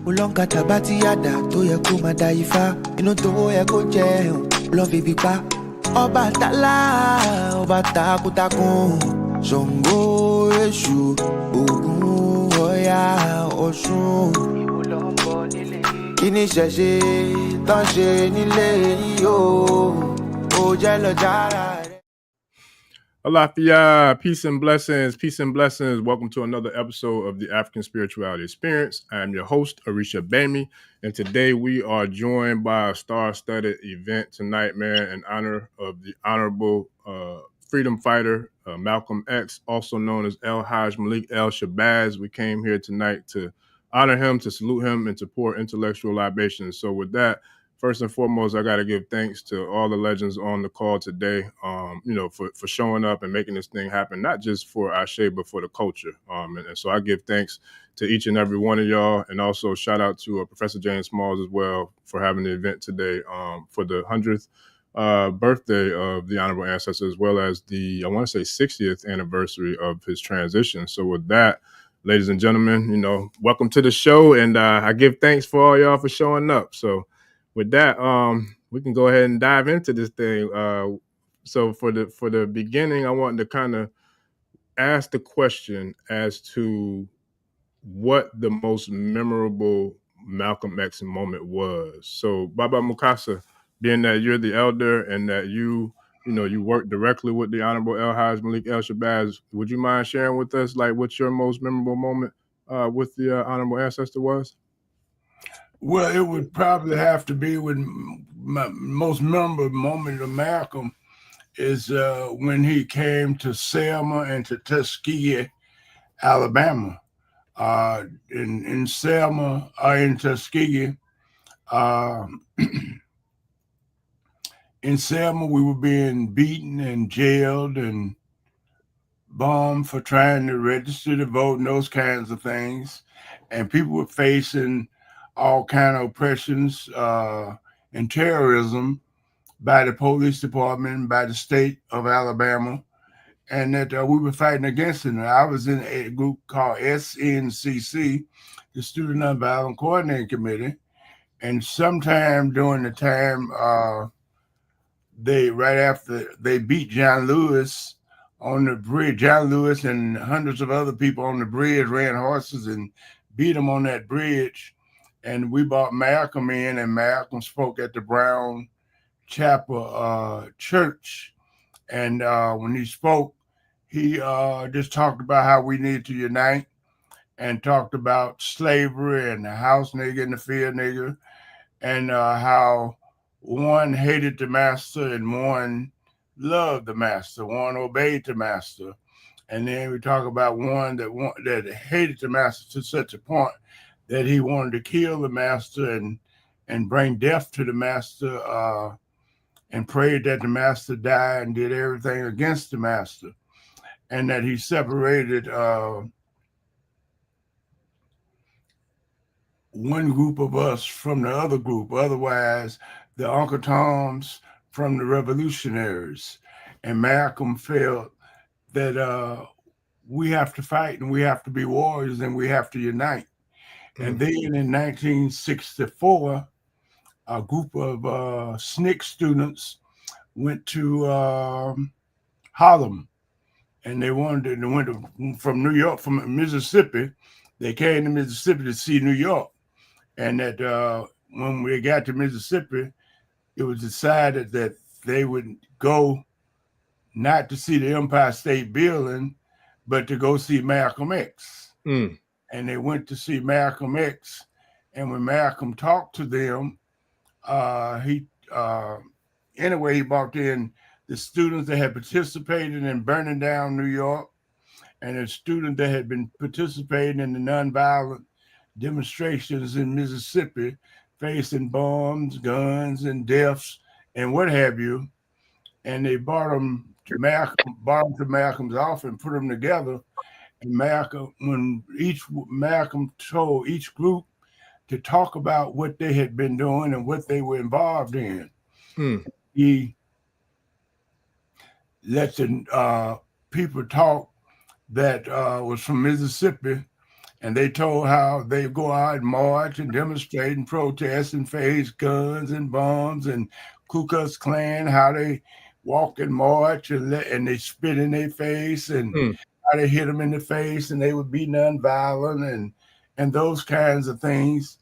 Ulonka tabati yada to ye ko madaifa inu to ye ko je lo fi bi pa Ọba tala ọba takuntakun Ṣàngó Èṣù Ògún Ọya Ọ̀ṣun Kíni ṣẹ̀ṣe tán ṣe nílé yìí o ó jẹ́ lọ jára rẹ̀. Alafia, peace and blessings, peace and blessings. Welcome to another episode of the African Spirituality Experience. I am your host, Orisha Bami, and today we are joined by a star-studded event tonight, man, in honor of the Honorable Freedom Fighter, Malcolm X, also known as Hajj Malik El Shabbaz. We came here tonight to honor him, to salute him, and to pour intellectual libations. So with that, first and foremost, I got to give thanks to all the legends on the call today, for showing up and making this thing happen, not just for Ashe, but for the culture. And so I give thanks to each and every one of y'all. And also shout out to Professor James Smalls as well for having the event today for the 100th birthday of the Honorable Ancestor, as well as the, I want to say 60th anniversary of his transition. So with that, ladies and gentlemen, welcome to the show. And I give thanks for all y'all for showing up. So with that, we can go ahead and dive into this thing. So for the beginning, I wanted to kind of ask the question as to what the most memorable Malcolm X moment was. So Baba Mukasa, being that you're the elder and that you work directly with the Honorable Hajj Malik El Shabbaz, would you mind sharing with us like what your most memorable moment with the Honorable Ancestor was? Well, it would probably have to be with my most memorable moment of Malcolm is when he came to Selma and to Tuskegee, Alabama. In Selma, in Tuskegee, in Selma, we were being beaten and jailed and bombed for trying to register to vote and those kinds of things. And people were facing all kind of oppressions and terrorism by the police department, by the state of Alabama, and that we were fighting against it. And I was in a group called SNCC, the Student Nonviolent Coordinating Committee, and sometime during the time right after they beat John Lewis on the bridge, John Lewis and hundreds of other people on the bridge ran horses and beat him on that bridge. And we brought Malcolm in, and Malcolm spoke at the Brown Chapel Church. And when he spoke, he just talked about how we need to unite and talked about slavery and the house nigger and the field nigger, and how one hated the master and one loved the master, one obeyed the master. And then we talk about one that hated the master to such a point that he wanted to kill the master and bring death to the master and prayed that the master died and did everything against the master, and that he separated one group of us from the other group. Otherwise, the Uncle Toms from the revolutionaries. And Malcolm felt that we have to fight and we have to be warriors and we have to unite. And then in 1964, a group of SNCC students went to Harlem, and they went from New York, from Mississippi. They came to Mississippi to see New York, and that when we got to Mississippi, it was decided that they would go not to see the Empire State Building, but to go see Malcolm X. And they went to see Malcolm X. And when Malcolm talked to them, he brought in the students that had participated in burning down New York and a student that had been participating in the nonviolent demonstrations in Mississippi, facing bombs, guns, and deaths, and what have you. And they brought them to Malcolm's office and put them together. And Malcolm told each group to talk about what they had been doing and what they were involved in. He let the people talk that was from Mississippi, And they told how they go out and march and demonstrate and protest and face guns and bombs and Ku Klux Klan, how they walk and march and they spit in their face and how they hit them in the face and they would be nonviolent and those kinds of things.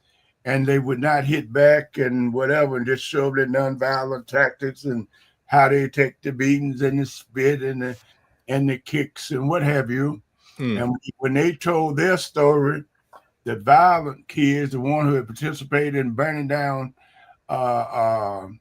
And they would not hit back and whatever and just show their nonviolent tactics and how they take the beatings and the spit and the kicks and what have you. And when they told their story, the violent kids, the one who had participated in burning down, and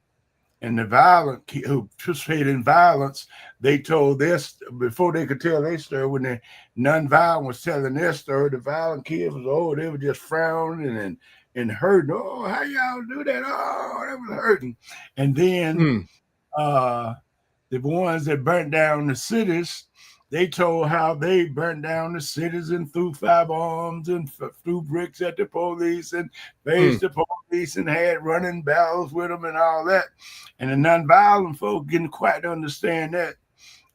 the violent who participated in violence, they told this before they could tell their story. When the nonviolent was telling their story, the violent kids was they were just frowning and hurting. Oh, how y'all do that? Oh, that was hurting. And then the ones that burnt down the cities, they told how they burnt down the cities and threw firearms and threw bricks at the police and faced the police and had running battles with them and all that. And the nonviolent folk didn't quite understand that.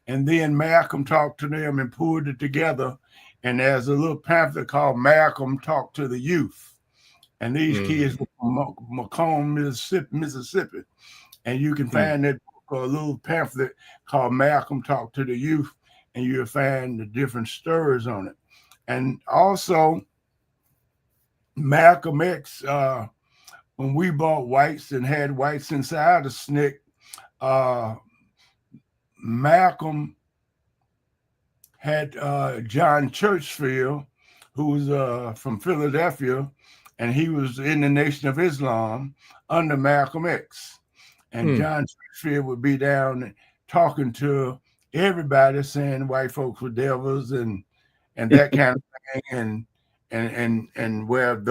And then Malcolm talked to them and pulled it together. And there's a little pamphlet called Malcolm Talked to the Youth. And these kids were from Macomb, Mississippi. And you can find that book, a little pamphlet called Malcolm Talked to the Youth. And you'll find the different stories on it. And also, Malcolm X, when we bought whites and had whites inside the SNCC, Malcolm had John Churchfield, who was from Philadelphia, and he was in the Nation of Islam under Malcolm X. And John Churchfield would be down talking to everybody, saying white folks were devils and that kind of thing, and where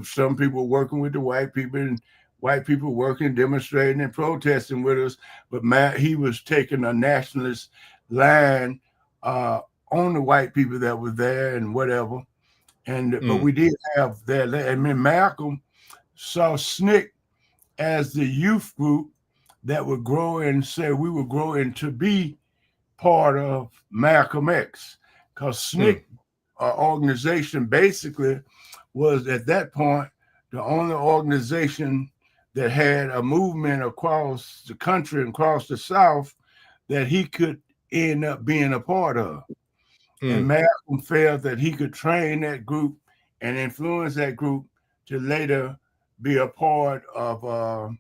some people working with the white people and white people working, demonstrating and protesting with us, but he was taking a nationalist line on the white people that were there and whatever. And but we did have that. I mean, Malcolm saw SNCC as the youth group that would grow and say we were growing to be part of Malcolm X, because SNCC organization basically was at that point the only organization that had a movement across the country and across the South that he could end up being a part of. And Malcolm felt that he could train that group and influence that group to later be a part of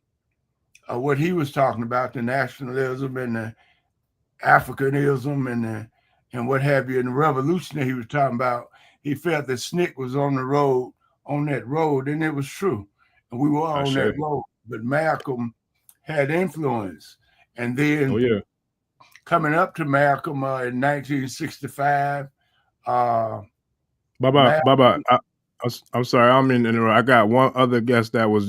what he was talking about, the nationalism and the Africanism and what have you, and the revolution that he was talking about. He felt that SNCC was on that road, and it was true. And we were on that road. But Malcolm had influence. And then coming up to Malcolm in 1965, Baba, I'm sorry, I don't mean to interrupt. I got one other guest that was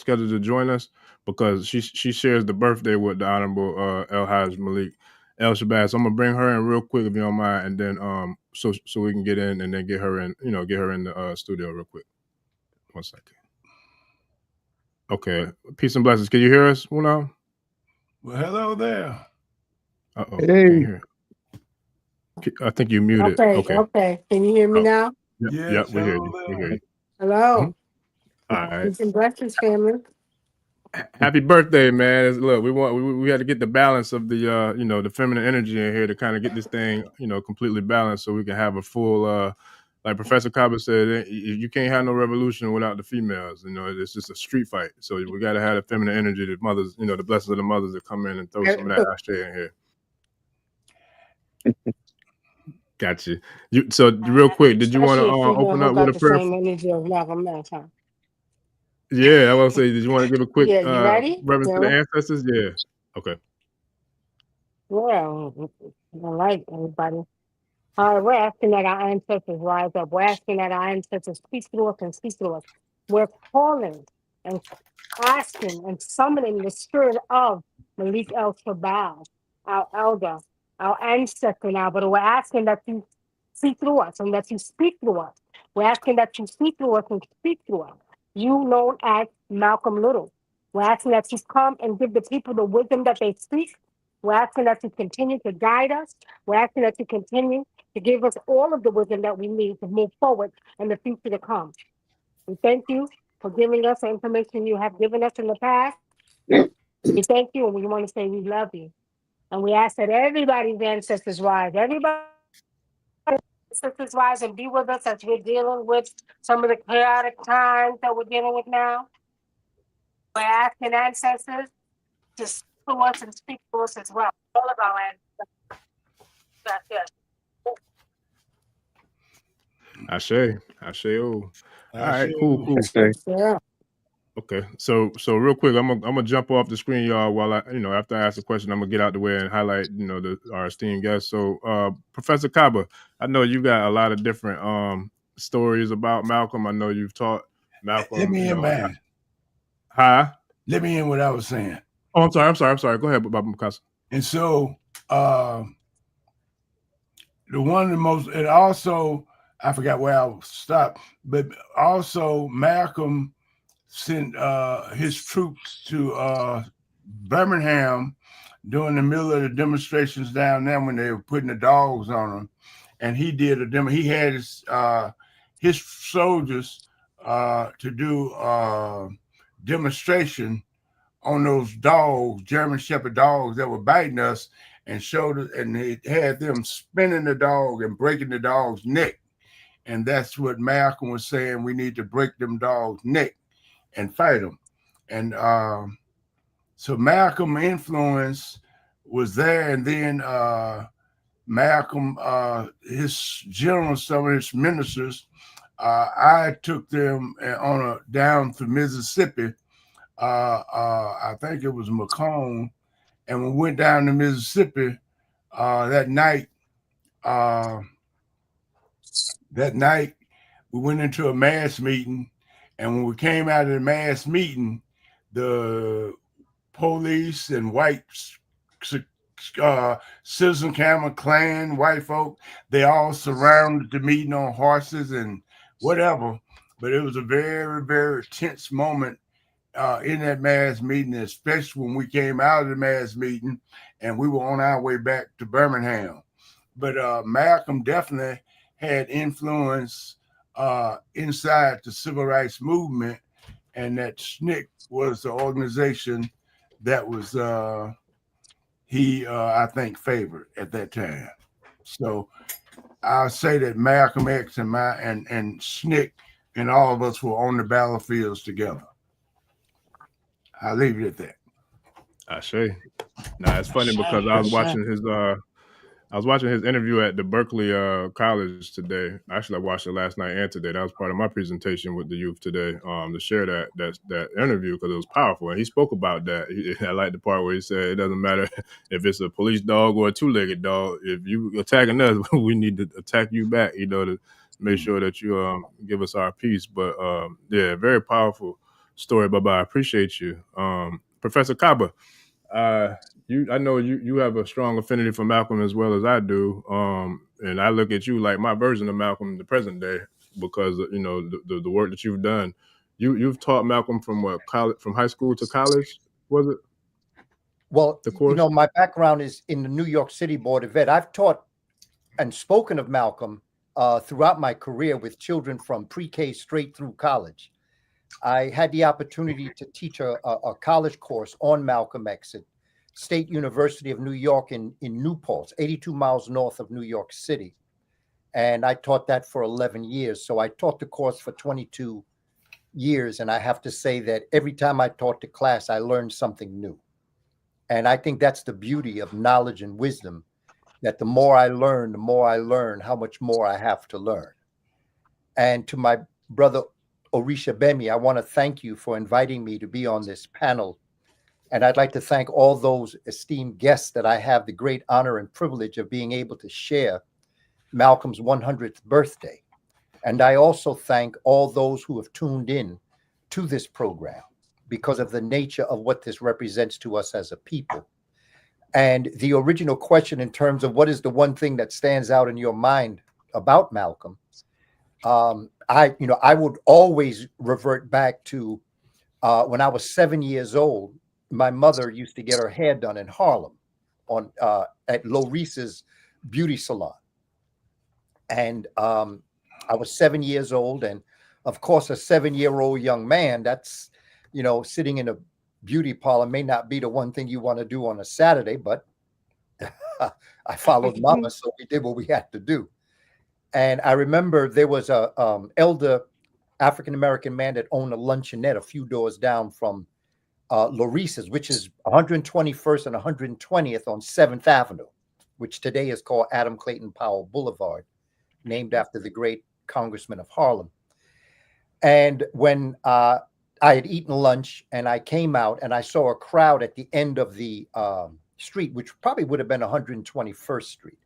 scheduled to join us because she shares the birthday with the Honorable Hajj Malik El Shabbaz. So I'm gonna bring her in real quick if you don't mind, and then so we can get in and then get her in the studio real quick. 1 second. Okay, peace and blessings. Can you hear us, Una? Well, hello there. Uh-oh, can't hear. I think you muted. Okay. Can you hear me now? Yep, we hear you. Hello. All right. Peace and blessings, family. Happy birthday, man! Look, we had to get the balance of the the feminine energy in here to kind of get this thing completely balanced, so we can have a full like Professor Kaba said, you can't have no revolution without the females. It's just a street fight. So we got to have the feminine energy, the mothers, the blessings of the mothers that come in and throw some of that ashtray in here. Got you. So real quick, did you want to open up with a prayer? Same energy of Malcolm X, huh? Yeah, I want to say, did you want to give a quick you ready? reverence to the ancestors? Yeah. Okay. Well, all right, everybody. All right, we're asking that our ancestors rise up. We're asking that our ancestors speak through us and speak through us. We're calling and asking and summoning the spirit of Malik El Shabbaz, our elder, our ancestor now, but we're asking that you see through us and that you speak through us. We're asking that you speak through us and speak through us. You known as Malcolm Little. We're asking that you come and give the people the wisdom that they speak. We're asking that you continue to guide us. We're asking that you continue to give us all of the wisdom that we need to move forward in the future to come. We thank you for giving us the information you have given us in the past. We thank you, and we want to say we love you. And we ask that everybody's ancestors rise. Everybody ancestors rise and be with us as we're dealing with some of the chaotic times that we're dealing with now. We're asking ancestors to speak to us and speak to us as well. All of our ancestors. Ashe. Oh, all right, cool. Yeah. Okay, so real quick, I'm gonna jump off the screen, y'all. While after I ask the question, I'm gonna get out the way and highlight, our esteemed guests. So, Professor Kaba, I know you got a lot of different stories about Malcolm. I know you've taught Malcolm. Let me in, man. Huh? Let me in what I was saying. Oh, I'm sorry. Go ahead, Baba Mukasa. And so, the one of the most, and also, I forgot where I stopped, but also Malcolm sent his troops to Birmingham during the middle of the demonstrations down there when they were putting the dogs on them, and he did a demo. He had his soldiers to do demonstration on those dogs, German Shepherd dogs that were biting us, and showed it, and they had them spinning the dog and breaking the dog's neck. And that's what Malcolm was saying. We need to break them dogs' neck and fight them. And so Malcolm influence was there. And then Malcolm, his generals, some of his ministers, I took them down to Mississippi. I think it was Macomb. And we went down to Mississippi that night. That night, we went into a mass meeting, and when we came out of the mass meeting, the police and white Citizen Camel Clan, white folk, they all surrounded the meeting on horses and whatever. But it was a very, very tense moment in that mass meeting, especially when we came out of the mass meeting and we were on our way back to Birmingham. But Malcolm definitely had influence inside the civil rights movement, and that SNCC was the organization that was he I think favored at that time. So I'll say that Malcolm X and SNCC and all of us were on the battlefields together. I'll leave it at that. Ashe. Nah, it's funny because I was watching his interview at the Berkeley College today. Actually, I watched it last night and today. That was part of my presentation with the youth today, to share that interview because it was powerful. And he spoke about that. I like the part where he said it doesn't matter if it's a police dog or a two-legged dog. If you attacking us, we need to attack you back, to make sure that you give us our peace. But yeah, very powerful story, Baba. I appreciate you. Professor Kaba, I know you have a strong affinity for Malcolm as well as I do, and I look at you like my version of Malcolm in the present day because the work that you've done. You've taught Malcolm from what, college, from high school to college, was it? Well, the course? my background is in the New York City Board of Ed. I've taught and spoken of Malcolm throughout my career with children from pre-K straight through college. I had the opportunity to teach a college course on Malcolm X at State University of New York in Newport, 82 miles north of New York City. And I taught that for 11 years. So I taught the course for 22 years. And I have to say that every time I taught the class, I learned something new. And I think that's the beauty of knowledge and wisdom, that the more I learn how much more I have to learn. And to my brother, Orisha Bemi, I want to thank you for inviting me to be on this panel. And I'd like to thank all those esteemed guests that I have the great honor and privilege of being able to share Malcolm's 100th birthday. And I also thank all those who have tuned in to this program because of the nature of what this represents to us as a people. And the original question in terms of what is the one thing that stands out in your mind about Malcolm, I would always revert back to when I was 7 years old. My mother used to get her hair done in Harlem at Lorese's beauty salon. And I was 7 years old. And of course, a 7-year-old young man, that's, sitting in a beauty parlor may not be the one thing you want to do on a Saturday, but I followed mama, so we did what we had to do. And I remember there was a elder African-American man that owned a luncheonette a few doors down from Laurice's, which is 121st and 120th on 7th Avenue, which today is called Adam Clayton Powell Boulevard, named after the great Congressman of Harlem. And when I had eaten lunch and I came out and I saw a crowd at the end of the street, which probably would have been 121st Street.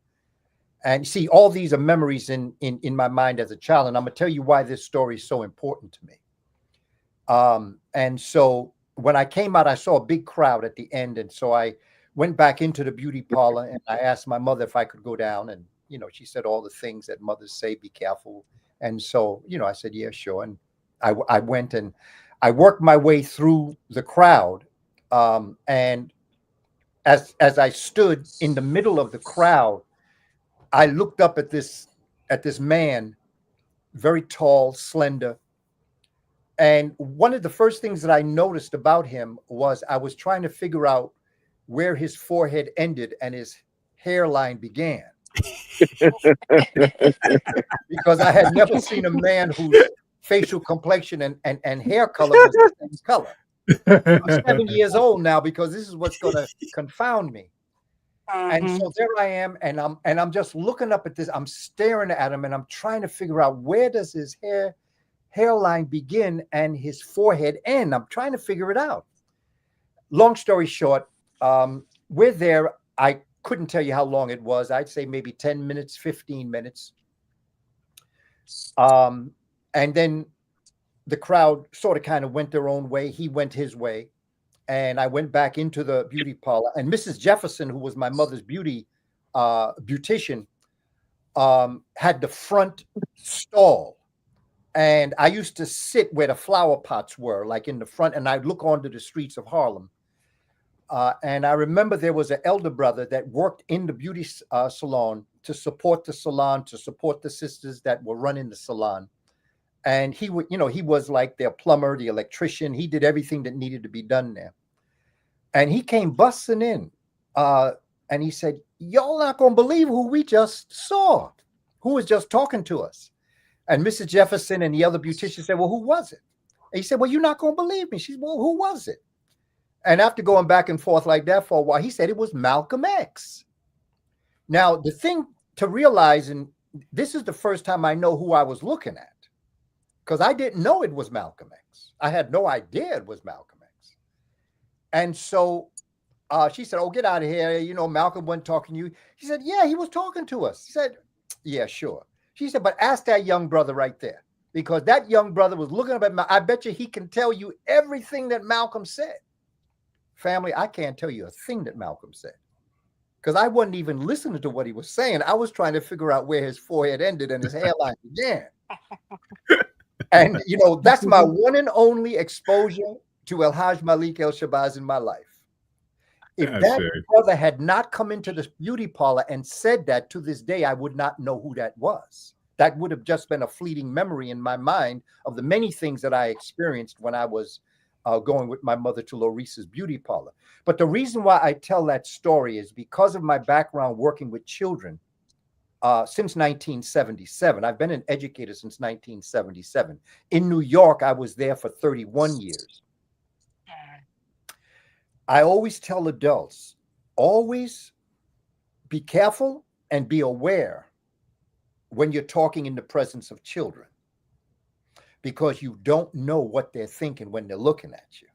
And you see, all these are memories in my mind as a child. And I'm going to tell you why this story is so important to me. And so when I came out, I saw a big crowd at the end. And so I went back into the beauty parlor and I asked my mother if I could go down. And, she said all the things that mothers say, be careful. And so, I said, yeah, sure. And I went and I worked my way through the crowd. And as I stood in the middle of the crowd, I looked up at this man, very tall, slender. And one of the first things that I noticed about him was I was trying to figure out where his forehead ended and his hairline began. Because I had never seen a man whose facial complexion and hair color was the same color. I'm 7 years old now because this is what's going to confound me. And so there I am, and I'm just looking up at this. I'm staring at him, and I'm trying to figure out where does his hairline begin and his forehead end. I'm trying to figure it out. Long story short, we're there. I couldn't tell you how long it was. I'd say maybe 10 minutes, 15 minutes. And then the crowd sort of kind of went their own way. He went his way. And I went back into the beauty parlor. And Mrs. Jefferson, who was my mother's beautician, had the front stall. And I used to sit where the flower pots were, like in the front, and I'd look onto the streets of Harlem. And I remember there was an elder brother that worked in the beauty salon to support the salon, to support the sisters that were running the salon. And he would, he was like their plumber, the electrician. He did everything that needed to be done there. And he came busting in and he said, y'all not going to believe who we just saw, who was just talking to us. And Mrs. Jefferson and the other beautician said, well, who was it? And he said, well, you're not going to believe me. She said, well, who was it? And after going back and forth like that for a while, he said it was Malcolm X. Now, the thing to realize, and this is the first time I know who I was looking at, because I didn't know it was Malcolm X. I had no idea it was Malcolm X. And so she said, oh, get out of here. Malcolm wasn't talking to you. She said, yeah, he was talking to us. She said, yeah, sure. She said, but ask that young brother right there, because that young brother was looking up at I bet you he can tell you everything that Malcolm said. Family, I can't tell you a thing that Malcolm said, because I wasn't even listening to what he was saying. I was trying to figure out where his forehead ended and his hairline began. And, that's my one and only exposure to Hajj Malik El Shabbaz in my life. If that brother had not come into this beauty parlor and said that, to this day, I would not know who that was. That would have just been a fleeting memory in my mind of the many things that I experienced when I was going with my mother to Laurice's beauty parlor. But the reason why I tell that story is because of my background working with children since 1977. I've been an educator since 1977. In New York, I was there for 31 years. I always tell adults, always be careful and be aware when you're talking in the presence of children, because you don't know what they're thinking when they're looking at you.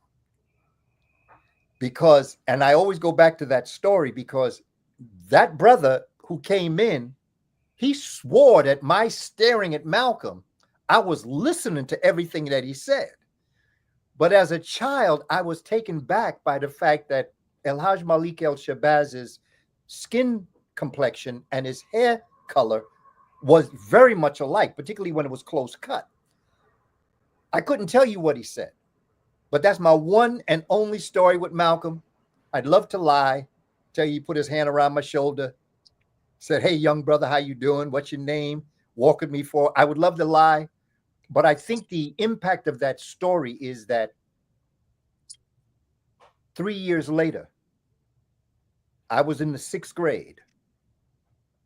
Because, and I always go back to that story, because that brother who came in, he swore that my staring at Malcolm, I was listening to everything that he said. But as a child, I was taken back by the fact that Hajj Malik El Shabbaz's skin complexion and his hair color was very much alike, particularly when it was close cut. I couldn't tell you what he said, but that's my one and only story with Malcolm. I'd love to lie, tell you he put his hand around my shoulder, said, hey, young brother, how you doing? What's your name? walk with me for. I would love to lie, but I think the impact of that story is that 3 years later, I was in the 6th grade,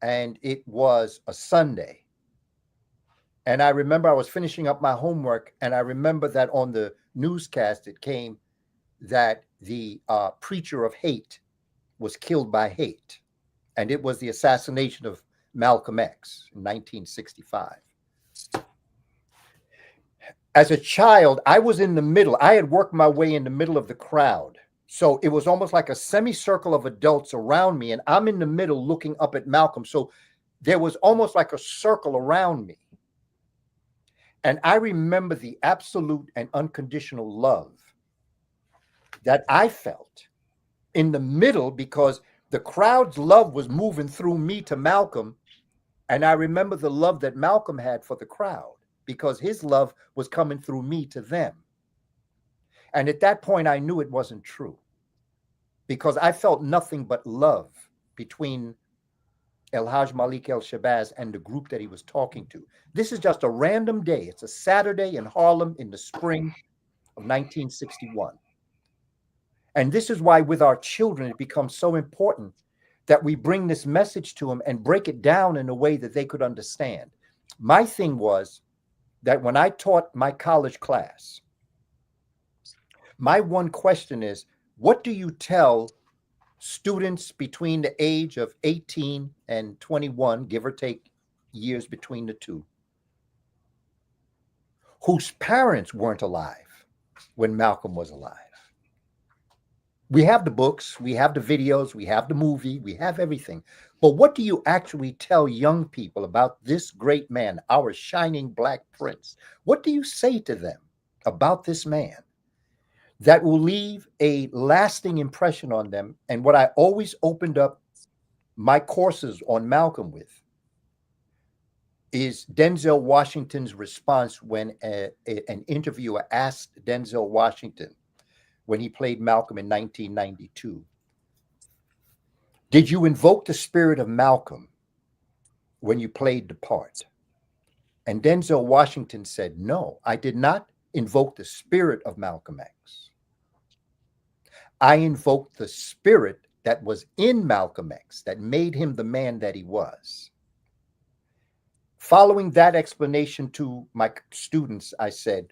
and it was a Sunday. And I remember I was finishing up my homework, and I remember that on the newscast it came that the preacher of hate was killed by hate. And it was the assassination of Malcolm X in 1965. As a child, I was in the middle. I had worked my way in the middle of the crowd. So it was almost like a semicircle of adults around me, and I'm in the middle looking up at Malcolm. So there was almost like a circle around me. And I remember the absolute and unconditional love that I felt in the middle, because the crowd's love was moving through me to Malcolm. And I remember the love that Malcolm had for the crowd, because his love was coming through me to them. And at that point, I knew it wasn't true, because I felt nothing but love between Hajj Malik El Shabbaz and the group that he was talking to. This is just a random day. It's a Saturday in Harlem in the spring of 1961. And this is why with our children, it becomes so important that we bring this message to them and break it down in a way that they could understand. My thing was that when I taught my college class, my one question is, what do you tell students between the age of 18 and 21, give or take years between the two, whose parents weren't alive when Malcolm was alive? We have the books, we have the videos, we have the movie, we have everything. But what do you actually tell young people about this great man, our shining black prince? What do you say to them about this man that will leave a lasting impression on them? And what I always opened up my courses on Malcolm with is Denzel Washington's response when an interviewer asked Denzel Washington, when he played Malcolm in 1992, did you invoke the spirit of Malcolm when you played the part? And Denzel Washington said, no, I did not invoke the spirit of Malcolm X. I invoked the spirit that was in Malcolm X that made him the man that he was. Following that explanation to my students, I said,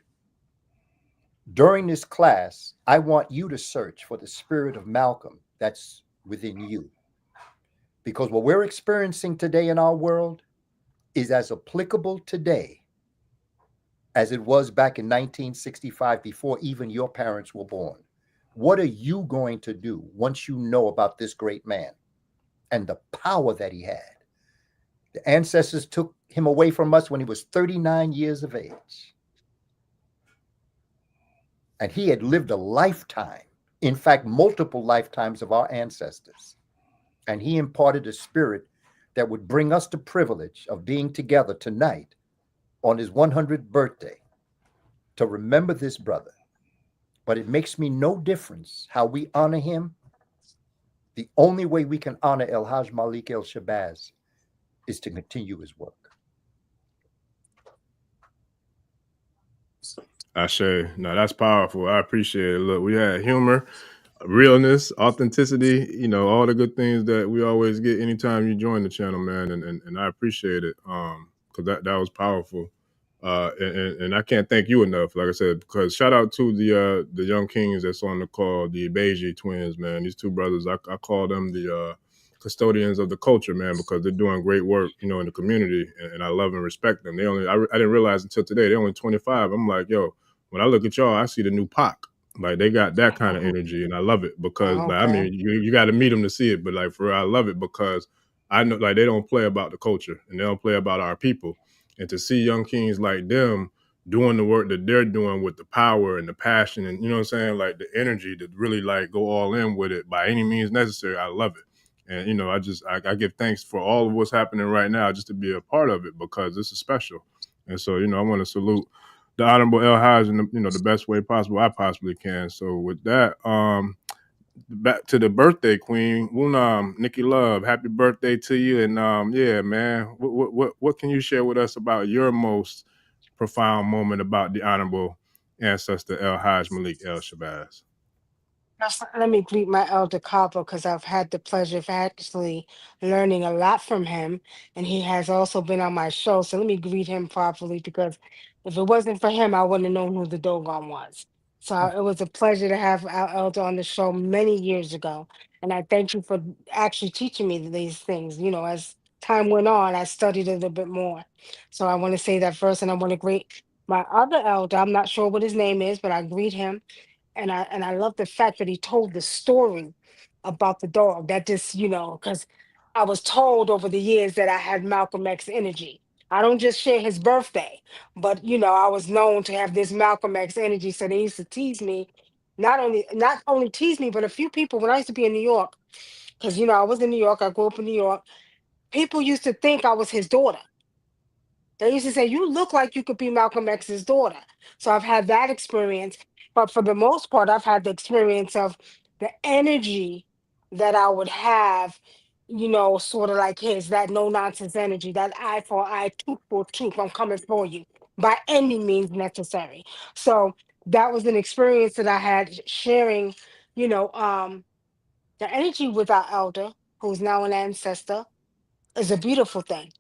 during this class, I want you to search for the spirit of Malcolm that's within you. Because what we're experiencing today in our world is as applicable today as it was back in 1965, before even your parents were born. What are you going to do once you know about this great man and the power that he had? The ancestors took him away from us when he was 39 years of age. And he had lived a lifetime, in fact, multiple lifetimes of our ancestors. And he imparted a spirit that would bring us the privilege of being together tonight on his 100th birthday to remember this brother. But it makes me no difference how we honor him. The only way we can honor Hajj Malik El Shabbaz is to continue his work. Ashe. No, that's powerful. I appreciate it. Look, we had humor, realness, authenticity, you know, all the good things that we always get anytime you join the channel, man. And I appreciate it. Because that was powerful. And I can't thank you enough, like I said, because shout out to the young kings that's on the call, the Libation twins, man. These two brothers, I call them the custodians of the culture, man, because they're doing great work, you know, in the community, and I love and respect them. I didn't realize until today, they're only 25. I'm like, yo, when I look at y'all, I see the new Pac. Like, they got that kind of energy, and I love it because, Okay. like, I mean, you got to meet them to see it, but like, for real, I love it because I know, like, they don't play about the culture and they don't play about our people. And to see young kings like them doing the work that they're doing with the power and the passion and, you know what I'm saying, like the energy to really like go all in with it by any means necessary, I love it. And, you know, I give thanks for all of what's happening right now just to be a part of it because this is special. And so, you know, I want to salute the Honorable El Hajj in the, you know, the best way possible I possibly can. So with that, back to the birthday queen, Wunam, Nikki Love, happy birthday to you. And yeah, man, what can you share with us about your most profound moment about the honorable ancestor El Hajj Malik El Shabbaz? Let me greet my elder Kaba, because I've had the pleasure of actually learning a lot from him, and he has also been on my show. So let me greet him properly, because if it wasn't for him, I wouldn't have known who the Dogon was. So it was a pleasure to have our elder on the show many years ago, and I thank you for actually teaching me these things. You know, as time went on, I studied a little bit more. So I want to say that first, and I want to greet my other elder. I'm not sure what his name is, but I greet him, and I love the fact that he told the story about the dog. That just, because I was told over the years that I had Malcolm X energy. I don't just share his birthday, but I was known to have this Malcolm X energy. So they used to tease me, not only tease me, but a few people when I used to be in New York, because I was in New York, I grew up in New York. People used to think I was his daughter. They used to say, "You look like you could be Malcolm X's daughter." So I've had that experience. But for the most part, I've had the experience of the energy that I would have, sort of like his, that no nonsense energy, that eye for eye, tooth for tooth, I'm coming for you by any means necessary. So that was an experience that I had sharing, you know, um, the energy with our elder, who's now an ancestor, is a beautiful thing.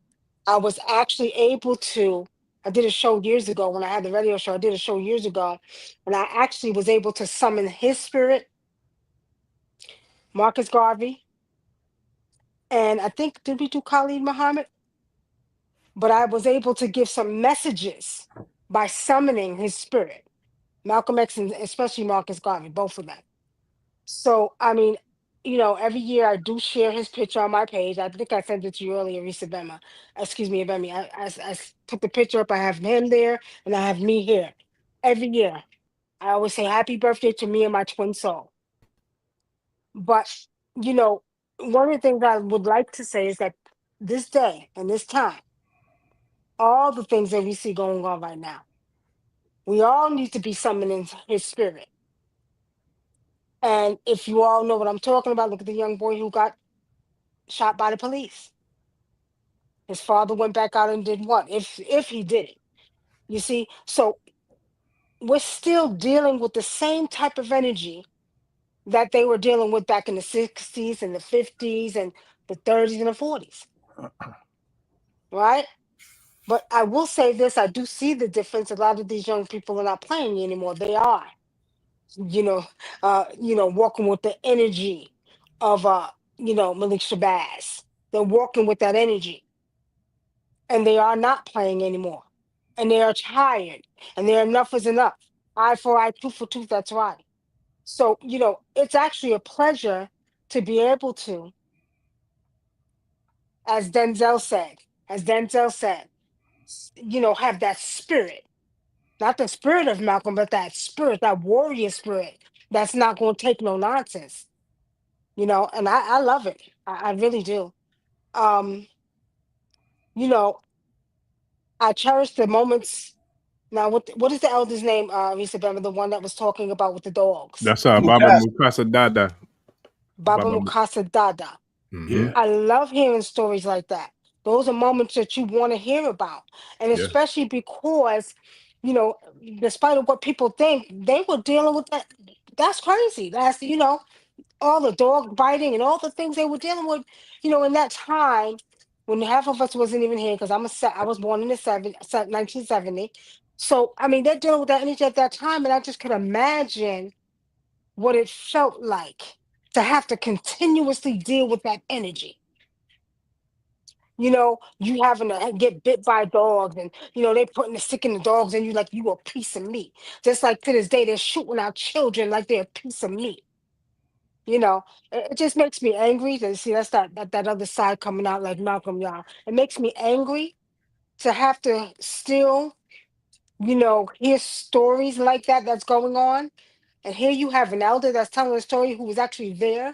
I was actually able to. I did a show years ago when I had the radio show. I did a show years ago, and I actually was able to summon his spirit, Marcus Garvey, and I think did we do Khalid Muhammad? But I was able to give some messages by summoning his spirit, Malcolm X and especially Marcus Garvey, both of them. So I mean, every year I do share his picture on my page. I think I sent it to you earlier, Risa Bema. Excuse me, Bemi. I put the picture up. I have him there, and I have me here. Every year, I always say happy birthday to me and my twin soul. But you know, one of the things I would like to say is that this day and this time, all the things that we see going on right now, we all need to be summoning his spirit. And if you all know what I'm talking about, look at the young boy who got shot by the police. His father went back out and did what? If he did it. You see, so we're still dealing with the same type of energy that they were dealing with back in the 60s and the 50s and the 30s and the 40s. Right? But I will say this, I do see the difference. A lot of these young people are not playing anymore. They are, you know, walking with the energy of Malik Shabazz. They're walking with that energy, and they are not playing anymore. And they are tired, and their enough is enough. Eye for eye, tooth for tooth, that's right. So, it's actually a pleasure to be able to, as Denzel said, have that spirit, not the spirit of Malcolm, but that spirit, that warrior spirit that's not going to take no nonsense, and I love it. I really do. Um, you know, I cherish the moments. Now, what is the elder's name, Risa Bema, the one that was talking about with the dogs? That's Baba Mukasa. Mukasa Dada. Baba Baba. Mukasa Dada. Mm-hmm. Yeah. I love hearing stories like that. Those are moments that you want to hear about. And Yeah. especially because, you know, despite of what people think, they were dealing with that. That's crazy. That's, all the dog biting and all the things they were dealing with, in that time when half of us wasn't even here, because I was born in the 1970. So, I mean, they're dealing with that energy at that time. And I just could imagine what it felt like to have to continuously deal with that energy. You having to get bit by dogs, and they putting the stick in the dogs, and you like you a piece of meat. Just like to this day, they're shooting our children like they're a piece of meat. It just makes me angry to see that other side coming out like Malcolm, y'all. It makes me angry to have to still, hear stories like that's going on. And here you have an elder that's telling a story who was actually there.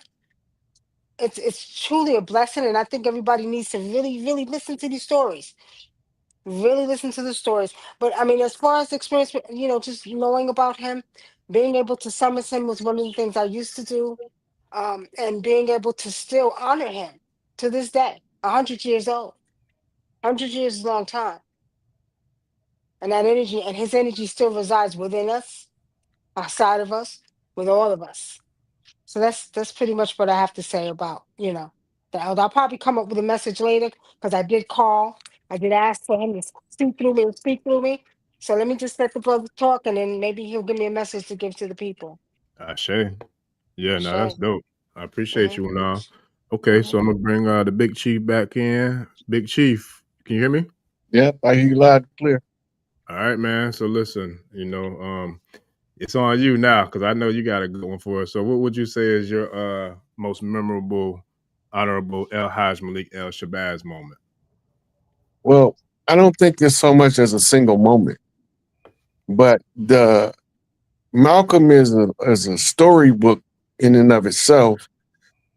It's truly a blessing, and I think everybody needs to really, really listen to these stories. Really listen to the stories. But I mean, as far as the experience, just knowing about him, being able to summon him was one of the things I used to do. and being able to still honor him to this day, 100 years old. 100 years is a long time. And that energy, and his energy still resides within us, outside of us, with all of us. So that's pretty much what I have to say about, the elder. I'll probably come up with a message later because I did call. I did ask for him to speak through me and speak through me. So let me just let the brother talk, and then maybe he'll give me a message to give to the people. Ashe. Yeah, no, that's Ashe. dope. I appreciate Mhm. you and all. Okay, so I'm gonna bring the Big Chief back in. Big Chief, can you hear me? Yep, I hear you loud and clear. All right, man. So listen, it's on you now because I know you got a good one for us. So what would you say is your most memorable, honorable Hajj Malik El Shabbaz moment? Well, I don't think there's so much as a single moment, but the Malcolm is a storybook in and of itself.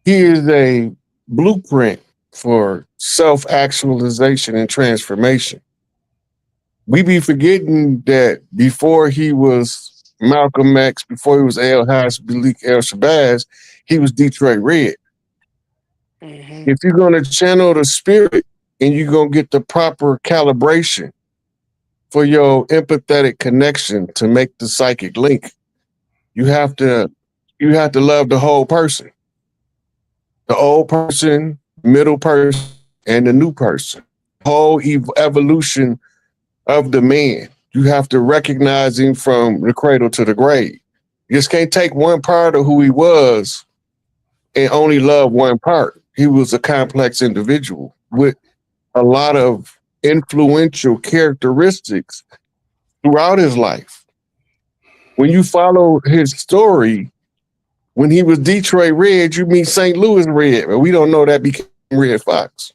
He is a blueprint for self-actualization and transformation. We be forgetting that before he was Malcolm X, before he was Hajj Malik El Shabbaz, he was Detroit Red. If you're going to channel the spirit and you're going to get the proper calibration for your empathetic connection to make the psychic link, you have to love the whole person, the old person, middle person, and the new person. Whole evolution of the man. You have to recognize him from the cradle to the grave. You just can't take one part of who he was and only love one part. He was a complex individual with a lot of influential characteristics throughout his life. When you follow his story, when he was Detroit Red, you meet St. Louis Red, but we don't know that became Red Fox,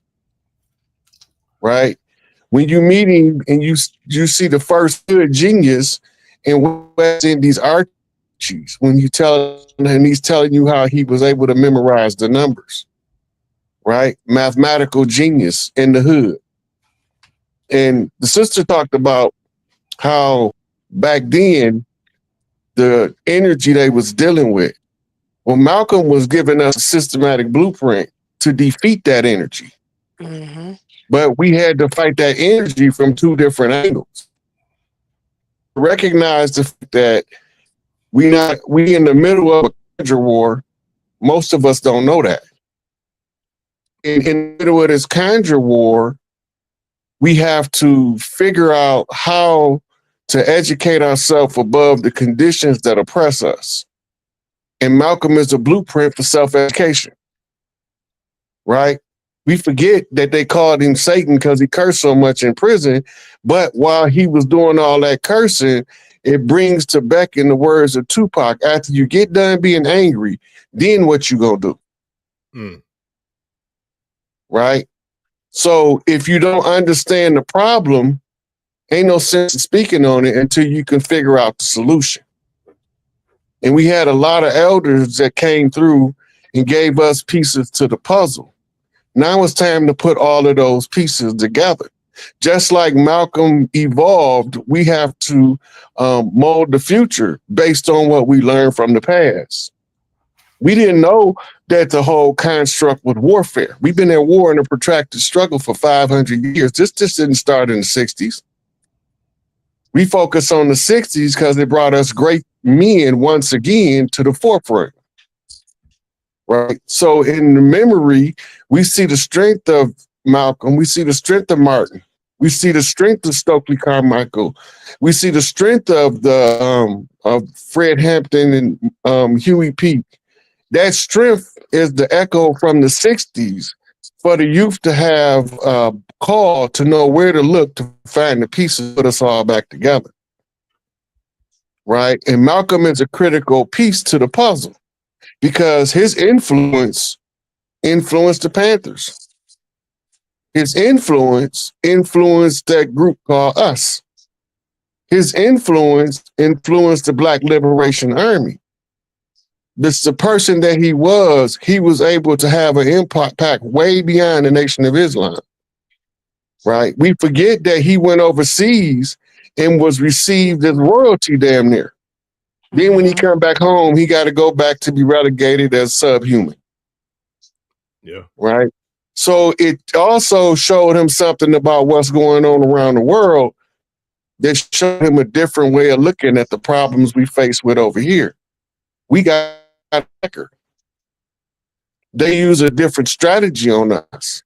right? When you meet him and you see the first hood genius in West Indies Archies, when you tell him and he's telling you how he was able to memorize the numbers, right? Mathematical genius in the hood. And the sister talked about how back then the energy they was dealing with. Well, Malcolm was giving us a systematic blueprint to defeat that energy. Mm-hmm. But we had to fight that energy from two different angles. Recognize the fact that we in the middle of a conjure war. Most of us don't know that. In the middle of this conjure war, we have to figure out how to educate ourselves above the conditions that oppress us. And Malcolm is a blueprint for self-education, right? We forget that they called him Satan because he cursed so much in prison. But while he was doing all that cursing, it brings to beck, in the words of Tupac, after you get done being angry, then what you gonna do? Right? So if you don't understand the problem, ain't no sense in speaking on it until you can figure out the solution. And we had a lot of elders that came through and gave us pieces to the puzzle. Now it's time to put all of those pieces together. Just like Malcolm evolved, we have to mold the future based on what we learned from the past. We didn't know that the whole construct was warfare. We've been at war in a protracted struggle for 500 years. This didn't start in the 60s. We focus on the 60s because it brought us great men once again to the forefront. Right. So in the memory, we see the strength of Malcolm. We see the strength of Martin. We see the strength of Stokely Carmichael. We see the strength of of Fred Hampton and Huey P. That strength is the echo from the 60s for the youth to have a call to know where to look to find the pieces to put us all back together. Right. And Malcolm is a critical piece to the puzzle, because his influence influenced the Panthers. His influence influenced that group called us. His influence influenced the Black Liberation Army. This the person that he was able to have an impact way beyond the Nation of Islam. Right? We forget that he went overseas and was received as royalty damn near. Then when he come back home, he got to go back to be relegated as subhuman. Yeah. Right. So it also showed him something about what's going on around the world that showed him a different way of looking at the problems we face with over here. We got a record. They use a different strategy on us.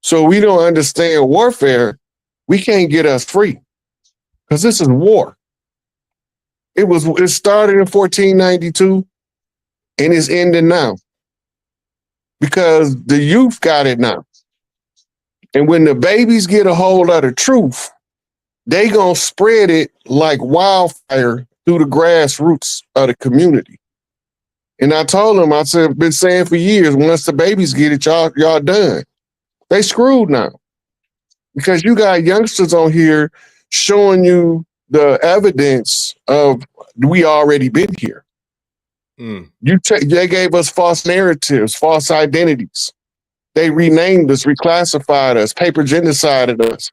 So we don't understand warfare. We can't get us free because this is war. It started in 1492 and it's ending now because the youth got it now. And when the babies get a hold of the truth, they gonna spread it like wildfire through the grassroots of the community. And I told them, I said, been saying for years, once the babies get it, y'all done. They screwed now. Because you got youngsters on here showing you the evidence of we already been here. They gave us false narratives, false identities. They renamed us, reclassified us, paper genocided us,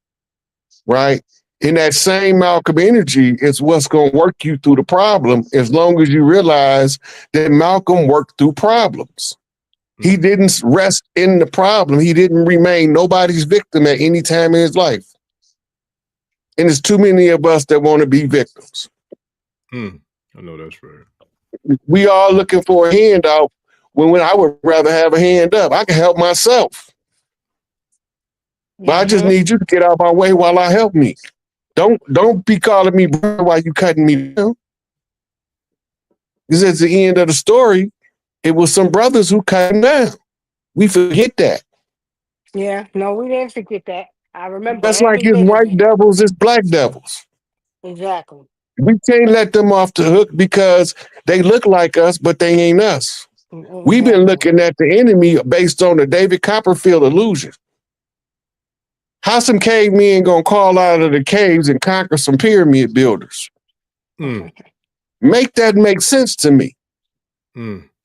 right? And that same Malcolm energy is what's going to work you through the problem as long as you realize that Malcolm worked through problems. He didn't rest in the problem. He didn't remain nobody's victim at any time in his life. And there's too many of us that want to be victims. I know that's right. We all looking for a handout when I would rather have a hand up. I can help myself. But I just need you to get out of my way while I help me. Don't be calling me brother while you cutting me down. Because at the end of the story, it was some brothers who cut him down. We forget that. Yeah, no, we didn't forget that. I remember. That's like his white devils, his black devils. Exactly. We can't let them off the hook because they look like us, but they ain't us. Exactly. We've been looking at the enemy based on the David Copperfield illusion. How some cavemen gonna crawl out of the caves and conquer some pyramid builders? Make that make sense to me.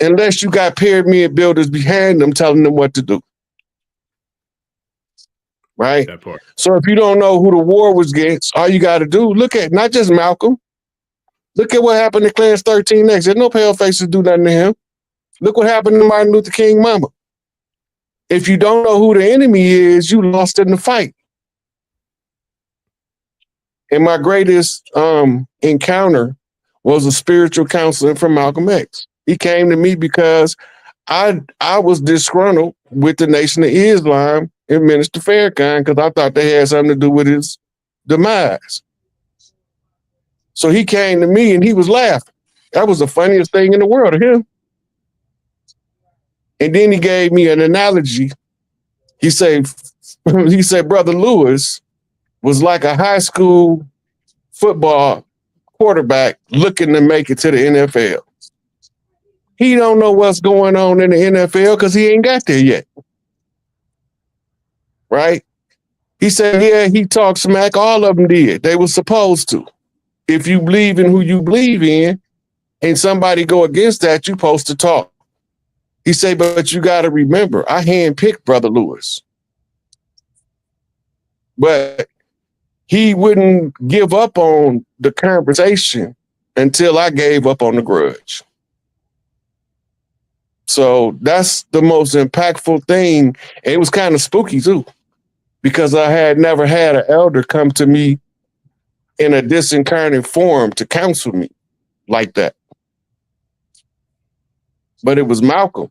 Unless you got pyramid builders behind them telling them what to do. Right? That part. So if you don't know who the war was against, all you got to do, look at not just Malcolm. Look at what happened to Clarence 13X. There's no pale faces do nothing to him. Look what happened to Martin Luther King mama. If you don't know who the enemy is, you lost in the fight. And my greatest encounter was a spiritual counselor from Malcolm X. He came to me because I was disgruntled with the Nation of Islam and Minister Farrakhan because I thought they had something to do with his demise. So he came to me and he was laughing. That was the funniest thing in the world to him. And then he gave me an analogy. He said, Brother Lewis was like a high school football quarterback looking to make it to the NFL. He don't know what's going on in the NFL because he ain't got there yet. Right? He said, yeah, he talked smack. All of them did. They were supposed to. If you believe in who you believe in and somebody go against that, you're supposed to talk. He said, but you got to remember, I handpicked Brother Lewis. But he wouldn't give up on the conversation until I gave up on the grudge. So that's the most impactful thing. And it was kind of spooky too, because I had never had an elder come to me in a disincarnate form to counsel me like that. But it was Malcolm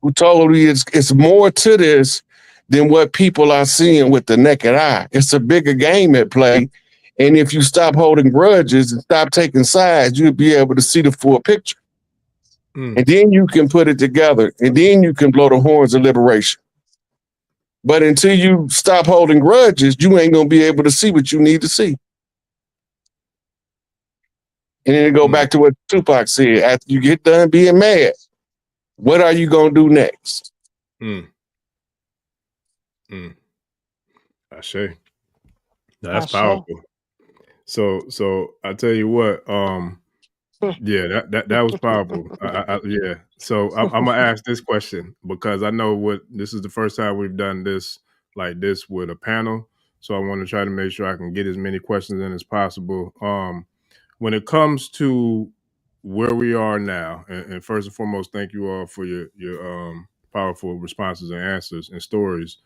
who told me it's more to this than what people are seeing with the naked eye. It's a bigger game at play. And if you stop holding grudges and stop taking sides, you'll be able to see the full picture. And then you can put it together and then you can blow the horns of liberation. But until you stop holding grudges, you ain't going to be able to see what you need to see. And then it go back to what Tupac said, after you get done being mad, what are you going to do next? I say. That's powerful. So I tell you what, yeah, that was powerful. Yeah. So I'm gonna ask this question because I know this is the first time we've done this like this with a panel. So I want to try to make sure I can get as many questions in as possible. when it comes to where we are now, and first and foremost, thank you all for your powerful responses and answers and stories.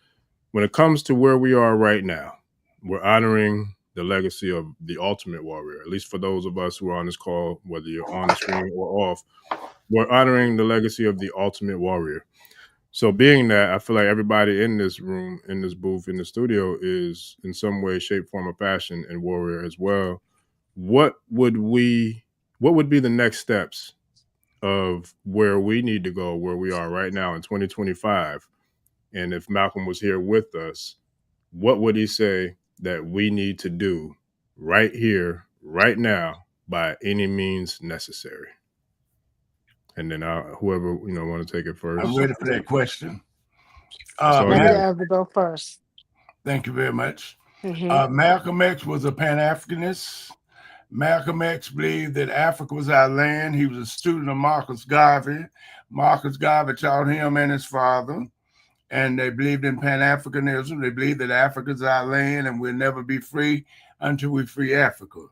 When it comes to where we are right now, we're honoring the legacy of the ultimate warrior, at least for those of us who are on this call, whether you're on the screen or off, we're honoring the legacy of the ultimate warrior. So being that, I feel like everybody in this room, in this booth, in the studio is in some way, shape, form, or fashion a warrior as well. What would be the next steps of where we need to go, where we are right now in 2025? And if Malcolm was here with us, what would he say that we need to do right here, right now, by any means necessary? And then whoever want to take it first. I'm ready for that question. Let me ever go first. Thank you very much. Malcolm X was a pan-Africanist. Malcolm X believed that Africa was our land. He was a student of Marcus Garvey. Marcus Garvey taught him and his father, and they believed in pan-Africanism. They believed that Africa is our land and we'll never be free until we free Africa.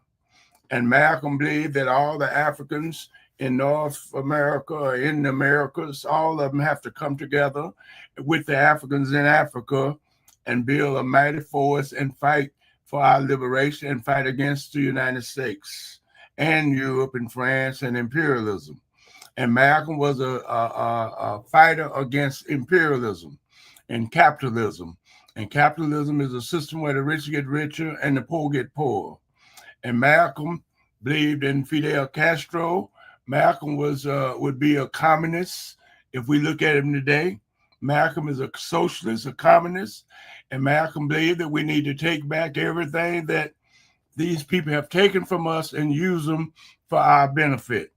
And Malcolm believed that all the Africans in North America or in the Americas, all of them have to come together with the Africans in Africa and build a mighty force and fight for our liberation and fight against the United States and Europe and France and imperialism. And Malcolm was a fighter against imperialism and capitalism. And capitalism is a system where the rich get richer and the poor get poorer. And Malcolm believed in Fidel Castro. Malcolm would be a communist if we look at him today. Malcolm is a socialist, a communist, and Malcolm believed that we need to take back everything that these people have taken from us and use them for our benefit.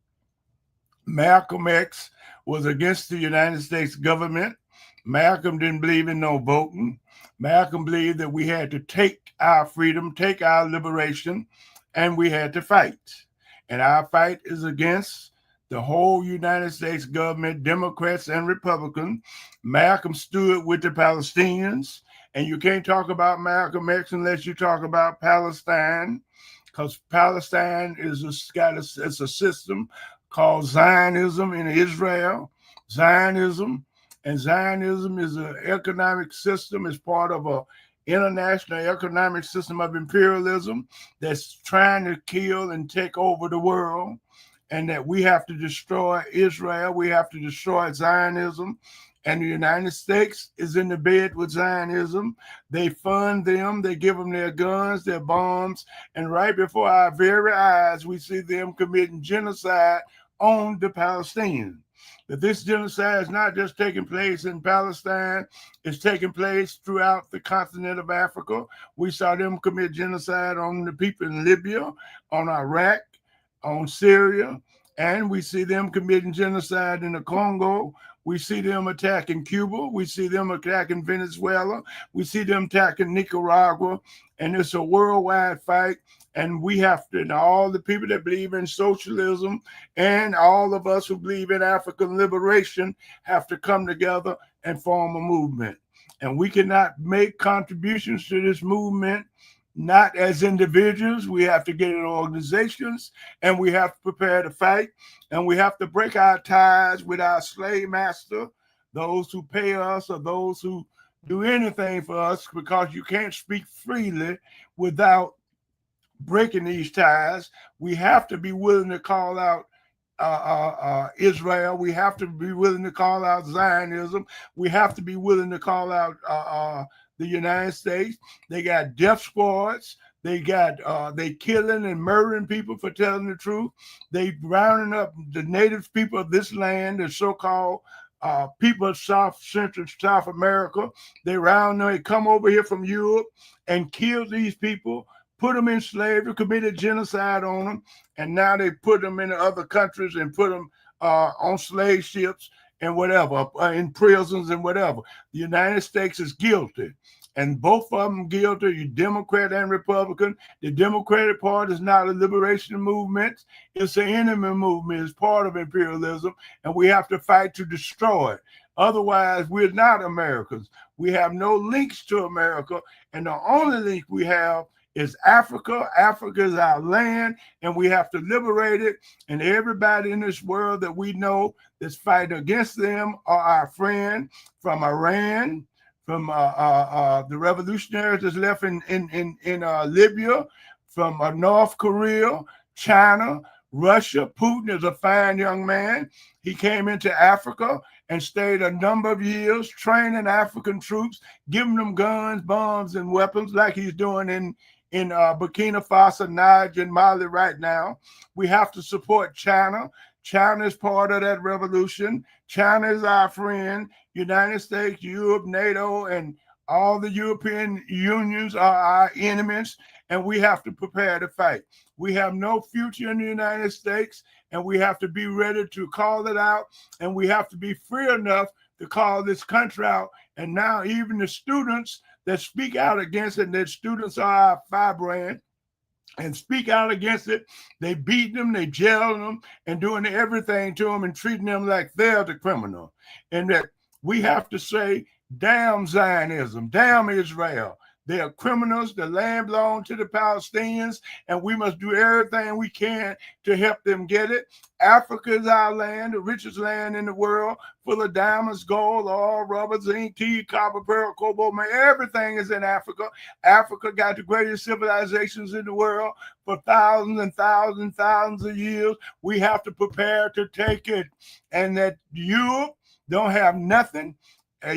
Malcolm X was against the United States government. Malcolm didn't believe in no voting. Malcolm believed that we had to take our freedom, take our liberation, and we had to fight. And our fight is against the whole United States government, Democrats and Republicans. Malcolm stood with the Palestinians, and you can't talk about Malcolm X unless you talk about Palestine, because Palestine is it's a system called Zionism in Israel. Zionism is an economic system, is part of a international economic system of imperialism that's trying to kill and take over the world, and that we have to destroy Israel, we have to destroy Zionism, and the United States is in the bed with Zionism. They fund them, they give them their guns, their bombs, and right before our very eyes, we see them committing genocide on the Palestinians. That this genocide is not just taking place in Palestine, it's taking place throughout the continent of Africa. We saw them commit genocide on the people in Libya, on Iraq, on Syria, and we see them committing genocide in the Congo. We see them attacking Cuba. We see them attacking Venezuela. We see them attacking Nicaragua, and it's a worldwide fight. And we have to, and all the people that believe in socialism and all of us who believe in African liberation have to come together and form a movement. And we cannot make contributions to this movement, not as individuals. We have to get in organizations, and we have to prepare to fight, and we have to break our ties with our slave master, those who pay us or those who do anything for us, because you can't speak freely without breaking these ties. We have to be willing to call out Israel. We have to be willing to call out Zionism. We have to be willing to call out the United States. They got death squads. They killing and murdering people for telling the truth. They rounding up the native people of this land, the so-called people of Central South America. They come over here from Europe and kill these people, put them in slavery, committed genocide on them, and now they put them in other countries and put them on slave ships and whatever, in prisons and whatever. The United States is guilty, and both of them guilty, you Democrat and Republican. The Democratic Party is not a liberation movement. It's an enemy movement. It's part of imperialism, and we have to fight to destroy it. Otherwise, we're not Americans. We have no links to America, and the only link we have is Africa. Africa is our land, and we have to liberate it. And everybody in this world that we know that's fighting against them are our friend from Iran, from the revolutionaries that's left in Libya, from North Korea, China, Russia. Putin is a fine young man. He came into Africa and stayed a number of years training African troops, giving them guns, bombs, and weapons like he's doing in Burkina Faso, Niger, and Mali right now. We have to support China. China is part of that revolution. China is our friend. United States, Europe, NATO, and all the European unions are our enemies, and we have to prepare to fight. We have no future in the United States, and we have to be ready to call it out, and we have to be free enough to call this country out. And now even the students that speak out against it, and their students are our firebrand, and speak out against it, they beat them, they jail them, and doing everything to them and treating them like they're the criminal. And that we have to say, damn Zionism, damn Israel. They are criminals. The land belongs to the Palestinians, and we must do everything we can to help them get it. Africa is our land, the richest land in the world, full of diamonds, gold, oil, rubber, zinc, tea, copper, pearl, cobalt, man. Everything is in Africa. Africa got the greatest civilizations in the world for thousands and thousands and thousands of years. We have to prepare to take it. And that Europe don't have nothing,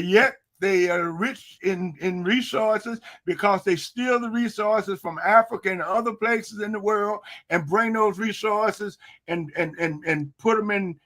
yet they are rich in resources because they steal the resources from Africa and other places in the world and bring those resources and put them in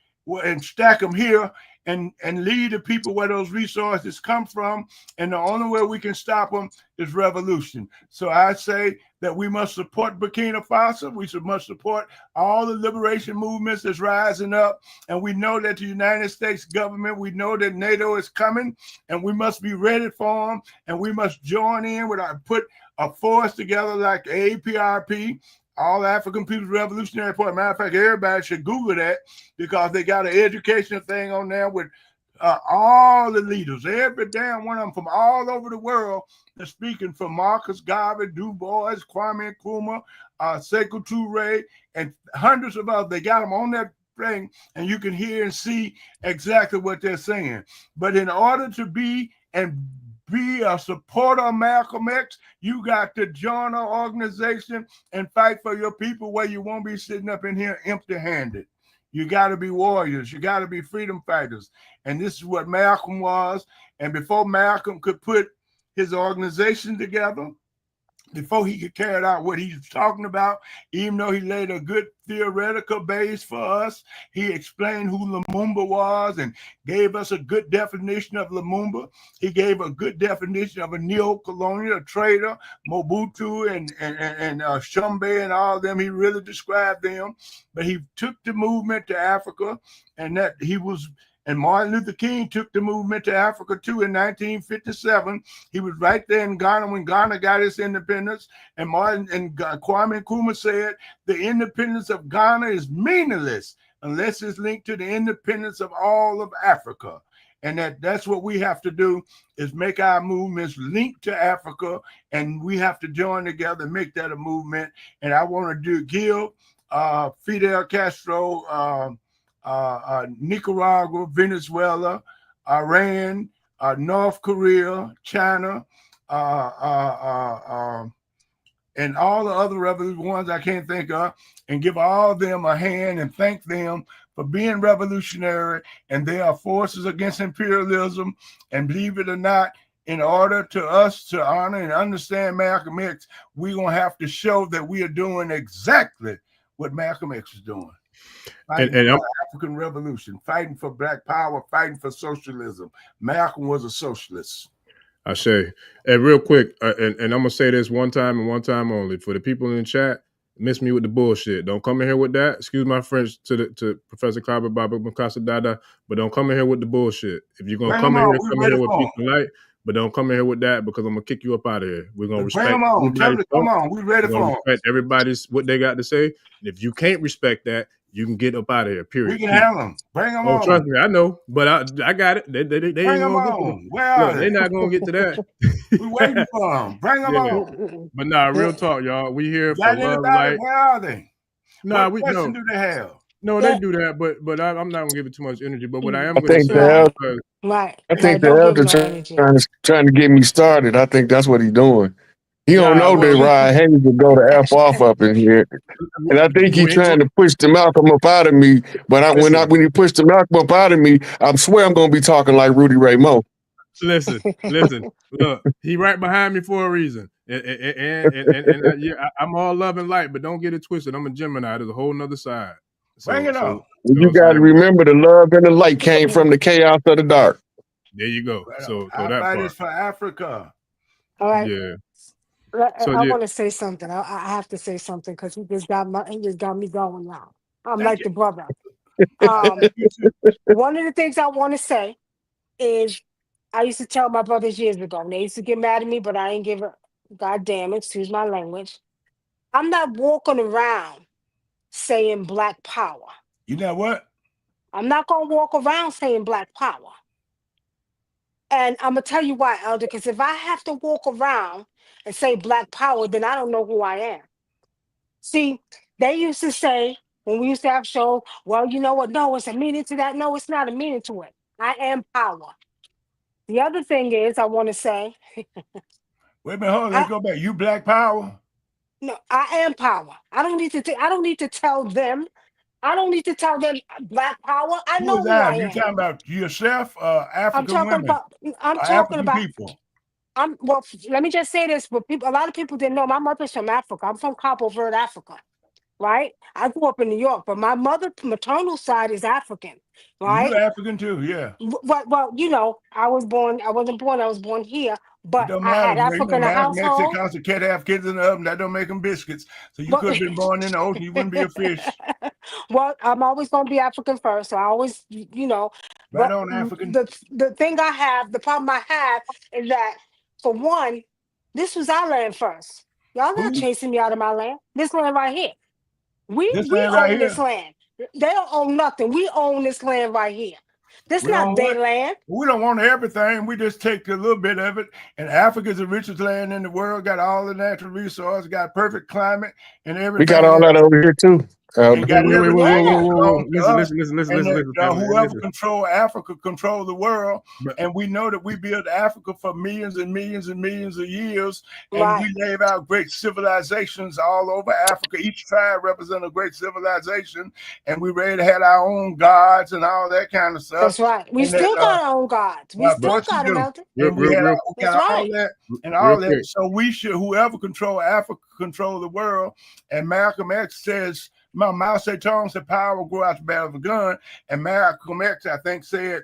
and stack them here and lead the people where those resources come from. And the only way we can stop them is revolution. So I say that we must support Burkina Faso. We must support all the liberation movements that's rising up. And we know that the United States government, we know that NATO is coming, and we must be ready for them. And we must join in with put a force together like APRP, All African People's Revolutionary Party. Matter of fact, everybody should Google that because they got an educational thing on there with all the leaders, every damn one of them from all over the world. They're speaking from Marcus Garvey, Du Bois, Kwame Nkrumah, Sekou Touré, and hundreds of others. They got them on that thing, and you can hear and see exactly what they're saying. But in order to be a supporter of Malcolm X, you got to join our organization and fight for your people where you won't be sitting up in here empty-handed. You got to be warriors. You got to be freedom fighters. And this is what Malcolm was. And before Malcolm could put his organization together, before he could carry out what he's talking about, even though he laid a good theoretical base for us, he explained who Lumumba was and gave us a good definition of Lumumba. He gave a good definition of a neo-colonial, a traitor, Mobutu and Shumbe and all of them. He really described them. But he took the movement to Africa, and that he was. And Martin Luther King took the movement to Africa too in 1957. He was right there in Ghana when Ghana got its independence. And Kwame Nkrumah said the independence of Ghana is meaningless unless it's linked to the independence of all of Africa. And that's what we have to do, is make our movements linked to Africa, and we have to join together and make that a movement. And I want to give Fidel Castro, Nicaragua, Venezuela, Iran, North Korea, China, and all the other ones I can't think of, and give all of them a hand and thank them for being revolutionary. And they are forces against imperialism. And believe it or not, in order to us to honor and understand Malcolm X, we're going to have to show that we are doing exactly what Malcolm X is doing. Fighting for the African Revolution, fighting for Black power, fighting for socialism. Malcolm was a socialist. I say, and real quick, and I'm gonna say this one time and one time only for the people in the chat. Miss me with the bullshit. Don't come in here with that. Excuse my French to Professor Kaba, Baba Mukasa, Dada, but don't come in here with the bullshit. If you're gonna come in here with peace and light, but don't come in here with that because I'm gonna kick you up out of here. We're gonna respect. Come on, we ready for them. Respect everybody's what they got to say. And if you can't respect that, you can get up out of here. Period. We can handle them. Bring them on. Trust me, I know, but I got it. They ain't gonna get to that. They're not gonna get to that. We waiting for them. Bring them on. But nah, real talk, y'all. We here for Got love and anybody? light. Where are they? Nah, What question do they have? No, they do that, but I'm not gonna give it too much energy. But what I am I gonna think say, the because Right. I think the Don't give elder no energy. trying to get me started. I think that's what he's doing. He don't Nah, know well, that Ryan Hayes would go to F off up in here. And I think he's trying to push the Malcolm up out of me. But when he pushed the Malcolm up out of me, I swear I'm gonna be talking like Rudy Ray Moore. Listen. Look, he right behind me for a reason. And yeah, I'm all love and light, but don't get it twisted. I'm a Gemini. There's a whole nother side. Bring it on. You got to remember the love and the light came from the chaos of the dark. There you go. So Our that fight part is for Africa. All right. Yeah. I want to say something. I have to say something because he just got me going now. I'm like the brother. One of the things I want to say is I used to tell my brothers years ago, and they used to get mad at me, but I ain't give a goddamn, excuse my language. I'm not walking around saying black power. You know what? I'm not going to walk around saying black power. And I'm going to tell you why, Elder, because if I have to walk around and say black power, then I don't know who I am. See, they used to say, when we used to have shows, well, you know what? No, it's a meaning to that. No, it's not a meaning to it. I am power. The other thing is, I want to say. Wait a minute, hold on. Let's go back. You black power? No, I am power. I don't need to tell them. I don't need to tell them black power. I know who I am. You talking about yourself, African women? I'm talking about people. Well, let me just say this, but a lot of people didn't know my mother's from Africa. I'm from Cabo Verde, Africa. Right? I grew up in New York, but my maternal side is African, right? You're African too, yeah. Well, you know, I wasn't born here, but I had Africa in the household. Mexicans can't have kids in the oven. That don't make them biscuits. So you could have been born in the ocean. You wouldn't be a fish. Well, I'm always going to be African first. So I always, you know. Right but on, African. The thing I have, the problem I have is that, for one, this was our land first. Y'all not chasing me out of my land. This land right here. We own this land. They don't own nothing. We own this land right here. This not their land. We don't want everything. We just take a little bit of it. And Africa is the richest land in the world. Got all the natural resources. Got perfect climate and everything. We got all that over here too. And got Listen. Whoever control Africa control the world. And we know that we built Africa for millions and millions and millions of years. And we laid out great civilizations all over Africa. Each tribe represents a great civilization. And we really had our own gods and all that kind of stuff. That's right. We still got our own gods. We still got them out there. And we got all that and all that. So we should, whoever control Africa, control the world. And Malcolm X says, Mao Zedong said power will grow out the battle of a gun. And Malcolm X, I think, said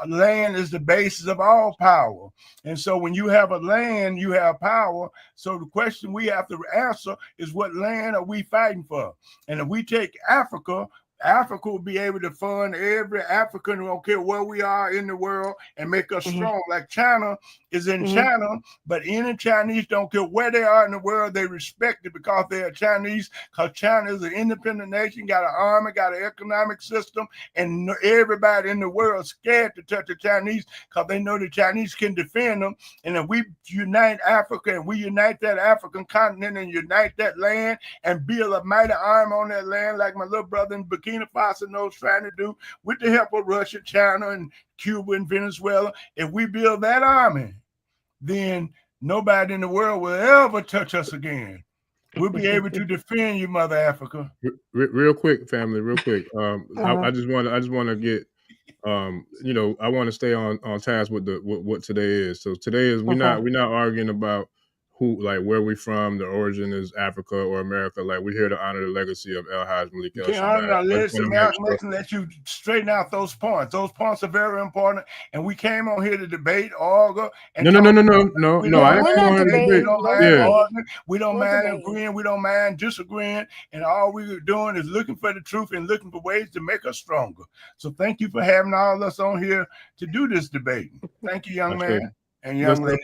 land is the basis of all power. And so when you have a land, you have power. So the question we have to answer is, what land are we fighting for? And if we take Africa, Africa will be able to fund every African, who don't care where we are in the world, and make us strong. Like China is in China, but any Chinese don't care where they are in the world, they respect it because they are Chinese, because China is an independent nation, got an army, got an economic system, and everybody in the world is scared to touch the Chinese because they know the Chinese can defend them. And if we unite Africa and we unite that African continent and unite that land and build a mighty army on that land, like my little brother in Burkina Faso knows trying to do, with the help of Russia, China, and Cuba and Venezuela, if we build that army, then nobody in the world will ever touch us again. We'll be able to defend you, Mother Africa. Real quick, family, real quick. I just want to get, you know, I want to stay on task with what today is. So today is we're not arguing about who, like, where we from, the origin is Africa or America. Like, we're here to honor the legacy of Hajj Malik El Shabbaz. Let you straighten out those points. Those points are very important. And we came on here to debate, argue. No. I didn't debate. We don't mind agreeing. We don't mind disagreeing. And all we're doing is looking for the truth and looking for ways to make us stronger. So thank you for having all of us on here to do this debate. Thank you, young man. And young lady.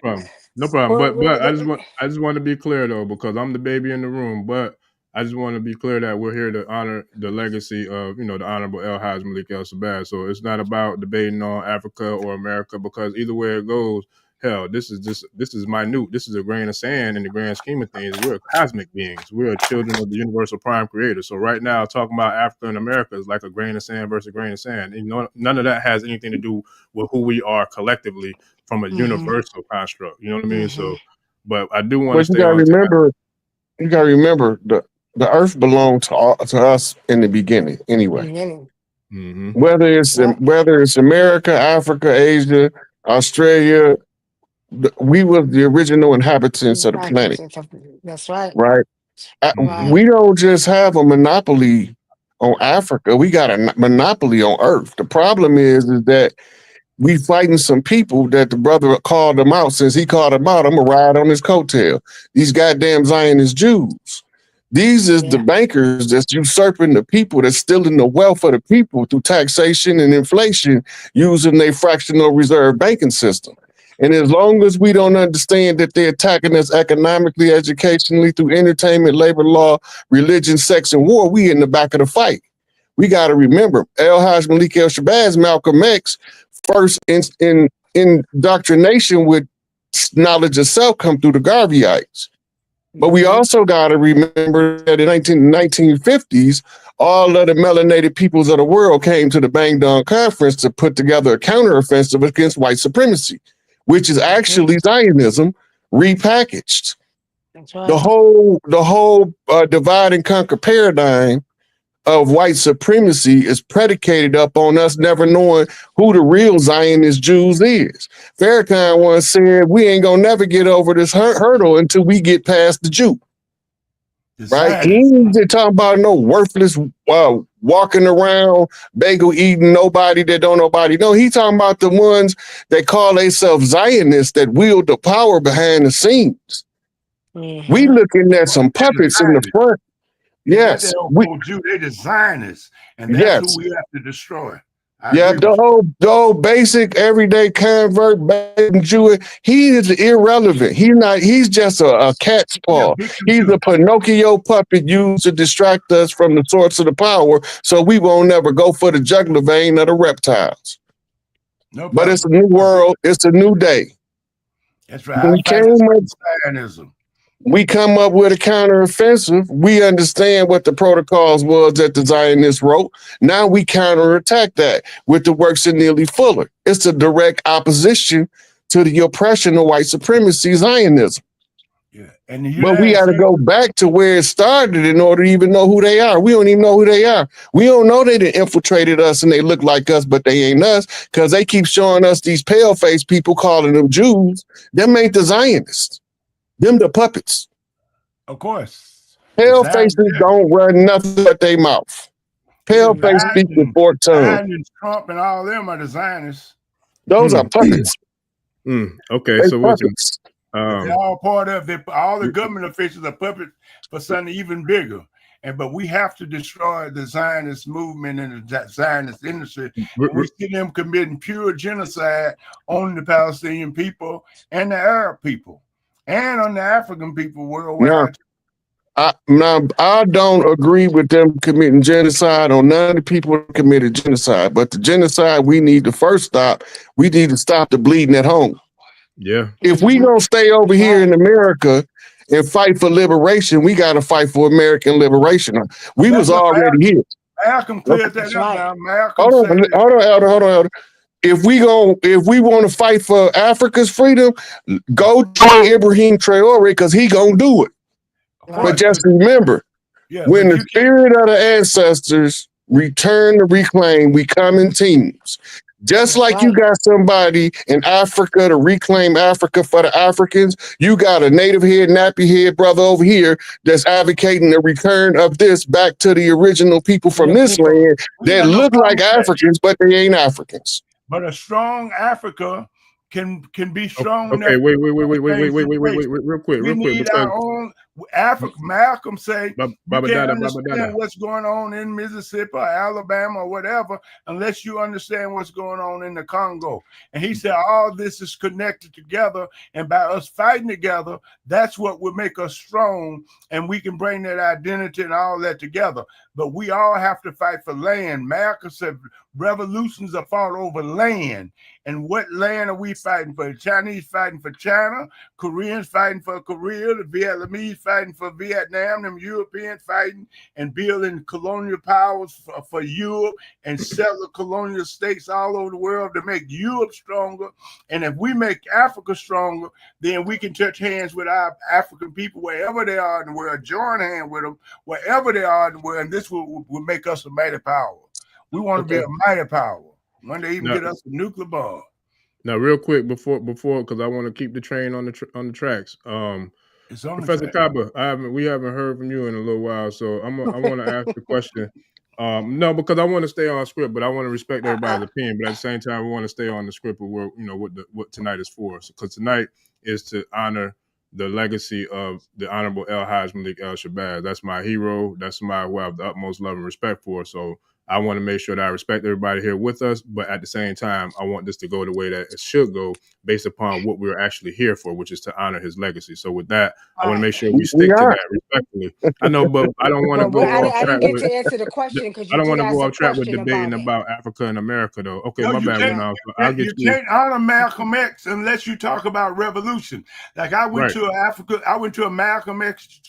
No problem. But I just want to be clear though, because I'm the baby in the room. But I just want to be clear that we're here to honor the legacy of, you know, the Honorable Hajj Malik El Shabbaz. So it's not about debating on Africa or America, because either way it goes, hell, this is minute. This is a grain of sand in the grand scheme of things. We're cosmic beings. We are children of the universal prime creator. So right now, talking about Africa and America is like a grain of sand versus a grain of sand. And none of that has anything to do with who we are collectively from a universal construct. You know what I mean? So, but I do want to stay on. You gotta remember the earth belonged to us in the beginning anyway. Mm-hmm. Whether it's America, Africa, Asia, Australia, we were the original inhabitants of the planet. That's right. Right? We don't just have a monopoly on Africa. We got a monopoly on Earth. The problem is that we fighting some people that the brother called them out. Since he called them out, I'm gonna ride on his coattail. These goddamn Zionist Jews. These is the bankers that's usurping the people, that's stealing the wealth of the people through taxation and inflation using their fractional reserve banking system. And as long as we don't understand that they're attacking us economically, educationally, through entertainment, labor law, religion, sex, and war, we in the back of the fight. We got to remember, Hajj Malik El Shabbaz, Malcolm X, first in indoctrination with knowledge of self come through the Garveyites. But we also got to remember that in the 1950s, all of the melanated peoples of the world came to the Bang Dong Conference to put together a counteroffensive against white supremacy, which is actually Zionism repackaged. That's right. The whole divide and conquer paradigm of white supremacy is predicated up on us never knowing who the real Zionist Jews is. Farrakhan once said, we ain't gonna never get over this hurdle until we get past the Jew. Right? He ain't talking about no worthless walking around, bagel eating nobody that don't nobody know. He talking about the ones that call themselves Zionists that wield the power behind the scenes. We looking at some puppets in the front. Yes, they're the Zionists, and that's who we have to destroy. The whole basic everyday convert Jew, he is irrelevant. He's just a cat's paw. He's a Pinocchio puppet used to distract us from the source of the power, so we won't never go for the jugular vein of the reptiles. But it's a new world, it's a new day. That's right. We come up with a counteroffensive. We understand what the protocols was that the Zionists wrote. Now we counterattack that with the works of Neely Fuller. It's a direct opposition to the oppression of white supremacy Zionism. But we got to go back to where it started in order to even know who they are. We don't even know who they are. We don't know they done infiltrated us and they look like us, but they ain't us, because they keep showing us these pale-faced people calling them Jews. Them ain't the Zionists. Them the puppets. Of course. Pale faces don't run nothing but their mouth. Pale face speak with forked tongue. Trump and all them are the Zionists. Those are puppets. Okay, so puppets. They're all part of it. All the government officials are puppets for something even bigger. But we have to destroy the Zionist movement and the Zionist industry. We see them committing pure genocide on the Palestinian people and the Arab people, and on the African people worldwide. I don't agree with them committing genocide on none of the people that committed genocide. But the genocide we need to first stop. We need to stop the bleeding at home. Yeah. If we don't stay over here in America and fight for liberation, we got to fight for American liberation. We was already here. Malcolm cleared that up now. Hold on, Elder. If we want to fight for Africa's freedom, go join Ibrahim Traore, because he gonna do it. But just remember, when the spirit of the ancestors return to reclaim, we come in teams. Just like you got somebody in Africa to reclaim Africa for the Africans, you got a native head, nappy head brother over here that's advocating the return of this back to the original people from this land that look like Africans, but they ain't Africans. But a strong Africa can be strong. Okay, wait, real quick. Malcolm say you Baba can't Dada, understand what's going on in Mississippi or Alabama or whatever unless you understand what's going on in the Congo. And he said all this is connected together, and by us fighting together, that's what will make us strong, and we can bring that identity and all that together. But we all have to fight for land. Malcolm said revolutions are fought over land. And what land are we fighting for? The Chinese fighting for China, Koreans fighting for Korea, the Vietnamese fighting for Vietnam, them Europeans fighting and building colonial powers for Europe and settle colonial states all over the world to make Europe stronger. And if we make Africa stronger, then we can touch hands with our African people wherever they are in the world, join hands with them wherever they are in the world, and this will make us a mighty power. We want to be a mighty power. One day even get us a nuclear bomb. Now, real quick before, because I want to keep the train on the tracks. It's on Professor Kaba, we haven't heard from you in a little while, so I want to ask the question. No, because I want to stay on script, but I want to respect everybody's opinion. But at the same time, we want to stay on the script of where, what tonight is for. Because tonight is to honor the legacy of the Honorable Hajj Malik El Shabbaz. That's my hero. That's somebody who I have the utmost love and respect for. So I want to make sure that I respect everybody here with us, but at the same time, I want this to go the way that it should go based upon what we're actually here for, which is to honor his legacy. So with that, I want to make sure we stick to that respectfully. I know, but I don't want to go off track. I didn't get to answer the question because I don't want to go ask off track with question debating about Africa and America, though. Okay, No, my bad. You can't honor Malcolm X unless you talk about revolution. Like I went to a Malcolm X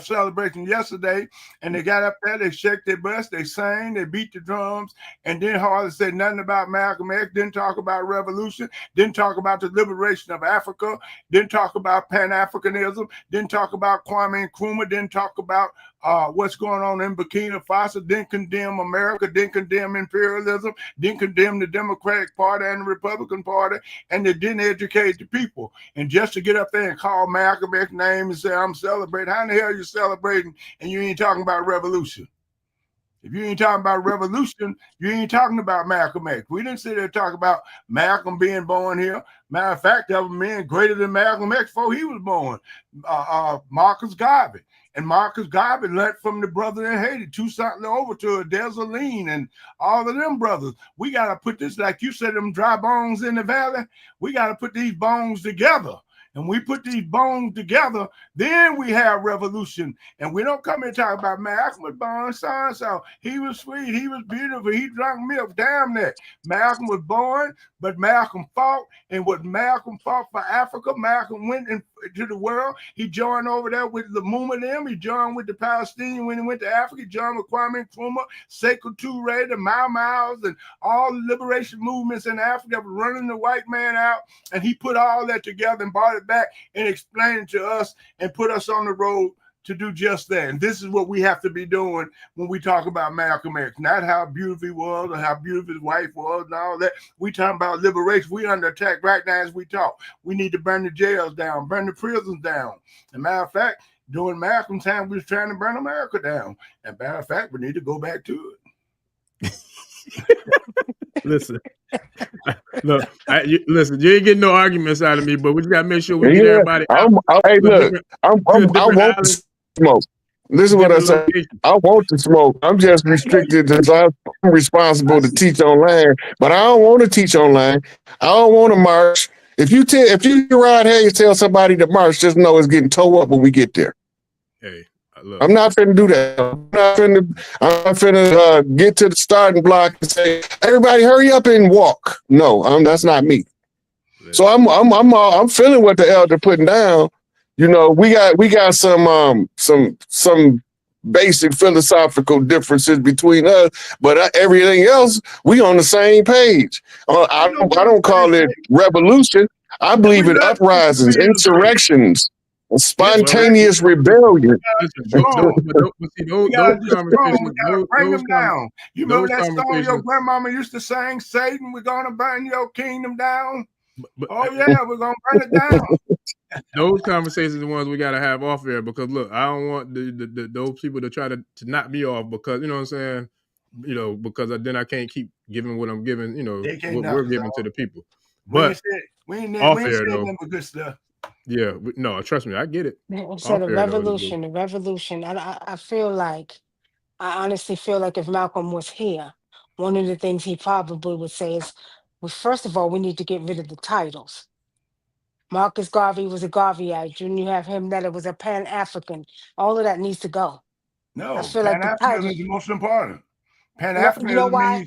celebration yesterday, and they got up there, they shook their butts, they sang, they beat the drums, and didn't hardly say nothing about Malcolm X, didn't talk about revolution, didn't talk about the liberation of Africa, didn't talk about pan-africanism, didn't talk about Kwame Nkrumah, didn't talk about what's going on in Burkina Faso, didn't condemn America, didn't condemn imperialism, didn't condemn the Democratic Party and the Republican Party, and they didn't educate the people. And just to get up there and call Malcolm X's name and say, I'm celebrating, how in the hell are you celebrating and you ain't talking about revolution? If you ain't talking about revolution, you ain't talking about Malcolm X. We didn't sit there and talk about Malcolm being born here. Matter of fact, there was men greater than Malcolm X before he was born. Marcus Garvey. And Marcus Garvey learned from the brother in Haiti, Toussaint Louverture, Dessalines, and all of them brothers. We got to put this, like you said, them dry bones in the valley. We got to put these bones together. And we put these bones together, then we have revolution. And we don't come here and talk about Malcolm was born so-and-so. He was sweet, he was beautiful, he drank milk. Damn that. Malcolm was born, but Malcolm fought. And what Malcolm fought for Africa, Malcolm went into the world. He joined over there with Lumumba them. He joined with the Palestinians when he went to Africa. He joined with Kwame Nkrumah, Sekou Touré, the Mau Mau's, and all the liberation movements in Africa that were running the white man out. And he put all that together and brought it back and explained it to us and put us on the road to do just that. And this is what we have to be doing when we talk about Malcolm X. Not how beautiful he was or how beautiful his wife was and all that. We talking about liberation. We under attack right now as we talk. We need to burn the jails down, burn the prisons down. As a matter of fact, during Malcolm's time, we was trying to burn America down. And matter of fact, we need to go back to it. Listen, look, listen. You ain't getting no arguments out of me, but we just gotta make sure we get everybody out. Hey, look, I want to smoke. This is what I say. I want to smoke. I'm just restricted to I'm responsible to teach online, but I don't want to teach online. I don't want to march. If you ride here and tell somebody to march, just know it's getting towed up when we get there. Hey. Look. I'm not finna do that. I'm not finna get to the starting block and say, "Everybody, hurry up and walk." No, that's not me. So I'm feeling what the elder putting down. You know, we got some basic philosophical differences between us, but everything else we on the same page. I don't call it revolution. I believe in uprisings, insurrections. Spontaneous rebellion. Those conversations, bring them down. You remember that song your grandmama used to sing, Satan, we're gonna burn your kingdom down? Oh yeah, we're gonna burn it down. Those conversations are the ones we gotta have off air, because look, I don't want those people to try to knock me off, because you know what I'm saying, because then I can't keep giving what I'm giving, what we're giving to the people. But we ain't saying nothing but good stuff. Yeah, no, trust me, I get it. It All said a parents know what to do. revolution, a revolution. I feel like, I honestly feel like if Malcolm was here, one of the things he probably would say is, well, first of all, we need to get rid of the titles. Marcus Garvey was a Garveyite. And you have him that it was a Pan-African. All of that needs to go. I No, feel like the Pan-Africanism title, is the most important. you know Pan-Africanism why?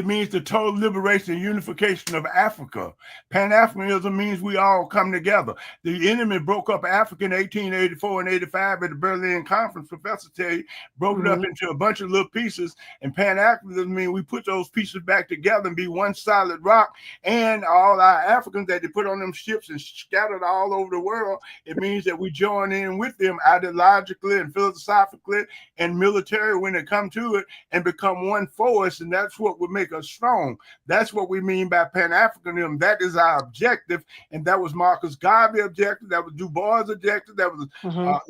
means the total liberation and unification of Africa. Pan-Africanism means we all come together. The enemy broke up Africa in 1884 and 85 at the Berlin Conference. Professor Terry broke it up into a bunch of little pieces. And Pan-Africanism means we put those pieces back together and be one solid rock. And all our Africans that they put on them ships and scattered all over the world, it means that we join in with them ideologically and philosophically and military when it comes to it, and become one force, and that's what would make us strong. That's what we mean by Pan-Africanism. That is our objective, and that was Marcus Garvey's objective, that was Du Bois' objective, that was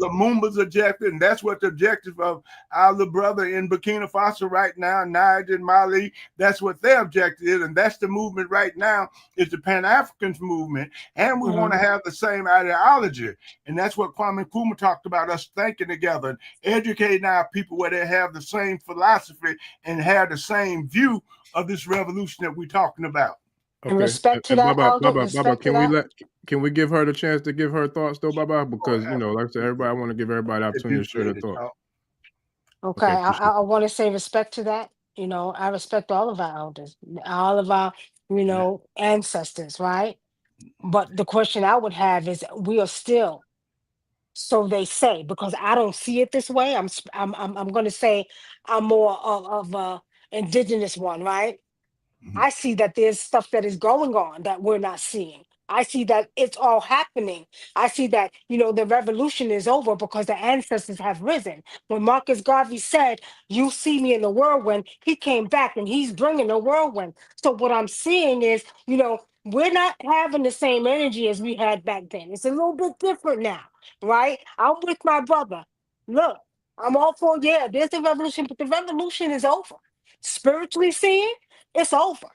Lumumba's objective, and that's what the objective of our little brother in Burkina Faso right now, Niger and Mali, that's what their objective is, and that's the movement right now, is the Pan-Africans movement, and we want to have the same ideology, and that's what Kwame Nkrumah talked about, us thinking together, and educating our people where they have the same philosophy and have the same view of this revolution that we're talking about. And respect to that, Elder. Respect to that. Can we give her the chance to give her thoughts though, Baba? Because you know, like I said, everybody, I want to give everybody the opportunity to share their thoughts. Okay, I want to say respect to that. You know, I respect all of our elders, all of our, you know, ancestors, right? But the question I would have is, we are still, so they say, because I don't see it this way. I'm going to say I'm more of a indigenous one, right? I see that there's stuff that is going on that we're not seeing. I see that it's all happening. I see that, you know, the revolution is over because the ancestors have risen. When Marcus Garvey said, "You see me in the whirlwind," he came back and he's bringing the whirlwind. So what I'm seeing is, you know, we're not having the same energy as we had back then. It's a little bit different now, right? I'm with my brother. Look, I'm all for, yeah, there's the revolution, but the revolution is over. Spiritually seeing, it's over.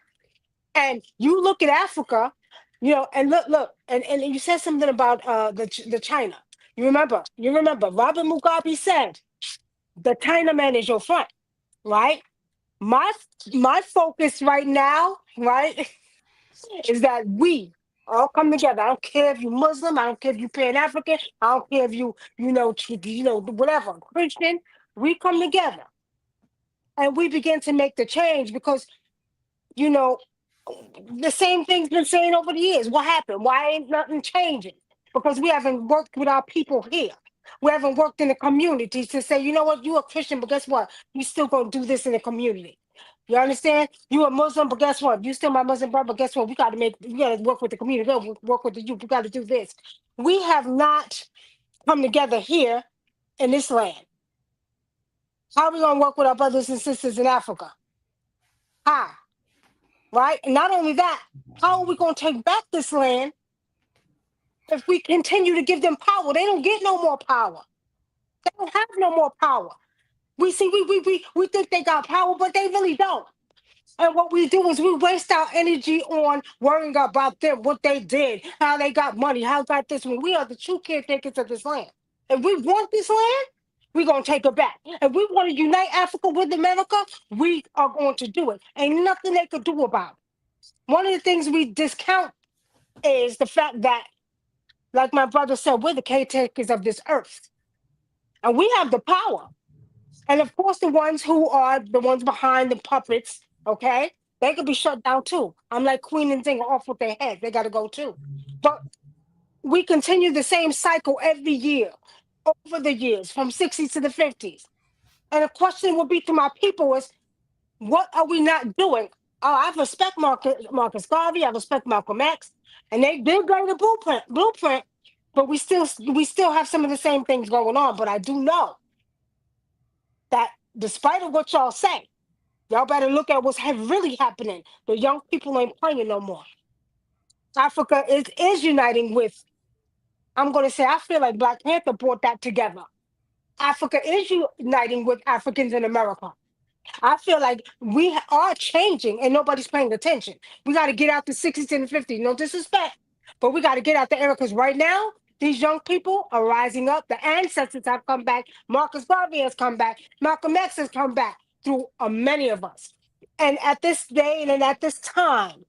And you look at Africa, you know, and look, and you said something about the China. You remember Robert Mugabe said the Chinaman is your friend, right? My my focus right now, right, is that we all come together. I don't care if you Muslim, I don't care if you Pan-African, I don't care if you know, whatever, Christian. We come together and we begin to make the change because, you know, the same thing's been saying over the years. What happened? Why ain't nothing changing? Because we haven't worked with our people here. We haven't worked in the community to say, you know what, you a Christian, but guess what? You still gonna do this in the community. You understand? You a Muslim, but guess what? You still my Muslim brother, but guess what? We gotta work with the community, we gotta work with the youth, we gotta do this. We have not come together here in this land. How are we gonna work with our brothers and sisters in Africa? How? Right? And not only that, how are we going to take back this land if we continue to give them power? They don't get no more power. They don't have no more power. We see, we think they got power, but they really don't. And what we do is we waste our energy on worrying about them, what they did, how they got money, how got this one. We are the true caretakers of this land. If we want this land, we're going to take it back. If we want to unite Africa with America, we are going to do it. Ain't nothing they could do about it. One of the things we discount is the fact that, like my brother said, we're the caretakers of this earth. And we have the power. And of course, the ones who are the ones behind the puppets, okay, they could be shut down too. I'm like Queen and Nzinga off with their heads. They got to go too. But we continue the same cycle every year, over the years, from 60s to the 50s. And the question would be to my people is, what are we not doing? I respect Marcus Garvey. I respect Malcolm X, and they did go to blueprint, but we still have some of the same things going on. But I do know that despite of what y'all say, y'all better look at what's really happening. The young people ain't playing no more. Africa is uniting with. I'm going to say, I feel like Black Panther brought that together. Africa is uniting with Africans in America. I feel like we are changing and nobody's paying attention. We got to get out the 60s and the 50s. No disrespect, but we got to get out the era because right now These young people are rising up. The ancestors have come back. Marcus Garvey has come back. Malcolm X has come back through many of us. And at this day and at this time,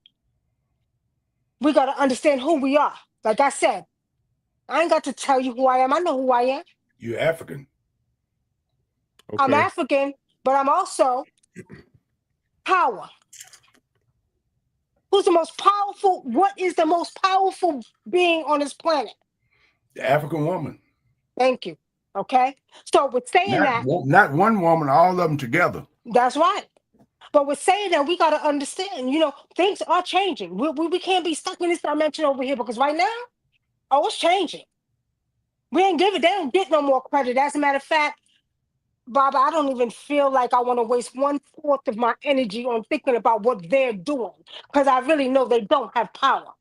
we got to understand who we are. Like I said, I ain't got to tell you who I am. I know who I am. You're African. Okay. I'm African, but I'm also power. Who's the most powerful? What is the most powerful being on this planet? The African woman. Thank you. Okay. So with saying that, not one woman, all of them together. That's right. But with saying that, we got to understand, things are changing. We can't be stuck in this dimension over here because right now, it's changing. We ain't give it. They don't get no more credit. As a matter of fact, Baba, I don't even feel like I want to waste 1/4 of my energy on thinking about what they're doing because I really know they don't have power.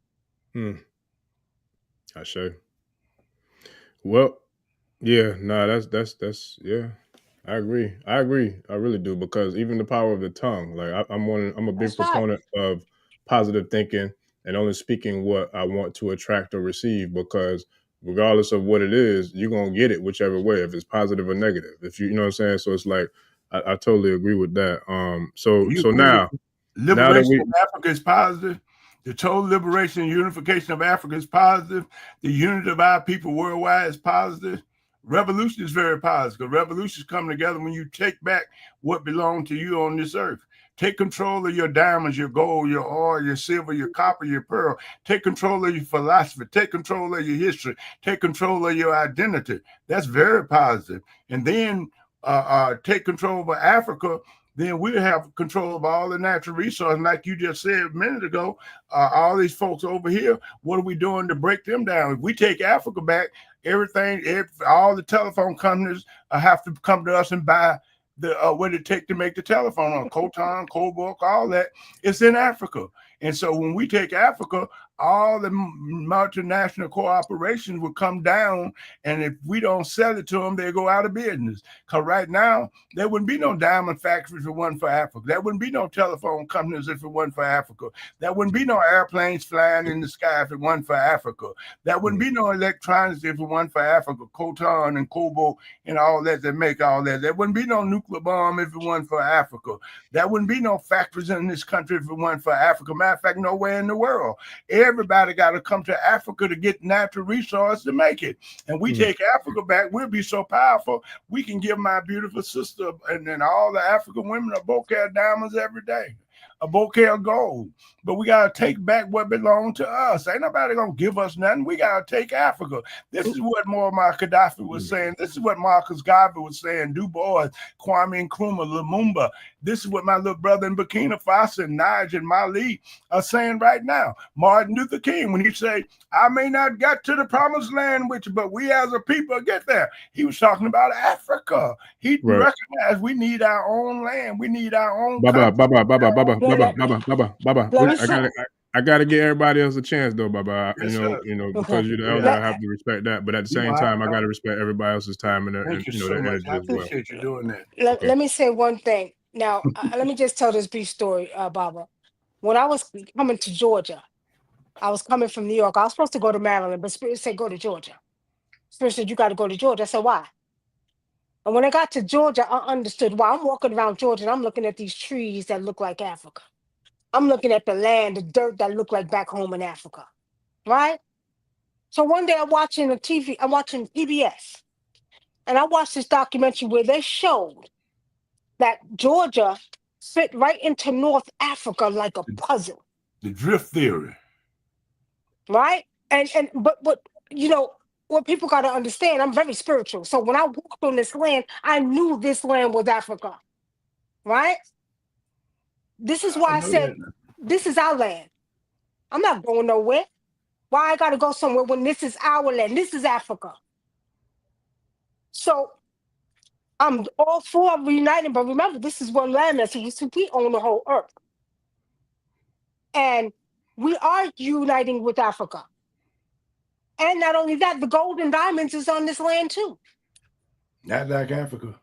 I show. Well, yeah, that's yeah. I agree. I really do, because even the power of the tongue, like I'm a big proponent of positive thinking and only speaking what I want to attract or receive, because regardless of what it is, you're gonna get it whichever way, if it's positive or negative. If you know what I'm saying? So it's like I totally agree with that. So now liberation of Africa is positive. The total liberation and unification of Africa is positive. The unity of our people worldwide is positive. Revolution is very positive. Revolutions come together when you take back what belonged to you on this earth. Take control of your diamonds, your gold, your oil, your silver, your copper, your pearl. Take control of your philosophy. Take control of your history. Take control of your identity. That's very positive. And then take control of Africa. Then we'll have control of all the natural resources. Like you just said a minute ago, all these folks over here, what are we doing to break them down? If we take Africa back, all the telephone companies have to come to us and buy what it take to make the telephone on Coton, Cobalt, all that. It's in Africa. And so when we take Africa, all the multinational corporations will come down, and if we don't sell it to them, they go out of business. Because right now, there wouldn't be no diamond factories if it wasn't for Africa. There wouldn't be no telephone companies if it wasn't for Africa. There wouldn't be no airplanes flying in the sky if it wasn't for Africa. There wouldn't be no electronics if it wasn't for Africa, Coton and Cobalt and all that make all that. There wouldn't be no nuclear bomb if it wasn't for Africa. There wouldn't be no factories in this country if it wasn't for Africa. Matter of fact, nowhere in the world. Everybody got to come to Africa to get natural resources to make it. And we take Africa back, we'll be so powerful, we can give my beautiful sister and then all the African women a bouquet of diamonds every day, a bouquet of gold. But we got to take back what belonged to us. Ain't nobody going to give us nothing. We got to take Africa. This is what Muammar Gaddafi was saying. This is what Marcus Garvey was saying. Du Bois, Kwame Nkrumah, Lumumba. This is what my little brother in Burkina Faso, Niger, and Mali are saying right now. Martin Luther King, when he said, I may not get to the promised land with you, but we as a people get there. He was talking about Africa. He recognized we need our own land. We need our own Baba. I gotta give everybody else a chance though, Baba. Yes, because you're the elder, I have to respect that. But at the same time, I gotta respect everybody else's time and their energy as well. I appreciate you doing that. Let me say one thing. Now, let me just tell this brief story, Baba. When I was coming to Georgia, I was coming from New York. I was supposed to go to Maryland, but Spirit said, go to Georgia. Spirit said, you got to go to Georgia. I said, why? And when I got to Georgia, I understood why. I'm walking around Georgia and I'm looking at these trees that look like Africa. I'm looking at the land, the dirt that look like back home in Africa, right? So one day I'm watching PBS, and I watched this documentary where they showed that Georgia fit right into North Africa like a puzzle. The drift theory. Right? But what people got to understand, I'm very spiritual. So when I walked on this land, I knew this land was Africa. Right? This is why I said, this is our land. I'm not going nowhere. Why I got to go somewhere when this is our land? This is Africa. So I'm all for reuniting, but remember, this is one land that we own the whole earth. And we are uniting with Africa. And not only that, the gold and diamonds is on this land too. Not like Africa.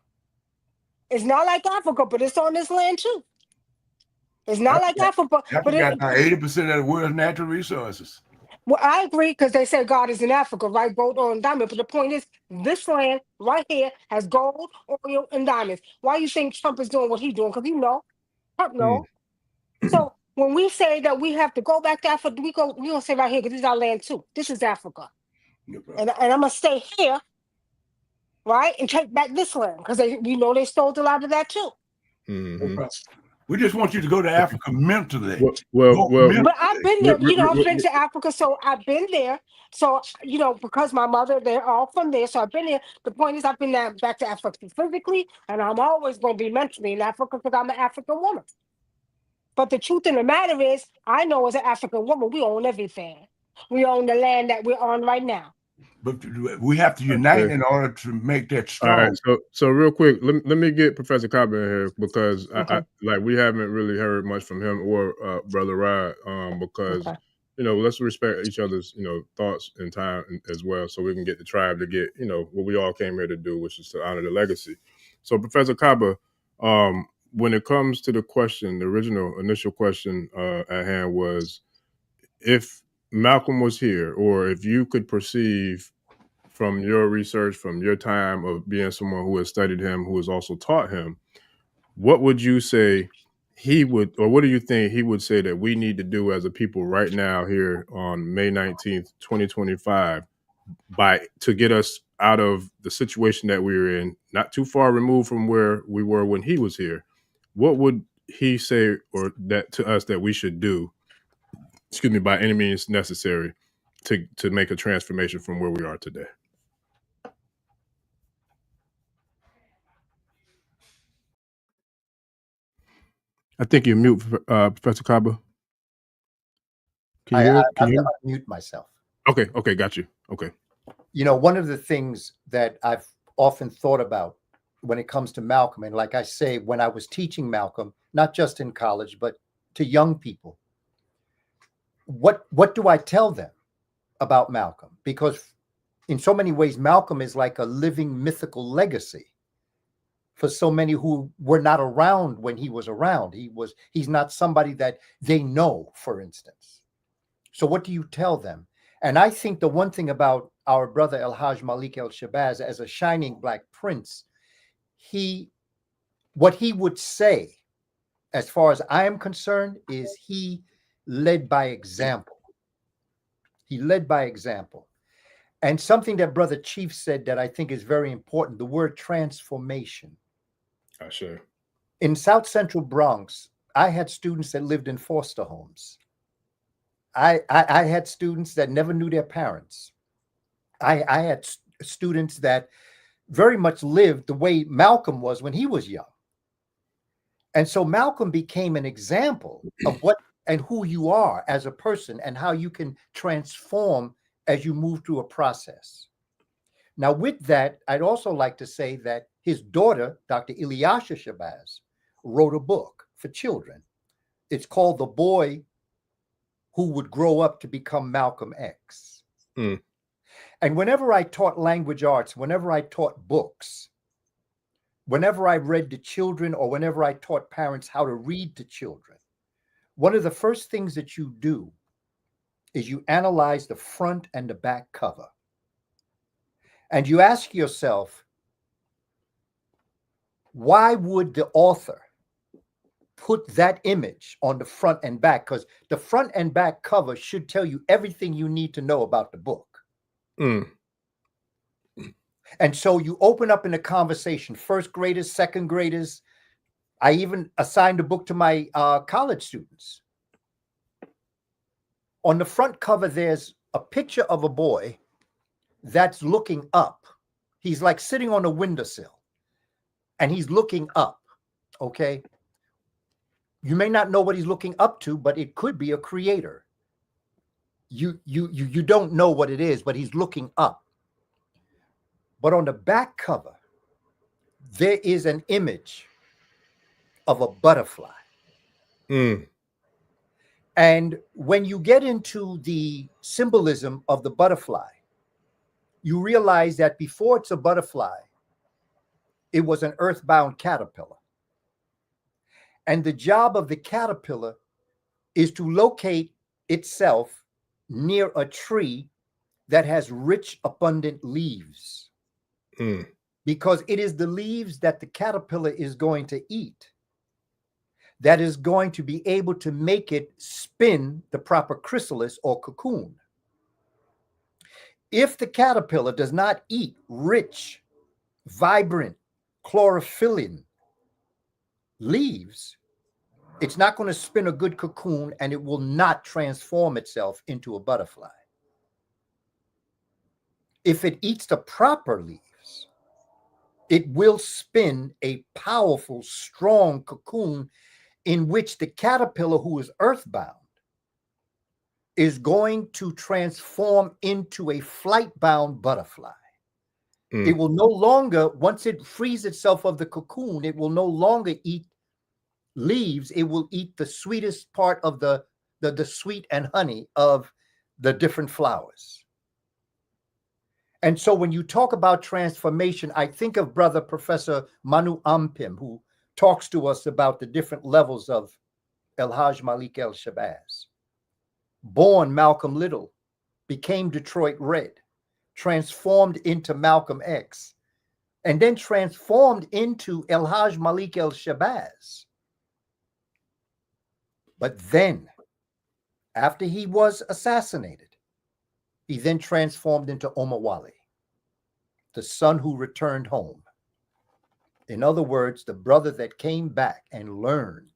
It's not like Africa, but it's on this land too. It's not like Africa, but Africa got 80% of the world's natural resources. Well, I agree because they say God is in Africa, right? Gold, oil, and diamond. But the point is, this land right here has gold, oil, and diamonds. Why you think Trump is doing what he's doing? Because Trump Mm. knows. So when we say that we have to go back to Africa, we gonna say right here because this is our land too. This is Africa, and I'm gonna stay here, right, and take back this land because they stole a lot of that too. Mm-hmm. We just want you to go to Africa mentally. Well, but I've been there. I've been to Africa, so I've been there. So because my mother, they're all from there, so I've been there. The point is, I've been back to Africa physically, and I'm always going to be mentally in Africa because I'm an African woman. But the truth of the matter is, I know as an African woman, we own everything. We own the land that we're on right now. But we have to unite in order to make that strong. All right, so real quick, let me get Professor Kaba in here because I we haven't really heard much from him or Brother Rod because let's respect each other's thoughts and time as well, so we can get the tribe to get what we all came here to do, which is to honor the legacy. So Professor Kaba, when it comes to the question, the initial question at hand was if Malcolm was here, or if you could perceive from your research, from your time of being someone who has studied him, who has also taught him, what would you say he would, or what do you think he would say that we need to do as a people right now here on May 19th, 2025, to get us out of the situation that we were in, not too far removed from where we were when he was here? What would he say or that to us that we should do, by any means necessary to make a transformation from where we are today? I think you're mute, Professor Kaba. Can you hear? I have to unmute myself. Okay, got you. Okay. One of the things that I've often thought about when it comes to Malcolm, and like I say, when I was teaching Malcolm, not just in college, but to young people, what do I tell them about Malcolm? Because in so many ways, Malcolm is like a living mythical legacy for so many who were not around when he was around. He's not somebody that they know, for instance. So what do you tell them? And I think the one thing about our brother Hajj Malik El Shabbaz as a shining black prince, what he would say, as far as I am concerned, is he led by example. He led by example. And something that Brother Chief said that I think is very important, the word transformation. Sure. In South Central Bronx, I had students that lived in foster homes. I had students that never knew their parents. I had students that very much lived the way Malcolm was when he was young. And so Malcolm became an example of what and who you are as a person and how you can transform as you move through a process. Now, with that, I'd also like to say that his daughter, Dr. Ilyasha Shabazz, wrote a book for children. It's called The Boy Who Would Grow Up to Become Malcolm X. Mm. And whenever I taught language arts, whenever I taught books, whenever I read to children, or whenever I taught parents how to read to children, one of the first things that you do is you analyze the front and the back cover. And you ask yourself, why would the author put that image on the front and back? Because the front and back cover should tell you everything you need to know about the book. Mm. And so you open up in a conversation, first graders, second graders. I even assigned a book to my college students. On the front cover, there's a picture of a boy that's looking up. He's like sitting on a windowsill and he's looking up. Okay. You may not know what he's looking up to, but it could be a creator. You don't know what it is, but he's looking up. But on the back cover, there is an image of a butterfly. Mm. And when you get into the symbolism of the butterfly, you realize that before it's a butterfly, it was an earthbound caterpillar. And the job of the caterpillar is to locate itself near a tree that has rich, abundant leaves. Because it is the leaves that the caterpillar is going to eat that is going to be able to make it spin the proper chrysalis or cocoon. If the caterpillar does not eat rich, vibrant, chlorophyllin leaves, it's not going to spin a good cocoon, and it will not transform itself into a butterfly. If it eats the proper leaves, it will spin a powerful, strong cocoon in which the caterpillar, who is earthbound, is going to transform into a flight-bound butterfly. It will no longer, once it frees itself of the cocoon, it will no longer eat leaves. It will eat the sweetest part of the sweet and honey of the different flowers. And so when you talk about transformation, I think of Brother Professor Manu Ampim, who talks to us about the different levels of El Hajj Malik El Shabbaz. Born Malcolm Little, became Detroit Red, transformed into Malcolm X, and then transformed into El Hajj Malik El Shabbaz. But then, after he was assassinated, he then transformed into Omar Wali, the son who returned home. In other words, the brother that came back and learned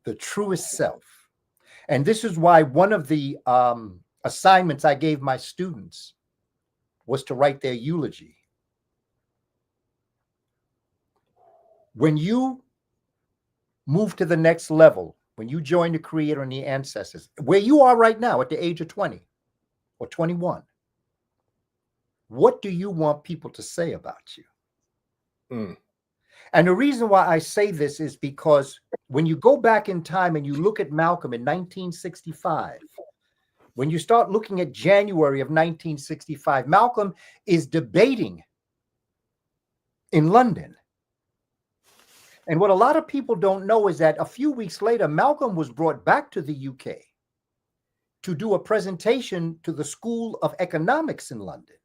the truest self. And this is why one of the assignments I gave my students was to write their eulogy. When you move to the next level, when you join the Creator and the ancestors, where you are right now at the age of 20 or 21, what do you want people to say about you? And the reason why I say this is because when you go back in time and you look at Malcolm in 1965, when you start looking at January of 1965, Malcolm is debating in London. And what a lot of people don't know is that a few weeks later, Malcolm was brought back to the UK to do a presentation to the School of Economics in London.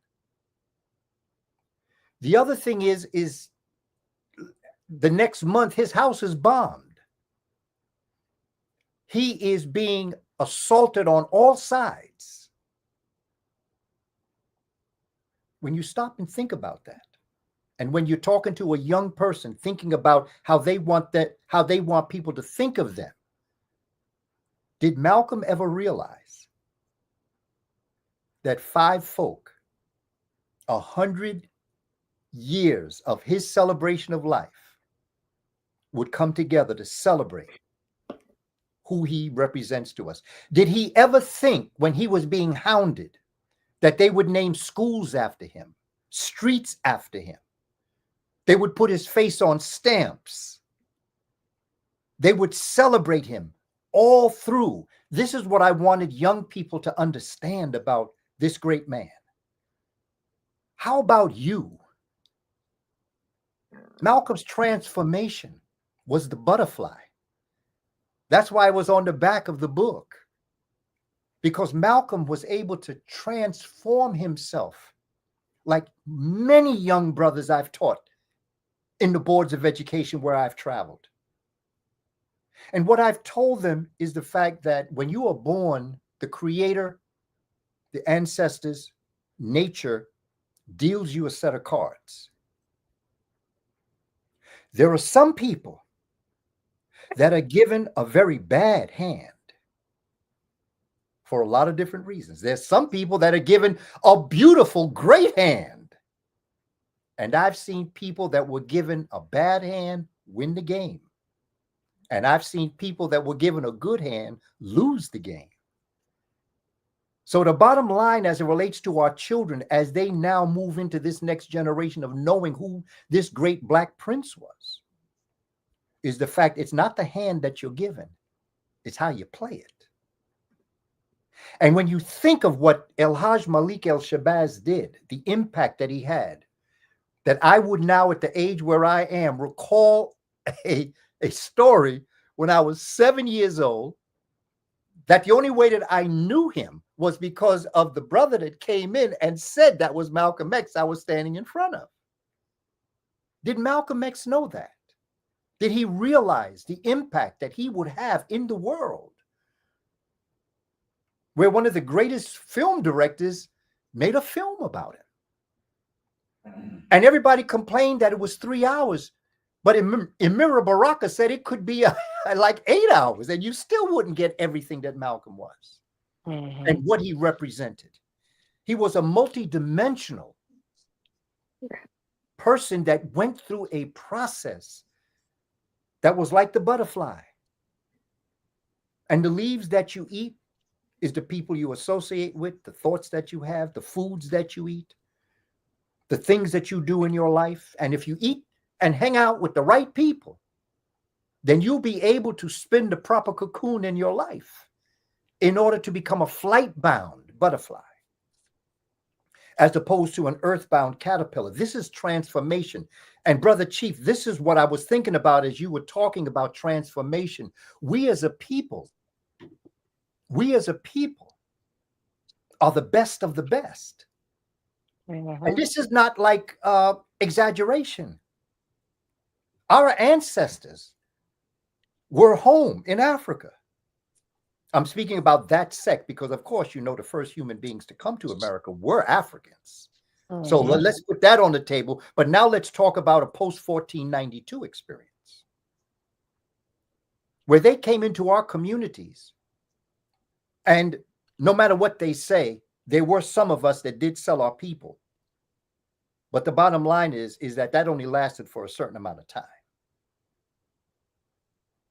The other thing is the next month, his house is bombed. He is being assaulted on all sides. When you stop and think about that, and when you're talking to a young person thinking about how they want people to think of them, did Malcolm ever realize that 5 folk, 100 years of his celebration of life, would come together to celebrate who he represents to us? Did he ever think, when he was being hounded, that they would name schools after him, streets after him? They would put his face on stamps. They would celebrate him all through. This is what I wanted young people to understand about this great man. How about you? Malcolm's transformation was the butterfly. That's why it was on the back of the book, because Malcolm was able to transform himself like many young brothers I've taught in the boards of education where I've traveled. And what I've told them is the fact that when you are born, the Creator, the ancestors, nature deals you a set of cards. There are some people that are given a very bad hand for a lot of different reasons. There's some people that are given a beautiful, great hand. And I've seen people that were given a bad hand win the game. And I've seen people that were given a good hand lose the game. So the bottom line, as it relates to our children, as they now move into this next generation of knowing who this great Black prince was, is the fact it's not the hand that you're given, it's how you play it. And when you think of what El Hajj Malik El Shabbaz did, the impact that he had, that I would now, at the age where I am, recall a story when I was 7 years old that the only way that I knew him was because of the brother that came in and said that was Malcolm X I was standing in front of. Did Malcolm X know that? Did he realize the impact that he would have in the world? Where one of the greatest film directors made a film about him. And everybody complained that it was 3 hours. But Emira Baraka said it could be like 8 hours, and you still wouldn't get everything that Malcolm was and what he represented. He was a multidimensional person that went through a process that was like the butterfly. And the leaves that you eat is the people you associate with, the thoughts that you have, the foods that you eat, the things that you do in your life. And if you eat and hang out with the right people, then you'll be able to spin the proper cocoon in your life in order to become a flight-bound butterfly, as opposed to an earthbound caterpillar. This is transformation. And Brother Chief, this is what I was thinking about as you were talking about transformation. We as a people are the best of the best. And this is not like exaggeration. Our ancestors were home in Africa. I'm speaking about that sect because, of course, you know, the first human beings to come to America were Africans. So let's put that on the table. But now let's talk about a post-1492 experience where they came into our communities. And no matter what they say, there were some of us that did sell our people. But the bottom line is that only lasted for a certain amount of time.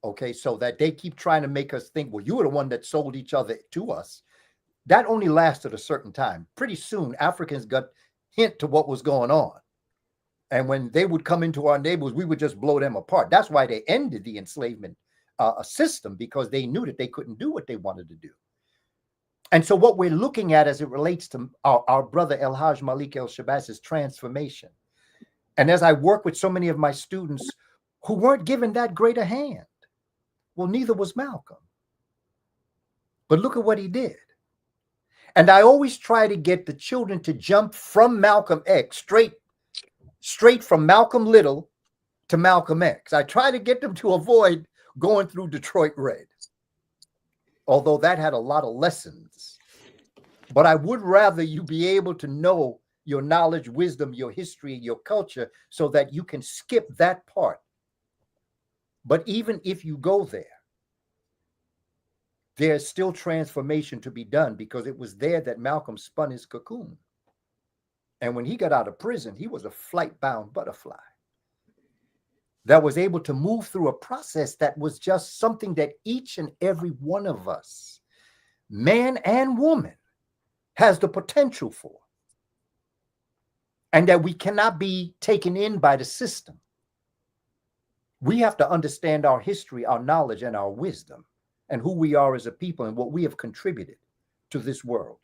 Okay, so that they keep trying to make us think, well, you were the one that sold each other to us. That only lasted a certain time. Pretty soon, Africans got hint to what was going on. And when they would come into our neighborhoods, we would just blow them apart. That's why they ended the enslavement system, because they knew that they couldn't do what they wanted to do. And so what we're looking at as it relates to our brother El Hajj Malik El Shabbaz is transformation. And as I work with so many of my students who weren't given that great a hand, well, neither was Malcolm. But look at what he did. And I always try to get the children to jump from Malcolm X, straight from Malcolm Little to Malcolm X. I try to get them to avoid going through Detroit Red, although that had a lot of lessons. But I would rather you be able to know your knowledge, wisdom, your history, your culture, so that you can skip that part. But even if you go there, there's still transformation to be done, because it was there that Malcolm spun his cocoon. And when he got out of prison, he was a flight-bound butterfly that was able to move through a process that was just something that each and every one of us, man and woman, has the potential for. And that we cannot be taken in by the system. We have to understand our history, our knowledge, and our wisdom, and who we are as a people and what we have contributed to this world.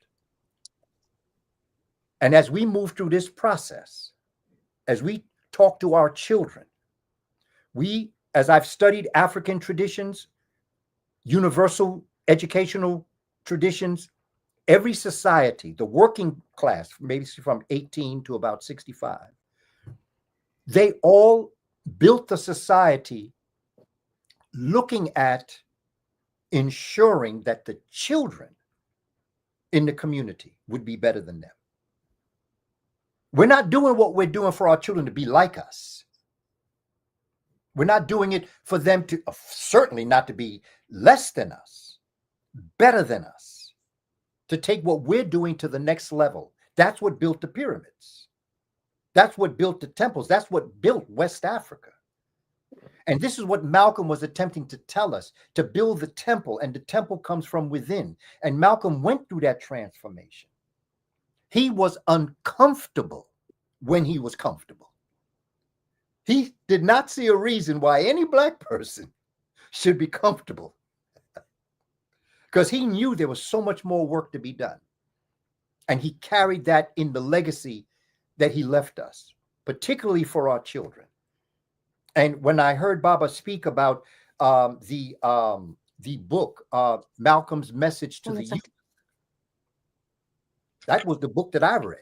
And as we move through this process, as we talk to our children, as I've studied African traditions, universal educational traditions, every society, the working class, maybe from 18 to about 65, they all built the society looking at ensuring that the children in the community would be better than them. We're not doing what we're doing for our children to be like us. We're not doing it for them to, certainly not to be less than us, better than us, to take what we're doing to the next level. That's what built the pyramids. That's what built the temples. That's what built West Africa. And this is what Malcolm was attempting to tell us, to build the temple, and the temple comes from within. And Malcolm went through that transformation. He was uncomfortable when he was comfortable. He did not see a reason why any Black person should be comfortable, because he knew there was so much more work to be done. And he carried that in the legacy that he left us, particularly for our children. And when I heard Baba speak about the the book, Malcolm's Message to the Youth. That was the book that I read.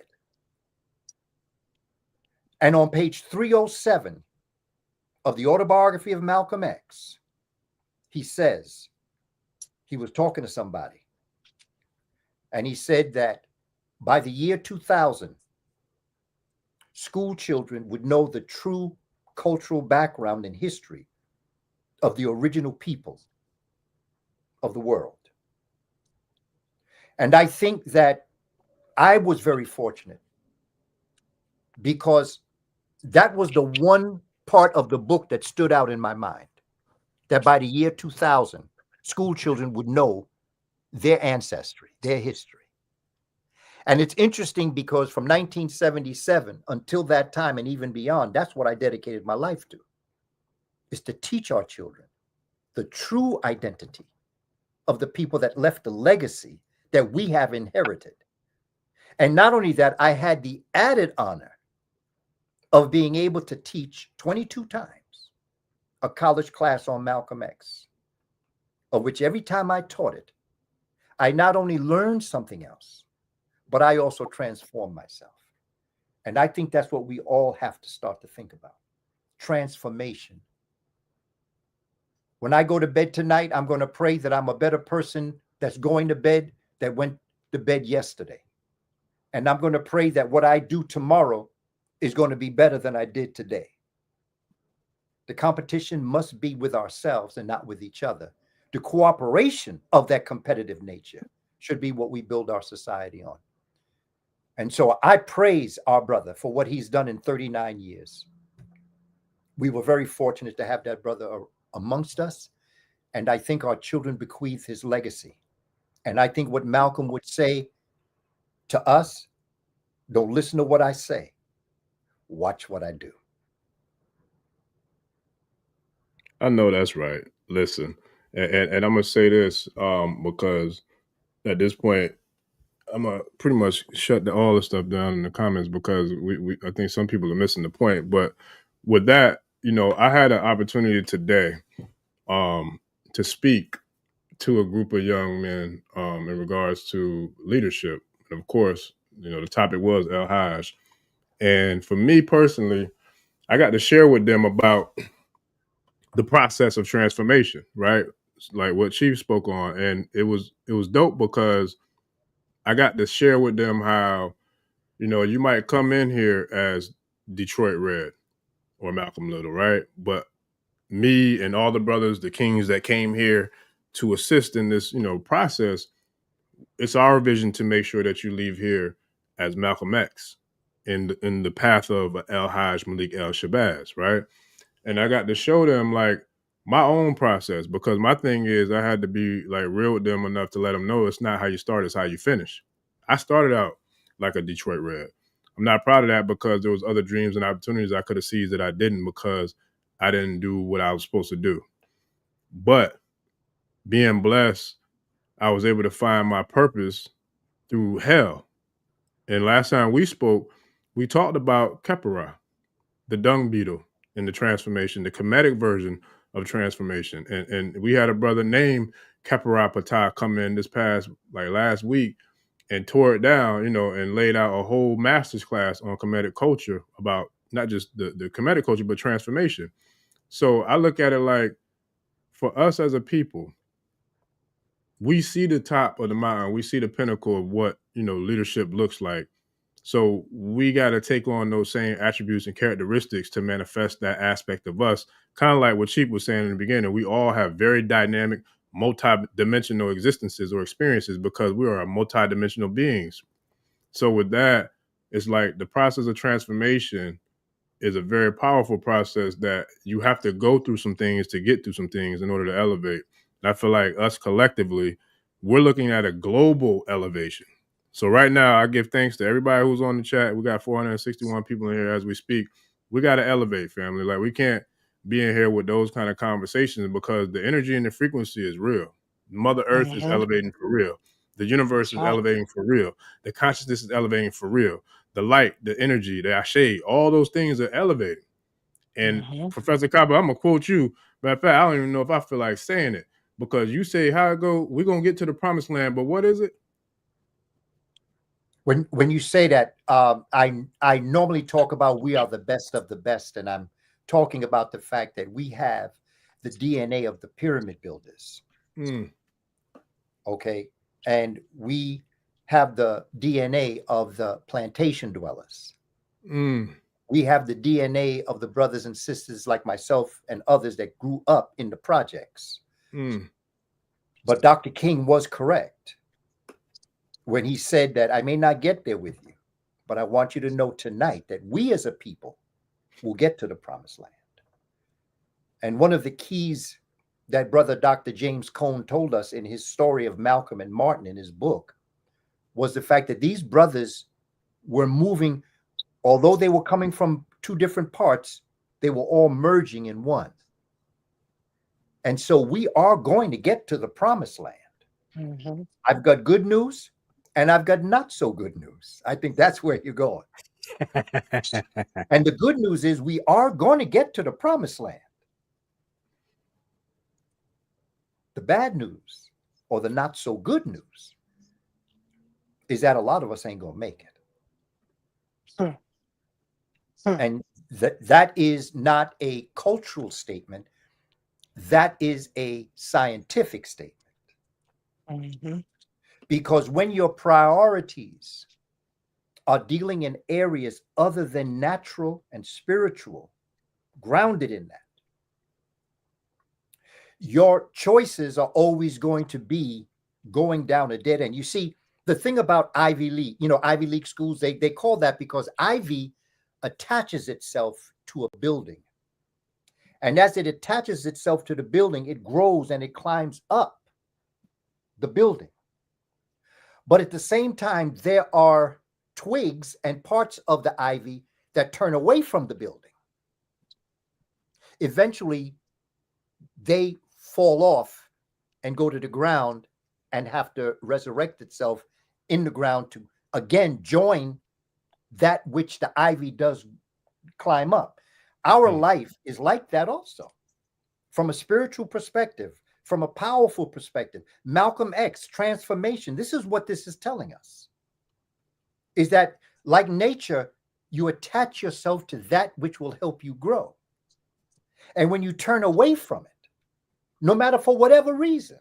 And on page 307 of the autobiography of Malcolm X, he says, he was talking to somebody, and he said that by the year 2000, school children would know the true cultural background and history of the original peoples of the world. And I think that I was very fortunate because that was the one part of the book that stood out in my mind, that by the year 2000, school children would know their ancestry, their history. And it's interesting because from 1977 until that time and even beyond, that's what I dedicated my life to, is to teach our children the true identity of the people that left the legacy that we have inherited. And not only that, I had the added honor of being able to teach 22 times a college class on Malcolm X, of which every time I taught it, I not only learned something else, but I also transformed myself. And I think that's what we all have to start to think about. Transformation. When I go to bed tonight, I'm going to pray that I'm a better person that's going to bed that went to bed yesterday. And I'm going to pray that what I do tomorrow is going to be better than I did today. The competition must be with ourselves and not with each other. The cooperation of that competitive nature should be what we build our society on. And so I praise our brother for what he's done in 39 years. We were very fortunate to have that brother amongst us. And I think our children bequeath his legacy. And I think what Malcolm would say to us, don't listen to what I say, watch what I do. I know that's right. Listen, and I'm gonna say this because at this point, I'm gonna pretty much shut all the stuff down in the comments because I think some people are missing the point. But with that, I had an opportunity today to speak to a group of young men in regards to leadership. And of course, the topic was El Hajj. And for me personally, I got to share with them about the process of transformation, right? Like what Chief spoke on. And it was dope because I got to share with them how, you might come in here as Detroit Red or Malcolm Little, right? But me and all the brothers, the kings that came here to assist in this, process, it's our vision to make sure that you leave here as Malcolm X in the path of El Hajj Malik El Shabbaz, right? And I got to show them like my own process because my thing is I had to be like real with them enough to let them know it's not how you start, it's how you finish. I started out like a Detroit Red. I'm not proud of that because there was other dreams and opportunities I could have seized that I didn't because I didn't do what I was supposed to do. But being blessed, I was able to find my purpose through hell. And last time we spoke, we talked about Kepara, the dung beetle in the transformation, the Kemetic version of transformation. And we had a brother named Kepara Patah come in this past, like last week, and tore it down, and laid out a whole master's class on Kemetic culture about not just the Kemetic culture, but transformation. So I look at it like, for us as a people, we see the top of the mountain, we see the pinnacle of what, leadership looks like. So we got to take on those same attributes and characteristics to manifest that aspect of us. Kind of like what Chief was saying in the beginning, we all have very dynamic, multi-dimensional existences or experiences because we are multi-dimensional beings. So with that, it's like the process of transformation is a very powerful process that you have to go through some things to get through some things in order to elevate. And I feel like us collectively, we're looking at a global elevation. So right now, I give thanks to everybody who's on the chat. We got 461 people in here as we speak. We got to elevate, family. Like we can't be in here with those kind of conversations because the energy and the frequency is real. Mother Earth is elevating for real. The universe is elevating for real. The consciousness is elevating for real. The light, the energy, the ashe, all those things are elevating. And Professor Kaba, I'm going to quote you. Matter of fact, I don't even know if I feel like saying it, Because you say how it go, we're gonna get to the promised land, but what is it? When you say that, I normally talk about we are the best of the best, and I'm talking about the fact that we have the DNA of the pyramid builders. Okay, and we have the DNA of the plantation dwellers. We have the DNA of the brothers and sisters like myself and others that grew up in the projects. But Dr. King was correct when he said that I may not get there with you, but I want you to know tonight that we as a people will get to the promised land. And one of the keys that brother Dr. James Cone told us in his story of Malcolm and Martin in his book was the fact that these brothers were moving, although they were coming from two different parts, they were all merging in one. And so we are going to get to the promised land. I've got good news and I've got not so good news. I think that's where you're going. And the good news is we are going to get to the promised land. The bad news, or the not so good news, is that a lot of us ain't going to make it. And that is not a cultural statement. That is a scientific statement. Because when your priorities are dealing in areas other than natural and spiritual, grounded in that, your choices are always going to be going down a dead end. You see, the thing about Ivy League, Ivy League schools, they call that because Ivy attaches itself to a building. And as it attaches itself to the building, it grows and it climbs up the building. But at the same time, there are twigs and parts of the ivy that turn away from the building. Eventually, they fall off and go to the ground and have to resurrect itself in the ground to again join that which the ivy does climb up. Our life is like that also, from a spiritual perspective, from a powerful perspective. Malcolm X, transformation. This is what this is telling us, is that like nature, you attach yourself to that which will help you grow. And when you turn away from it, no matter for whatever reason,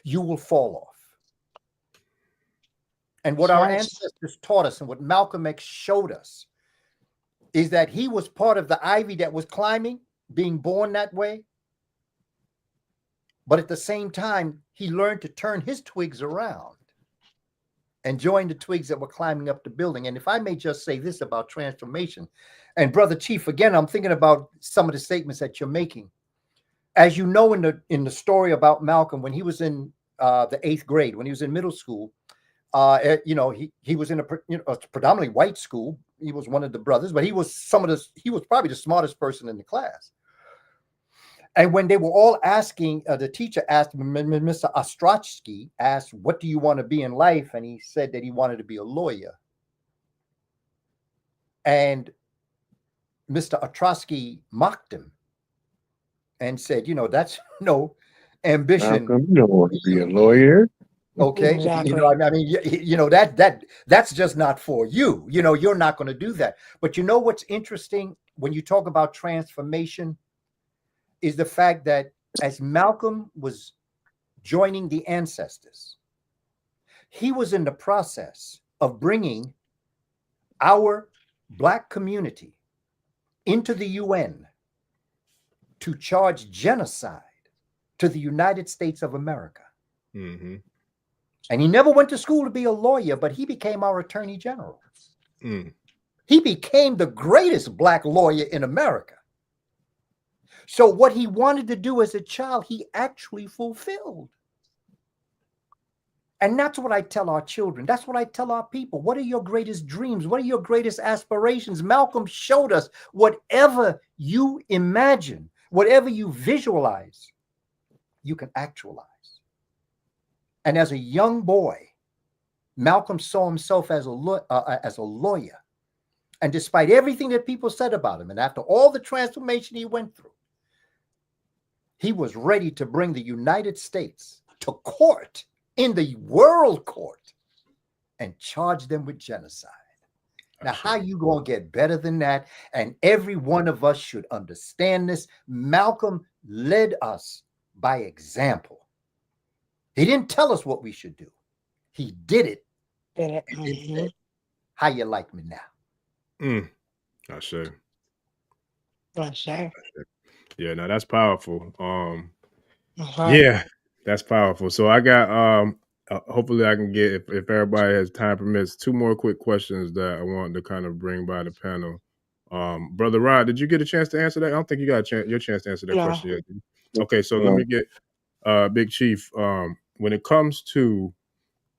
you will fall off. And what our ancestors taught us and what Malcolm X showed us is that he was part of the ivy that was climbing, being born that way. But at the same time, he learned to turn his twigs around and join the twigs that were climbing up the building. And if I may just say this about transformation, and Brother Chief, again, I'm thinking about some of the statements that you're making. As you know, in the story about Malcolm, when he was in the 8th grade, when he was in middle school, he was in a predominantly white school. He was one of the brothers, but he was probably the smartest person in the class. And when they were all asking, the teacher asked Mr. Ostrowski asked, "What do you want to be in life?" And he said that he wanted to be a lawyer. And Mr. Ostrowski mocked him and said, "That's no ambition. Malcolm, you don't want to be a lawyer." Okay, Exactly. that's just not for you. You're not going to do that. But what's interesting when you talk about transformation is the fact that as Malcolm was joining the ancestors, he was in the process of bringing our Black community into the UN to charge genocide to the United States of America. Mm-hmm. And he never went to school to be a lawyer, but he became our attorney general. He became the greatest Black lawyer in America. So what he wanted to do as a child, he actually fulfilled. And that's what I tell our children. That's what I tell our people. What are your greatest dreams? What are your greatest aspirations? Malcolm showed us whatever you imagine, whatever you visualize, you can actualize. And as a young boy, Malcolm saw himself as a lawyer. And despite everything that people said about him, and after all the transformation he went through, He was ready to bring the United States to court, in the world court, and charge them with genocide. Now, how you going to get better than that? And every one of us should understand this. Malcolm led us by example. He didn't tell us what we should do. He did it. Mm-hmm. How you like me now? I see. Sure. Yeah, no, that's powerful. Okay. Yeah, that's powerful. So I got hopefully I can get, if everybody has time permits, 2 more quick questions that I want to kind of bring by the panel. Brother Rod, did you get a chance to answer that? I don't think you got your chance to answer that No. question yet. Okay, so let me get Big Chief. When it comes to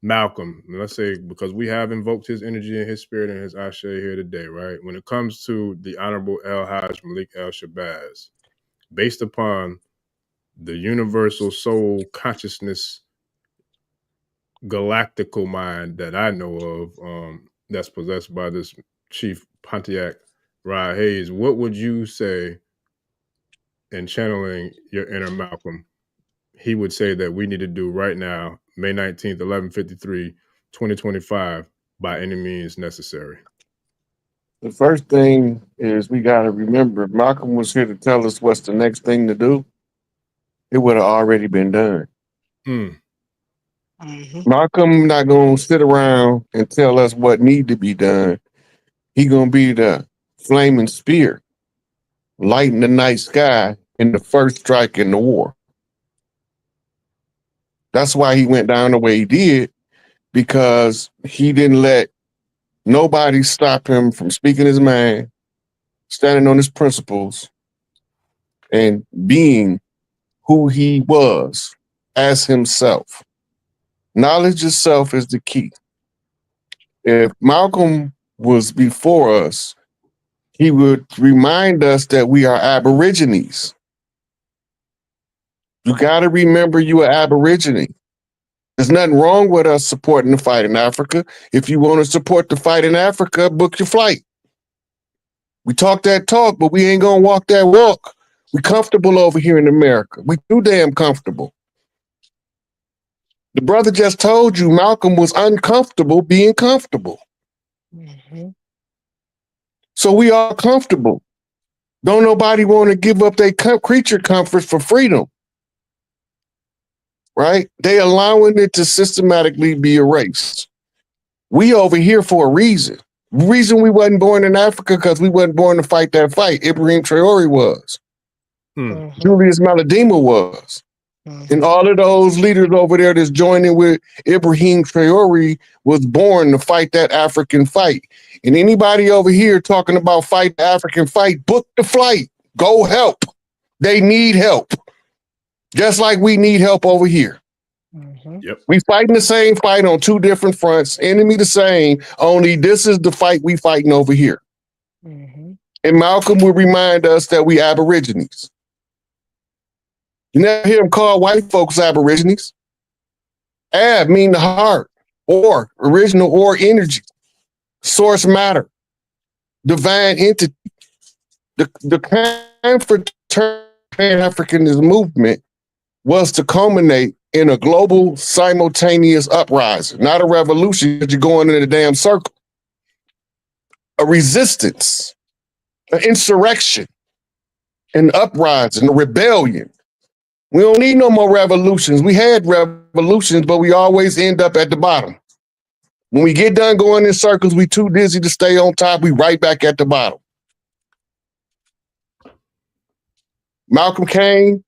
Malcolm, let's say, because we have invoked his energy and his spirit and his ashe here today, right? When it comes to the Honorable Hajj Malik El Shabbaz, based upon the universal soul consciousness galactical mind that I know of, that's possessed by this Chief Pontiac Rod Hayes, what would you say in channeling your inner Malcolm he would say that we need to do right now, May 19th, 11:53, 2025, by any means necessary? The first thing is we got to remember, if Malcolm was here to tell us what's the next thing to do, it would have already been done. Malcolm not going to sit around and tell us what need to be done. He going to be the flaming spear, lighting the night sky in the first strike in the war. That's why he went down the way he did, because he didn't let nobody stop him from speaking his mind, standing on his principles, and being who he was as himself. Knowledge itself is the key. If Malcolm was before us, he would remind us that we are Aborigines. You got to remember you are Aborigine. There's nothing wrong with us supporting the fight in Africa. If you want to support the fight in Africa, book your flight. We talk that talk, but we ain't going to walk that walk. We comfortable over here in America. We too damn comfortable. The brother just told you Malcolm was uncomfortable being comfortable. So we are comfortable. Don't nobody want to give up their creature comforts for freedom. Right? They allowing it to systematically be erased. We over here for a reason. The reason we wasn't born in Africa because we wasn't born to fight that fight. Ibrahim Traore was. Julius Maladima was. And all of those leaders over there that's joining with Ibrahim Traore was born to fight that African fight. And anybody over here talking about fight the African fight, book the flight. Go help. They need help. Just like we need help over here. Yep. We fighting the same fight on 2 different fronts. Enemy the same, only this is the fight we fighting over here. And Malcolm will remind us that we Aborigines. You never hear him call white folks Aborigines. Ab mean the heart, or original, or energy, source matter, divine entity. The pan-africanism movement was to culminate in a global simultaneous uprising, not a revolution that you're going in a damn circle. A resistance, an insurrection, an uprising, a rebellion. We don't need no more revolutions. We had revolutions, but we always end up at the bottom. When we get done going in circles, we too busy to stay on top. We right back at the bottom. Malcolm came,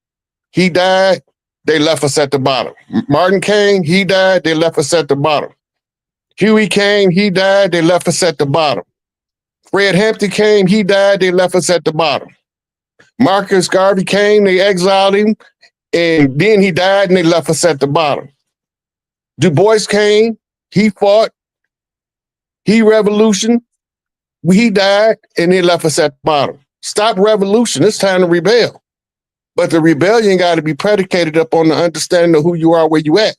he died, they left us at the bottom. Martin came, he died, they left us at the bottom. Huey came, he died, they left us at the bottom. Fred Hampton came, he died, they left us at the bottom. Marcus Garvey came, they exiled him, and then he died and they left us at the bottom. Du Bois came, he fought, he revolution, he died, and they left us at the bottom. Stop revolution, it's time to rebel. But the rebellion got to be predicated upon the understanding of who you are, where you at.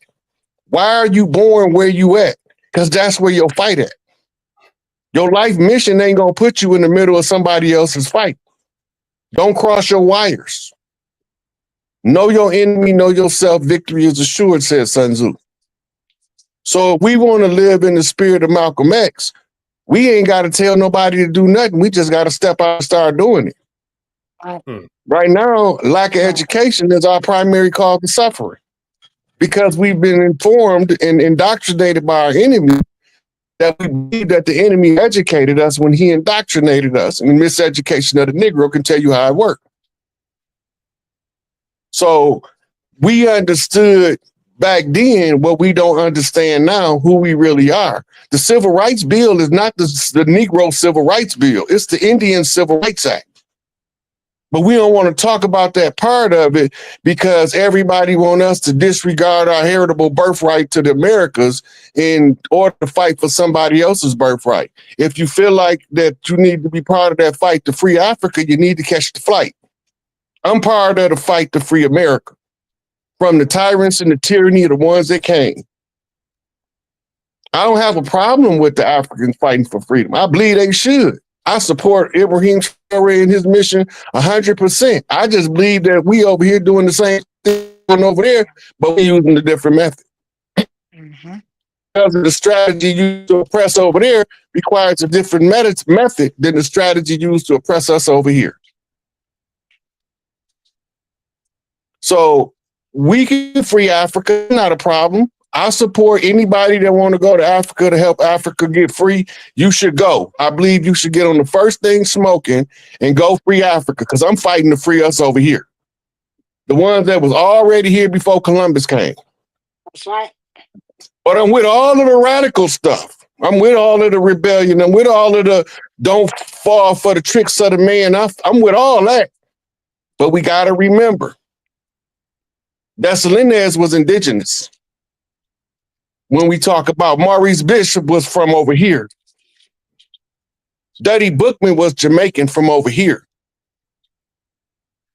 Why are you born where you at? Because that's where your fight at. Your life mission ain't going to put you in the middle of somebody else's fight. Don't cross your wires. Know your enemy, know yourself. Victory is assured, said Sun Tzu. So if we want to live in the spirit of Malcolm X, we ain't got to tell nobody to do nothing. We just got to step out and start doing it. Right now, lack of education is our primary cause of suffering because we've been informed and indoctrinated by our enemy that we believe that the enemy educated us when he indoctrinated us. And miseducation of the Negro can tell you how it worked. So we understood back then what we don't understand now, who we really are. The Civil Rights Bill is not the Negro Civil Rights Bill. It's the Indian Civil Rights Act. But we don't want to talk about that part of it because everybody wants us to disregard our heritable birthright to the Americas in order to fight for somebody else's birthright. If you feel like that you need to be part of that fight to free Africa, you need to catch the flight. I'm part of the fight to free America from the tyrants and the tyranny of the ones that came. I don't have a problem with the Africans fighting for freedom. I believe they should. I support Ibrahim Traoré and his mission 100%. I just believe that we over here doing the same thing over there, but we're using a different method. Because of the strategy used to oppress over there requires a different method than the strategy used to oppress us over here. So we can free Africa, not a problem. I support anybody that want to go to Africa to help Africa get free. You should go. I believe you should get on the first thing smoking and go free Africa because I'm fighting to free us over here. The ones that was already here before Columbus came. That's right. But I'm with all of the radical stuff. I'm with all of the rebellion. I'm with all of the don't fall for the tricks of the man. I'm with all that. But we got to remember that Salinas was indigenous. When we talk about Maurice Bishop was from over here. Duddy Bookman was Jamaican from over here.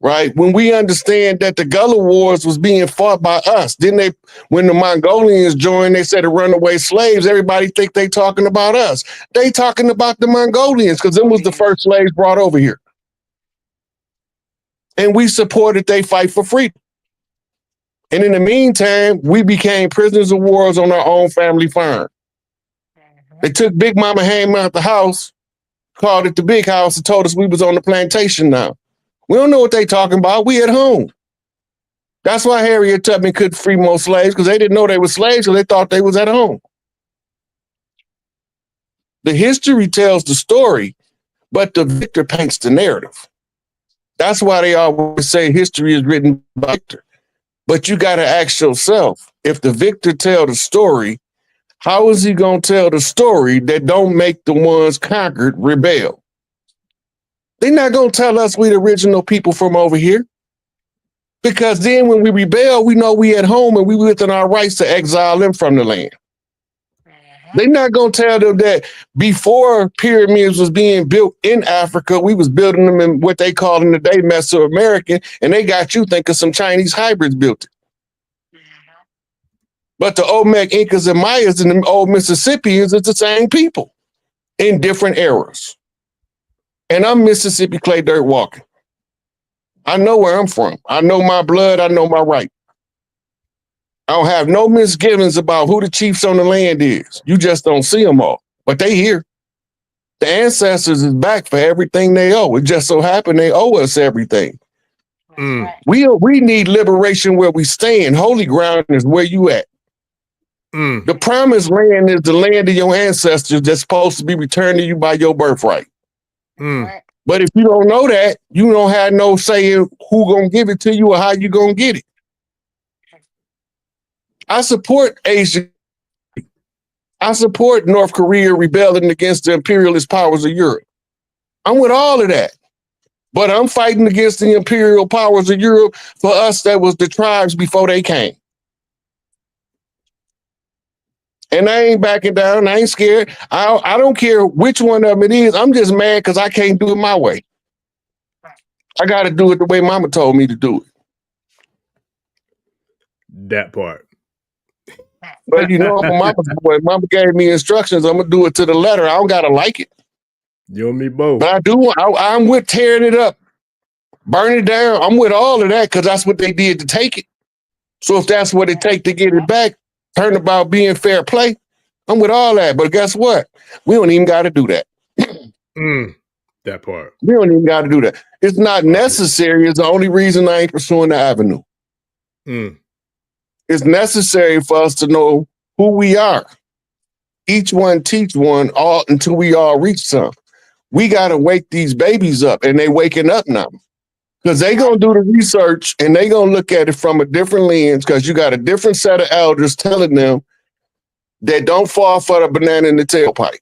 Right? When we understand that the Gullah Wars was being fought by us, then when the Mongolians joined, they said the runaway slaves, everybody think they talking about us. They talking about the Mongolians because them was the first slaves brought over here. And we supported they fight for freedom. And in the meantime, we became prisoners of wars on our own family farm. They took Big Mama Ham out the house, called it the big house, and told us we was on the plantation now. We don't know what they talking about. We at home. That's why Harriet Tubman couldn't free more slaves, because they didn't know they were slaves, so they thought they was at home. The history tells the story, but the victor paints the narrative. That's why they always say history is written by victor. But you got to ask yourself, if the victor tell the story, how is he going to tell the story that don't make the ones conquered rebel? They're not going to tell us we the original people from over here. Because then when we rebel, we know we at home and we within our rights to exile them from the land. They're not going to tell them that before pyramids was being built in Africa, we was building them in what they call in the day Mesoamerican, and they got you thinking some Chinese hybrids built it. But the Olmec Incas and Mayas and the old Mississippians is the same people in different eras. And I'm Mississippi clay dirt walking. I know where I'm from. I know my blood. I know my right. I don't have no misgivings about who the chiefs on the land is. You just don't see them all, but they here. The ancestors is back for everything they owe. It just so happened they owe us everything. We need liberation where we stand. Holy ground is where you at. The promised land is the land of your ancestors that's supposed to be returned to you by your birthright. But if you don't know that, you don't have no say in who gonna give it to you or how you gonna get it. I support Asia. I support North Korea rebelling against the imperialist powers of Europe. I'm with all of that. But I'm fighting against the imperial powers of Europe for us that was the tribes before they came. And I ain't backing down. I ain't scared. I don't care which one of them it is. I'm just mad because I can't do it my way. I got to do it the way Mama told me to do it. That part. But you know, I'm a mama's boy. Mama gave me instructions. I'm going to do it to the letter. I don't got to like it. You and me both. But I do. I'm with tearing it up. Burn it down. I'm with all of that because that's what they did to take it. So if that's what it takes to get it back, turn about being fair play, I'm with all that. But guess what? We don't even got to do that. That part. We don't even got to do that. It's not necessary. It's the only reason I ain't pursuing the avenue. It's necessary for us to know who we are. Each one teach one all until we all reach some. We got to wake these babies up, and they waking up now. Because they going to do the research, and they going to look at it from a different lens, because you got a different set of elders telling them that don't fall for the banana in the tailpipe.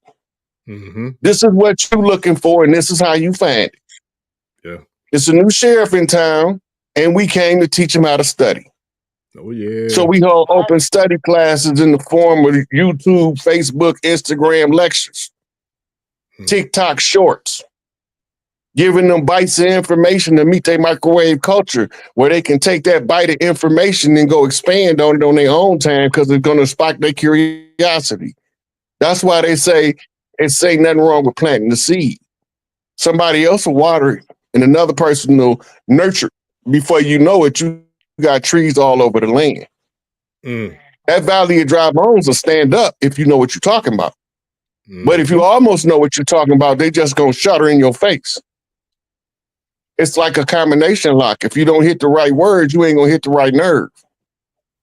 This is what you're looking for, and this is how you find it. Yeah. It's a new sheriff in town, and we came to teach them how to study. Oh, yeah. So we hold open study classes in the form of YouTube, Facebook, Instagram lectures, TikTok shorts, giving them bites of information to meet their microwave culture, where they can take that bite of information and go expand on it on their own time, because it's going to spark their curiosity. That's why they say it's ain't nothing wrong with planting the seed. Somebody else will water it, and another person will nurture it. Before you know it, you got trees all over the land. That valley of dry bones will stand up if you know what you're talking about. But if you almost know what you're talking about, they just gonna shudder in your face. It's like a combination lock. If you don't hit the right words, you ain't gonna hit the right nerve.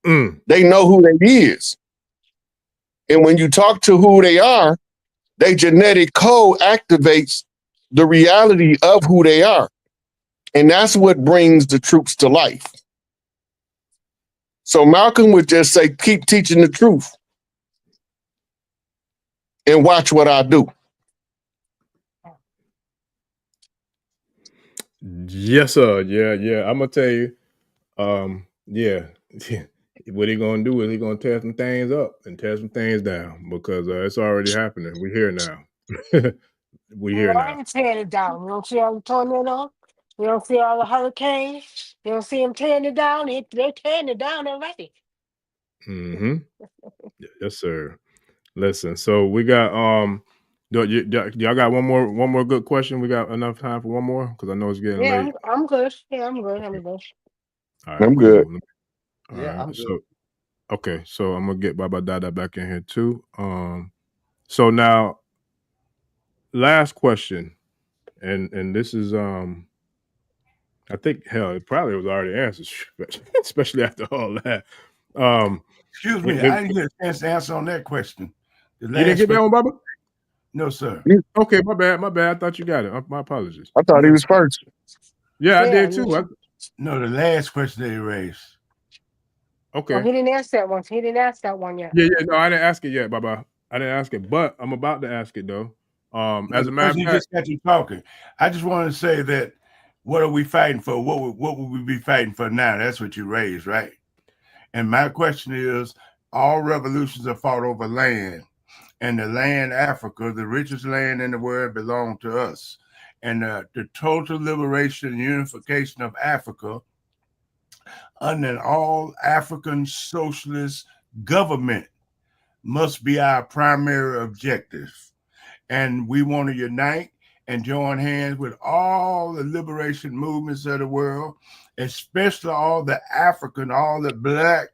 They know who they is. And when you talk to who they are, their genetic code activates the reality of who they are. And that's what brings the troops to life. So Malcolm would just say, keep teaching the truth and watch what I do. Yes, sir. Yeah. I'm gonna tell you. What he gonna do is he gonna tear some things up and tear some things down, because it's already happening. We're here now. We're here now. I ain't tearing it down. You don't see all the tornado? You don't see all the hurricanes? You don't see them tearing it down? They're tearing it down already. Yes, sir. Listen, so we got y'all got one more good question. We got enough time for one more, because I know it's getting late. I'm good. Yeah, I'm good. I'm good. All right, I'm good. All Yeah, right, I'm good. so okay, so I'm gonna get Baba Dada back in here too. So now, last question, and this is I think it probably was already answered, especially after all that. Excuse me, I didn't get a chance to answer on that question. You didn't get that one, Baba? No, sir. Okay, my bad. I thought you got it. My apologies. I thought he was first. Yeah, I did too. No, the last question that he raised. Okay. Oh, he didn't ask that one. He didn't ask that one yet. Yeah. No, I didn't ask it yet, Baba. I didn't ask it, but I'm about to ask it though. As a matter of fact, just got you talking. I just want to say that what are we fighting for? What would we be fighting for now? That's what you raised, right? And my question is, all revolutions are fought over land, and the land, Africa, the richest land in the world, belongs to us. And the total liberation and unification of Africa under an all-African socialist government must be our primary objective. And we want to unite and join hands with all the liberation movements of the world, especially all the African, all the black,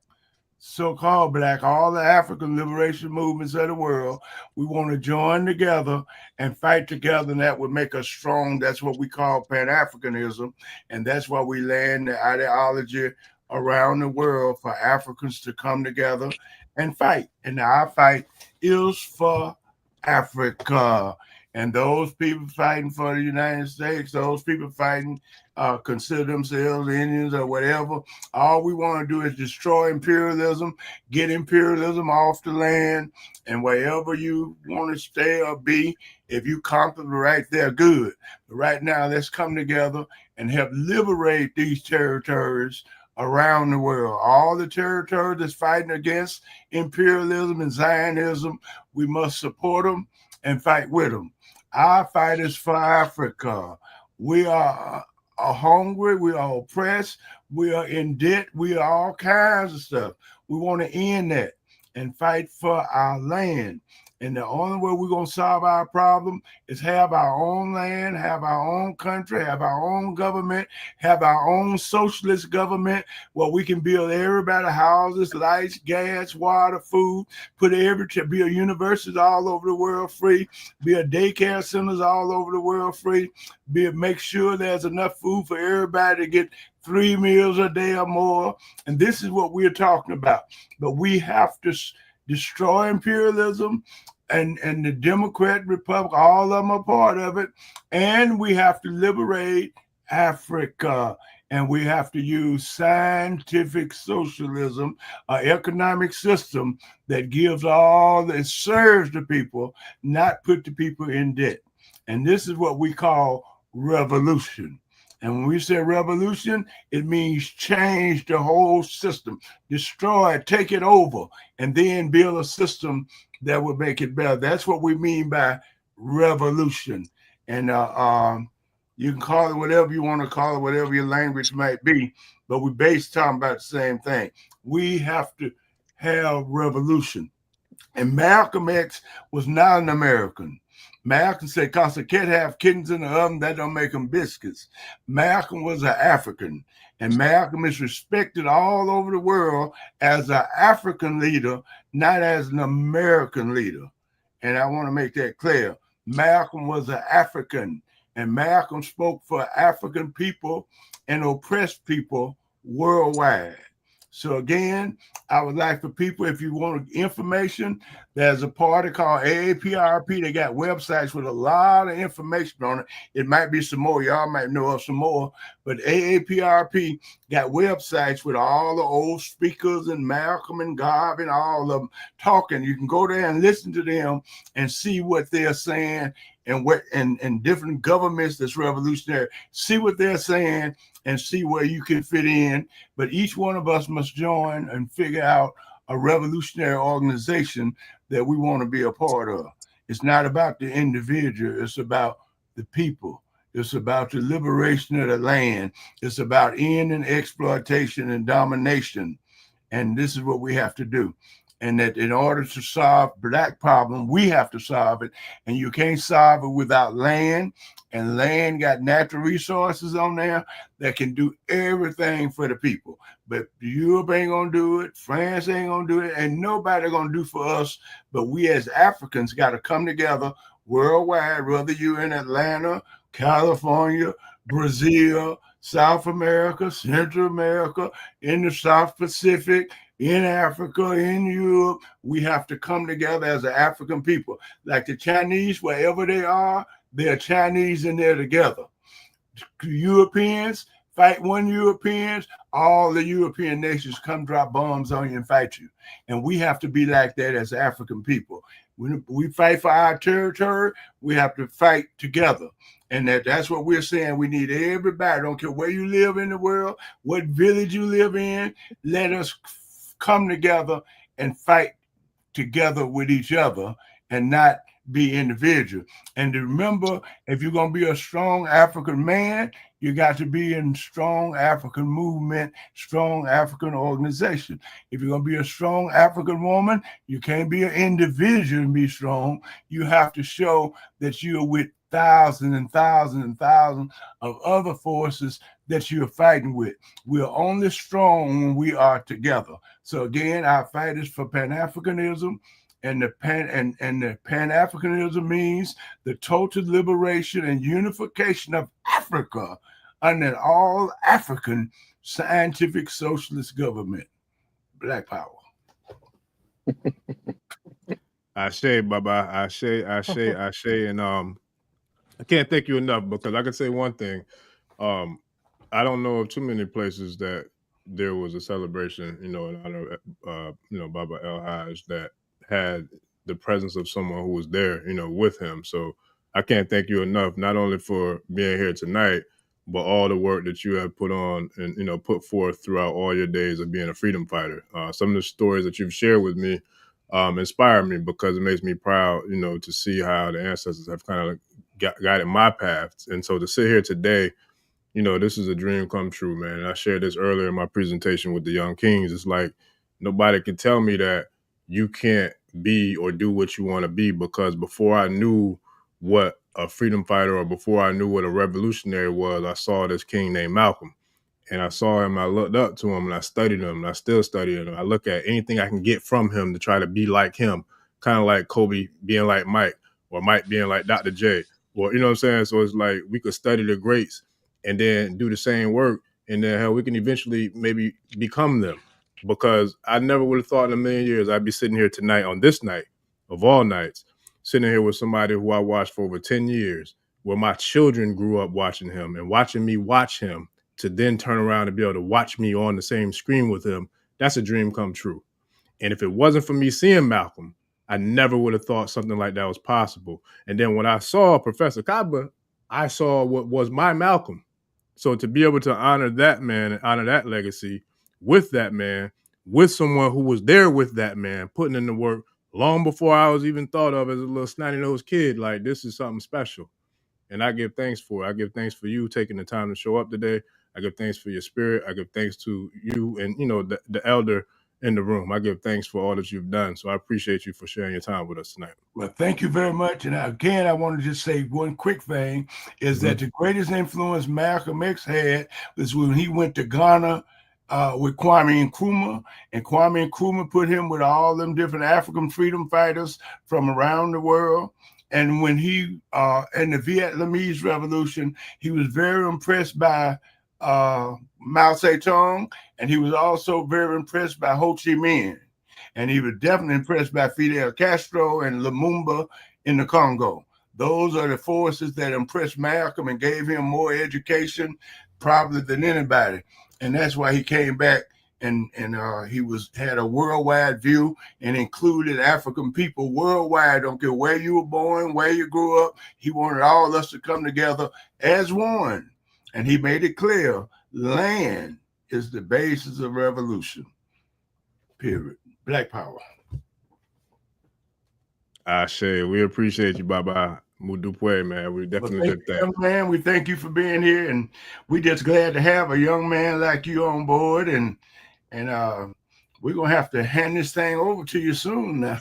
so-called black, all the African liberation movements of the world. We want to join together and fight together, and that would make us strong. That's what we call pan-africanism, and that's why we land the ideology around the world for Africans to come together and fight. And our fight is for Africa. And those people fighting for the United States, those people fighting, consider themselves Indians or whatever. All we want to do is destroy imperialism, get imperialism off the land, and wherever you want to stay or be, if you comfortable right there, good. But right now, let's come together and help liberate these territories around the world. All the territories that's fighting against imperialism and Zionism, we must support them and fight with them. Our fight is for Africa. We are hungry, we are oppressed, we are in debt, we are all kinds of stuff. We want to end that. and fight for our land. And the only way we're going to solve our problem is have our own land, have our own country, have our own government, have our own socialist government where we can build everybody houses, lights, gas, water, food, build universities all over the world free, build daycare centers all over the world free, make sure there's enough food for everybody to get 3 meals a day or more. And this is what we're talking about. But we have to destroy imperialism, and the Democrat Republic, all of them are part of it. And we have to liberate Africa. And we have to use scientific socialism, an economic system that gives all that serves the people, not put the people in debt. And this is what we call revolution. And when we say revolution, it means change the whole system, destroy it, take it over, and then build a system that will make it better. That's what we mean by revolution. And you can call it whatever you want to call it, whatever your language might be, but we basically talking about the same thing. We have to have revolution. And Malcolm X was not an American. Malcolm said, because a cat have kittens in the oven, that don't make them biscuits. Malcolm was an African, and Malcolm is respected all over the world as an African leader, not as an American leader. And I want to make that clear. Malcolm was an African, and Malcolm spoke for African people and oppressed people worldwide. So again, I would like for people, if you want information, there's a party called AAPRP. They got websites with a lot of information on it. It might be some more. Y'all might know of some more. But AAPRP got websites with all the old speakers and Malcolm and Garvey and all of them talking. You can go there and listen to them and see what they're saying and what and different governments that's revolutionary. See what they're saying and see where you can fit in. But each one of us must join and figure out a revolutionary organization that we want to be a part of. It's not about the individual. It's about the people. It's about the liberation of the land. It's about ending exploitation and domination. And this is what we have to do. And that in order to solve Black problem, we have to solve it. And you can't solve it without land. And land got natural resources on there that can do everything for the people. But Europe ain't gonna do it. France ain't gonna do it. And nobody gonna do for us. But we as Africans got to come together worldwide, whether you're in Atlanta, California, Brazil, South America, Central America, in the South Pacific, in Africa, in Europe. We have to come together as an African people. Like the Chinese, wherever they are, they're Chinese in there together. Europeans, fight one Europeans, all the European nations come drop bombs on you and fight you. And we have to be like that as African people. When we fight for our territory, we have to fight together. And that's what we're saying. We need everybody, don't care where you live in the world, what village you live in, let us come together and fight together with each other and not be individual. And to remember, if you're going to be a strong African man, you got to be in strong African movement, strong African organization. If you're going to be a strong African woman, you can't be an individual and be strong. You have to show that you're with thousands and thousands and thousands of other forces that you're fighting with. We're only strong when we are together. So again, our fight is for Pan-Africanism. And the Pan-Africanism means the total liberation and unification of Africa under an all-African scientific socialist government. Black power. I say, Baba, I say, and I can't thank you enough, because I can say one thing. I don't know of too many places that there was a celebration, in honor of, Baba El Hajj, that had the presence of someone who was there, with him. So I can't thank you enough, not only for being here tonight, but all the work that you have put on and, put forth throughout all your days of being a freedom fighter. Some of the stories that you've shared with me inspire me, because it makes me proud, to see how the ancestors have kind of guided my path. And so to sit here today, this is a dream come true, man. And I shared this earlier in my presentation with the Young Kings. It's like nobody can tell me that, you can't be or do what you want to be. Because before I knew what a freedom fighter or before I knew what a revolutionary was, I saw this king named Malcolm. And I saw him, I looked up to him, and I studied him, and I still study him. I look at anything I can get from him to try to be like him, kind of like Kobe being like Mike, or Mike being like Dr. J, or, you know what I'm saying? So it's like we could study the greats and then do the same work, and then hell, we can eventually maybe become them. Because I never would have thought in a million years I'd be sitting here tonight on this night of all nights, sitting here with somebody who I watched for over 10 years, where my children grew up watching him and watching me watch him, to then turn around and be able to watch me on the same screen with him. That's a dream come true. And if it wasn't for me seeing Malcolm, I never would have thought something like that was possible. And then when I saw Professor Kaba, I saw what was my Malcolm. So to be able to honor that man and honor that legacy with that man, with someone who was there with that man, putting in the work long before I was even thought of as a little snotty-nosed kid, like, this is something special. And I give thanks for it. I give thanks for you taking the time to show up today. I give thanks for your spirit. I give thanks to you and, you know, the elder in the room. I give thanks for all that you've done. So I appreciate you for sharing your time with us tonight. Well, thank you very much. And again, I want to just say one quick thing is that the greatest influence Malcolm X had was when he went to Ghana with Kwame Nkrumah, and Kwame Nkrumah put him with all them different African freedom fighters from around the world. And when he, in the Vietnamese Revolution, he was very impressed by Mao Zedong, and he was also very impressed by Ho Chi Minh. And he was definitely impressed by Fidel Castro and Lumumba in the Congo. Those are the forces that impressed Malcolm and gave him more education probably than anybody. And that's why he came back and he had a worldwide view and included African people worldwide. Don't care where you were born, where you grew up. He wanted all of us to come together as one. And he made it clear, land is the basis of revolution, period. Black power. Ashe, we appreciate you, Baba. Mudupwe, man. We definitely did that. Man, we thank you for being here, and we just glad to have a young man like you on board, and we're gonna have to hand this thing over to you soon now.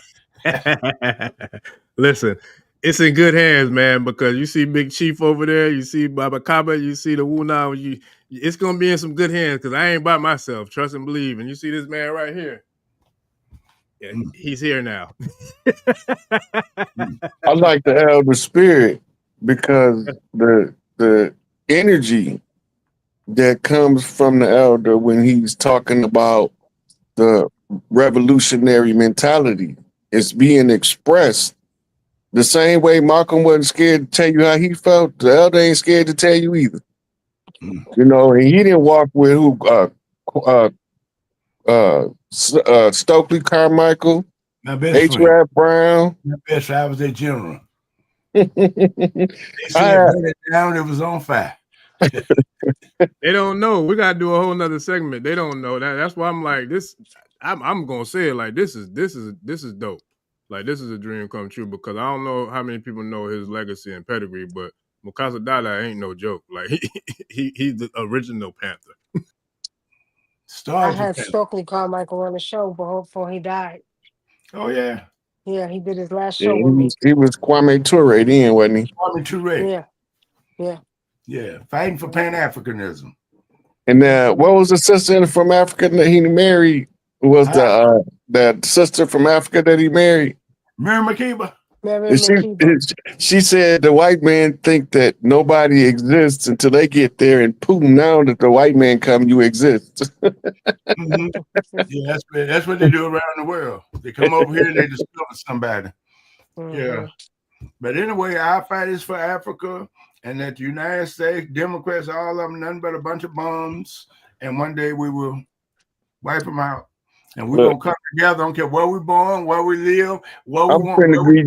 Listen, it's in good hands, man, because you see Big Chief over there, you see Baba Kaba, you see the Wuna, it's gonna be in some good hands, because I ain't by myself. Trust and believe. And you see this man right here. Yeah, he's here now. I like the elder spirit because the energy that comes from the elder when he's talking about the revolutionary mentality is being expressed the same way Malcolm wasn't scared to tell you how he felt. The elder ain't scared to tell you either. You know, and he didn't walk with Stokely Carmichael, H. Rap Brown. My best friend, I was a general. They said burn it down, it was on fire. They don't know. We gotta do a whole nother segment. They don't know that. That's why I'm like this. I'm gonna say it like this is dope. Like, this is a dream come true, because I don't know how many people know his legacy and pedigree, but Mukasa Dada ain't no joke. Like, he's the original Panther. I had Stokely Carmichael on the show before he died. Oh yeah. Yeah, he did his last show with me. He was Kwame Toure then, wasn't he? Kwame Toure. Yeah. Yeah. Yeah. Fighting for pan-africanism. And what was the sister from Africa that he married? Was that sister from Africa that he married? Mary Makeba. She said the white man think that nobody exists until they get there, and boom, now that the white man come, you exist. Yeah, that's what they do around the world. They come over here and they discover somebody. Yeah. But anyway, our fight is for Africa, and that the United States, Democrats, all of them, nothing but a bunch of bums. And one day we will wipe them out. And we're going to come together. I don't care where we're born, where we live, where we want to be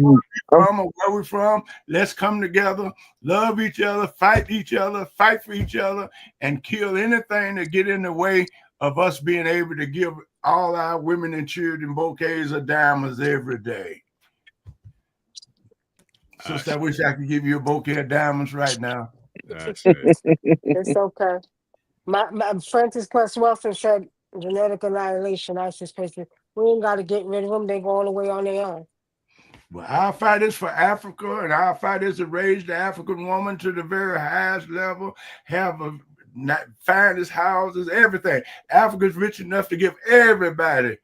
from, or where we're from. Let's come together, love each other, fight for each other, and kill anything that get in the way of us being able to give all our women and children bouquets of diamonds every day. Sister, I wish I could give you a bouquet of diamonds right now. It's okay. My Francis Plus Wilson said genetic annihilation. I was just supposed to We ain't got to get rid of them. They go all the way on their own. Well, our fight is for Africa, and our fight is to raise the African woman to the very highest level, have a finest houses, everything. Africa's rich enough to give everybody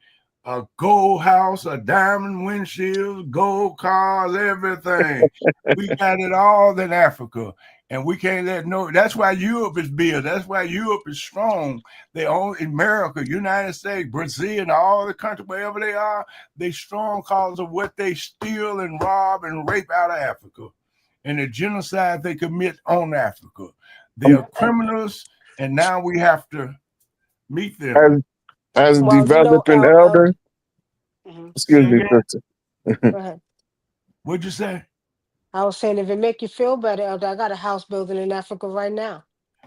a gold house, a diamond windshield, gold cars, everything. We got it all in Africa. And we can't let no, that's why Europe is big. That's why Europe is strong. They own America, United States, Brazil, and all the countries, wherever they are, they strong because of what they steal and rob and rape out of Africa. And the genocide they commit on Africa. They are criminals, and now we have to meet them. As a developing elder, excuse me, sister. Go ahead. What'd you say? I was saying, if it make you feel better, Elder, I got a house building in Africa right now.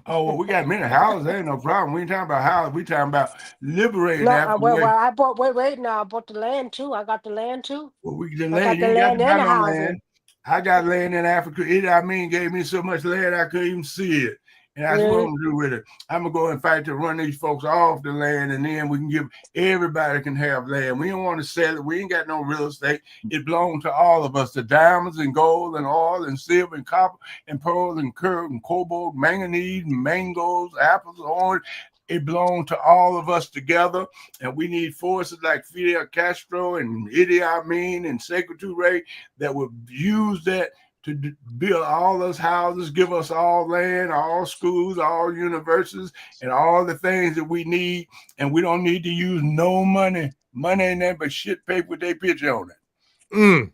Oh, well, we got many houses. Ain't no problem. We ain't talking about houses. We talking about liberating No, Africa. I bought. Wait. Now I bought the land too. I got the land too. Well, I got the land and the housing. I got land in Africa. Gave me so much land I couldn't even see it. And that's what I'm gonna do with it. I'm gonna go and fight to run these folks off the land, and then we can give everybody can have land. We don't want to sell it. We ain't got no real estate. It belongs to all of us. The diamonds and gold and oil and silver and copper and pearl and curl and cobalt, manganese, mangoes, apples, orange. It belongs to all of us together, and we need forces like Fidel Castro and Idi Amin and Sekou Touré that would use that to build all those houses, give us all land, all schools, all universities, and all the things that we need. And we don't need to use no money. Money ain't nothing but shit paper with their picture on it.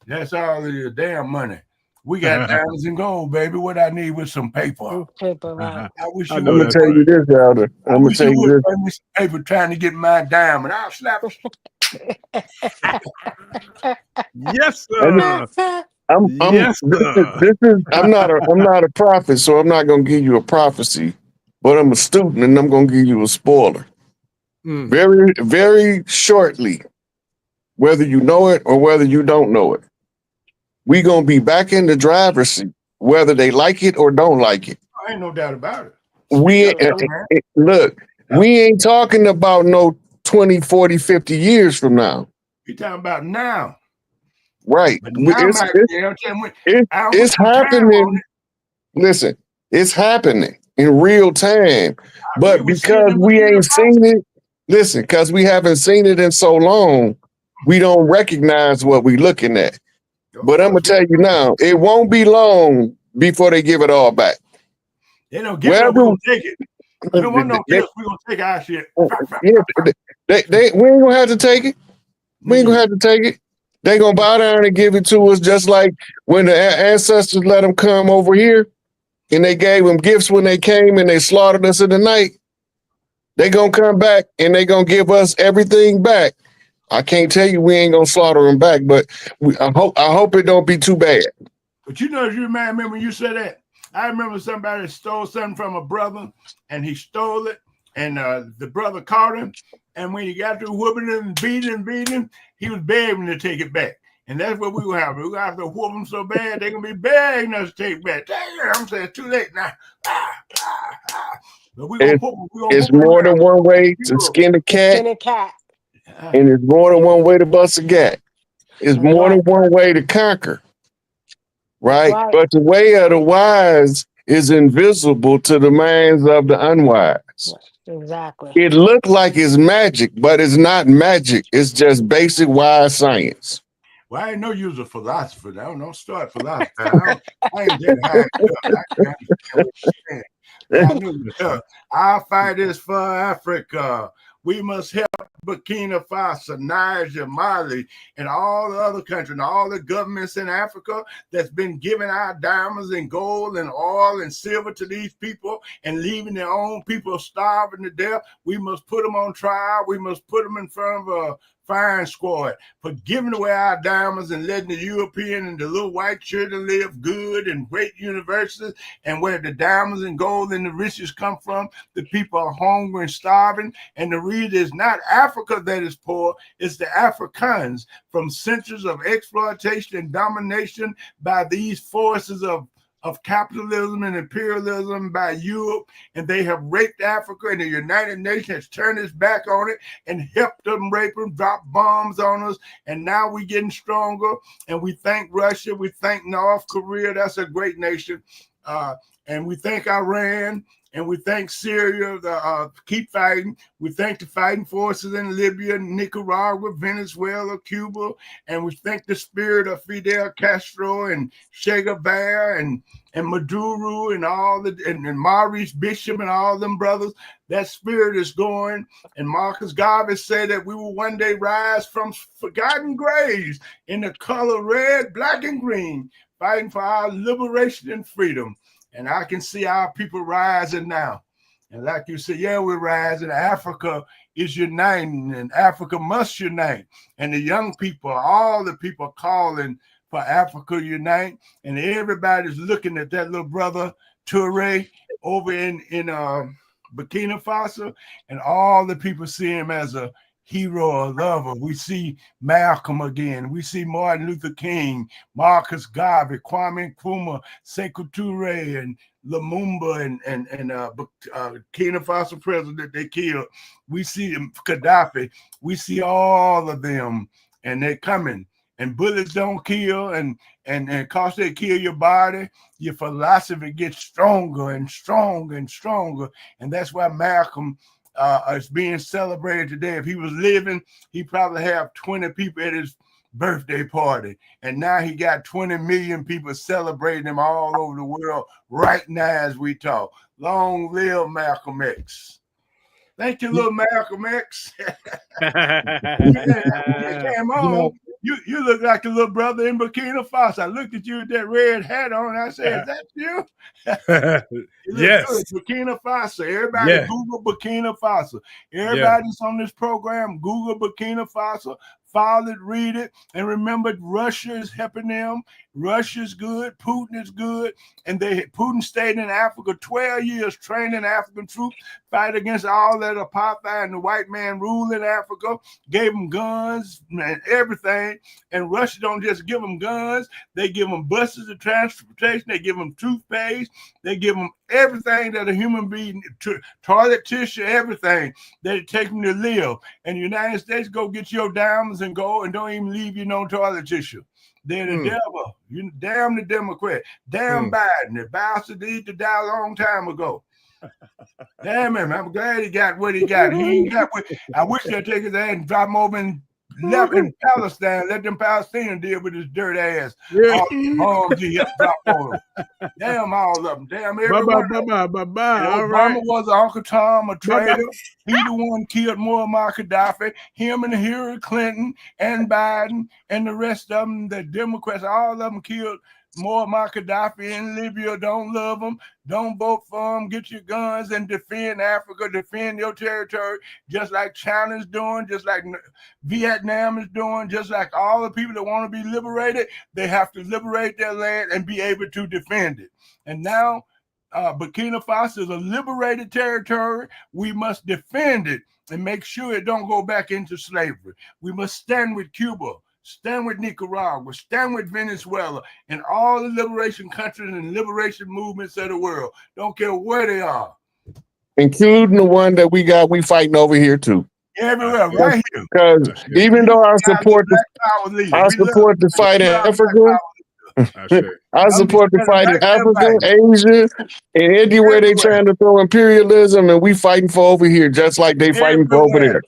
That's all it is, damn money. We got diamonds and gold, baby. What I need with some paper. Paper, right. I wish I'm gonna tell you this, Elder. I'm gonna tell you this. Bring me some paper trying to get my diamond. I'll slap you. Yes, sir. I'm not a prophet, so I'm not gonna give you a prophecy, but I'm a student and I'm gonna give you a spoiler. Very, very shortly, whether you know it or whether you don't know it, we gonna be back in the driver's seat, whether they like it or don't like it. I ain't no doubt about it. We ain't talking about no 20, 40, 50 years from now. You're talking about now. Right. It's happening. Listen, it's happening in real time. But because we ain't seen it, because we haven't seen it in so long, we don't recognize what we're looking at. But I'm going to tell you now, it won't be long before they give it all back. They don't give it up, we're going to take it. We don't want no gifts, we're going to take our shit. We ain't going to have to take it. We ain't going to have to take it. They gonna bow down and give it to us, just like when the ancestors let them come over here, and they gave them gifts when they came and they slaughtered us in the night. They gonna come back and they gonna give us everything back. I can't tell you we ain't gonna slaughter them back, but I hope it don't be too bad. But you know, you remember when you said that. I remember somebody stole something from a brother, and he stole it, and the brother caught him. And when he got through whooping him and beating him, he was begging to take it back. And that's what we will have. We're going to have to whoop them so bad, they're going to be begging us to take it back. Damn, I'm saying, too late now. But it's more than one way to skin a cat. And it's more than one way to bust a gat. It's more than one way to conquer. Right? But the way of the wise is invisible to the minds of the unwise. Exactly. It looked like it's magic, but it's not magic. It's just basic wise science. Well, I didn't know you was a philosopher. Don't start philosophy. I ain't that high. Our fight is for Africa. We must help Burkina Faso, Niger, Mali, and all the other countries, and all the governments in Africa that's been giving our diamonds and gold and oil and silver to these people and leaving their own people starving to death. We must put them on trial. We must put them in front of a firing squad for giving away our diamonds and letting the European and the little white children live good and great universities, and where the diamonds and gold and the riches come from, the people are hungry and starving. And the reason is not Africa that is poor, it's the Africans from centuries of exploitation and domination by these forces of of capitalism and imperialism by Europe, and they have raped Africa, and the United Nations has turned its back on it and helped them rape them, drop bombs on us, and now we're getting stronger, and we thank Russia, we thank North Korea, that's a great nation, and we thank Iran, and we thank Syria, keep fighting. We thank the fighting forces in Libya, Nicaragua, Venezuela, Cuba, and we thank the spirit of Fidel Castro and Che Guevara and Maduro and all and Maurice Bishop and all them brothers. That spirit is going. And Marcus Garvey said that we will one day rise from forgotten graves in the color red, black, and green, fighting for our liberation and freedom. And I can see our people rising now. And like you said, yeah, we're rising. Africa is uniting, and Africa must unite. And the young people, all the people calling for Africa unite. And everybody's looking at that little brother Toure over in Burkina Faso. And all the people see him as a hero, a lover. We see Malcolm again. We see Martin Luther King, Marcus Garvey, Kwame Nkrumah, Sekou Toure, and Lumumba, and Burkina Faso president they killed. We see Gaddafi. We see all of them, and they're coming. And bullets don't kill, and cause they kill your body, your philosophy gets stronger and stronger and stronger. And that's why Malcolm is being celebrated today. If he was living, he probably have 20 people at his birthday party. And now he got 20 million people celebrating him all over the world right now as we talk. Long live Malcolm X. Thank you, little Malcolm X. You came on. You look like a little brother in Burkina Faso. I looked at you with that red hat on. I said, is that you? You look Yes. good. Burkina Faso. Everybody Google Burkina Faso. Everybody's on this program, Google Burkina Faso. Follow it, read it, and remember Russia is helping them. Russia's good, Putin is good, and Putin stayed in Africa 12 years training African troops, fight against all that apartheid and the white man ruling Africa, gave them guns and everything, and Russia don't just give them guns, they give them buses of transportation, they give them toothpaste, they give them everything that a human being, toilet tissue, everything that it takes them to live. And the United States go get your diamonds and go and don't even leave you no toilet tissue. They're the devil. You damn the Democrat. Damn Biden. The bastard need to die a long time ago. Damn him. I'm glad he got what he got. He ain't got what I wish they'd take his ass and drop him over in Palestine. Let them Palestinians deal with his dirt ass. All the bombs he helped drop on them. Damn all of them. Damn everyone. Obama was Uncle Tom, a traitor. He the one killed Muammar Gaddafi. Him and Hillary Clinton and Biden and the rest of them, the Democrats, all of them killed Muammar Gaddafi in Libya. Don't love them. Don't vote for them. Get your guns and defend Africa. Defend your territory, just like China's doing, just like Vietnam is doing, just like all the people that want to be liberated. They have to liberate their land and be able to defend it. And now Burkina Faso is a liberated territory. We must defend it and make sure it don't go back into slavery. We must stand with Cuba, stand with Nicaragua, stand with Venezuela, and all the liberation countries and liberation movements of the world. Don't care where they are. Including the one that we fighting over here too. Everywhere, right here. Because even though I support the fight in Africa, I support the fight in Africa, Asia, and anywhere they trying to throw imperialism, and we fighting for over here, just like they fighting for over there.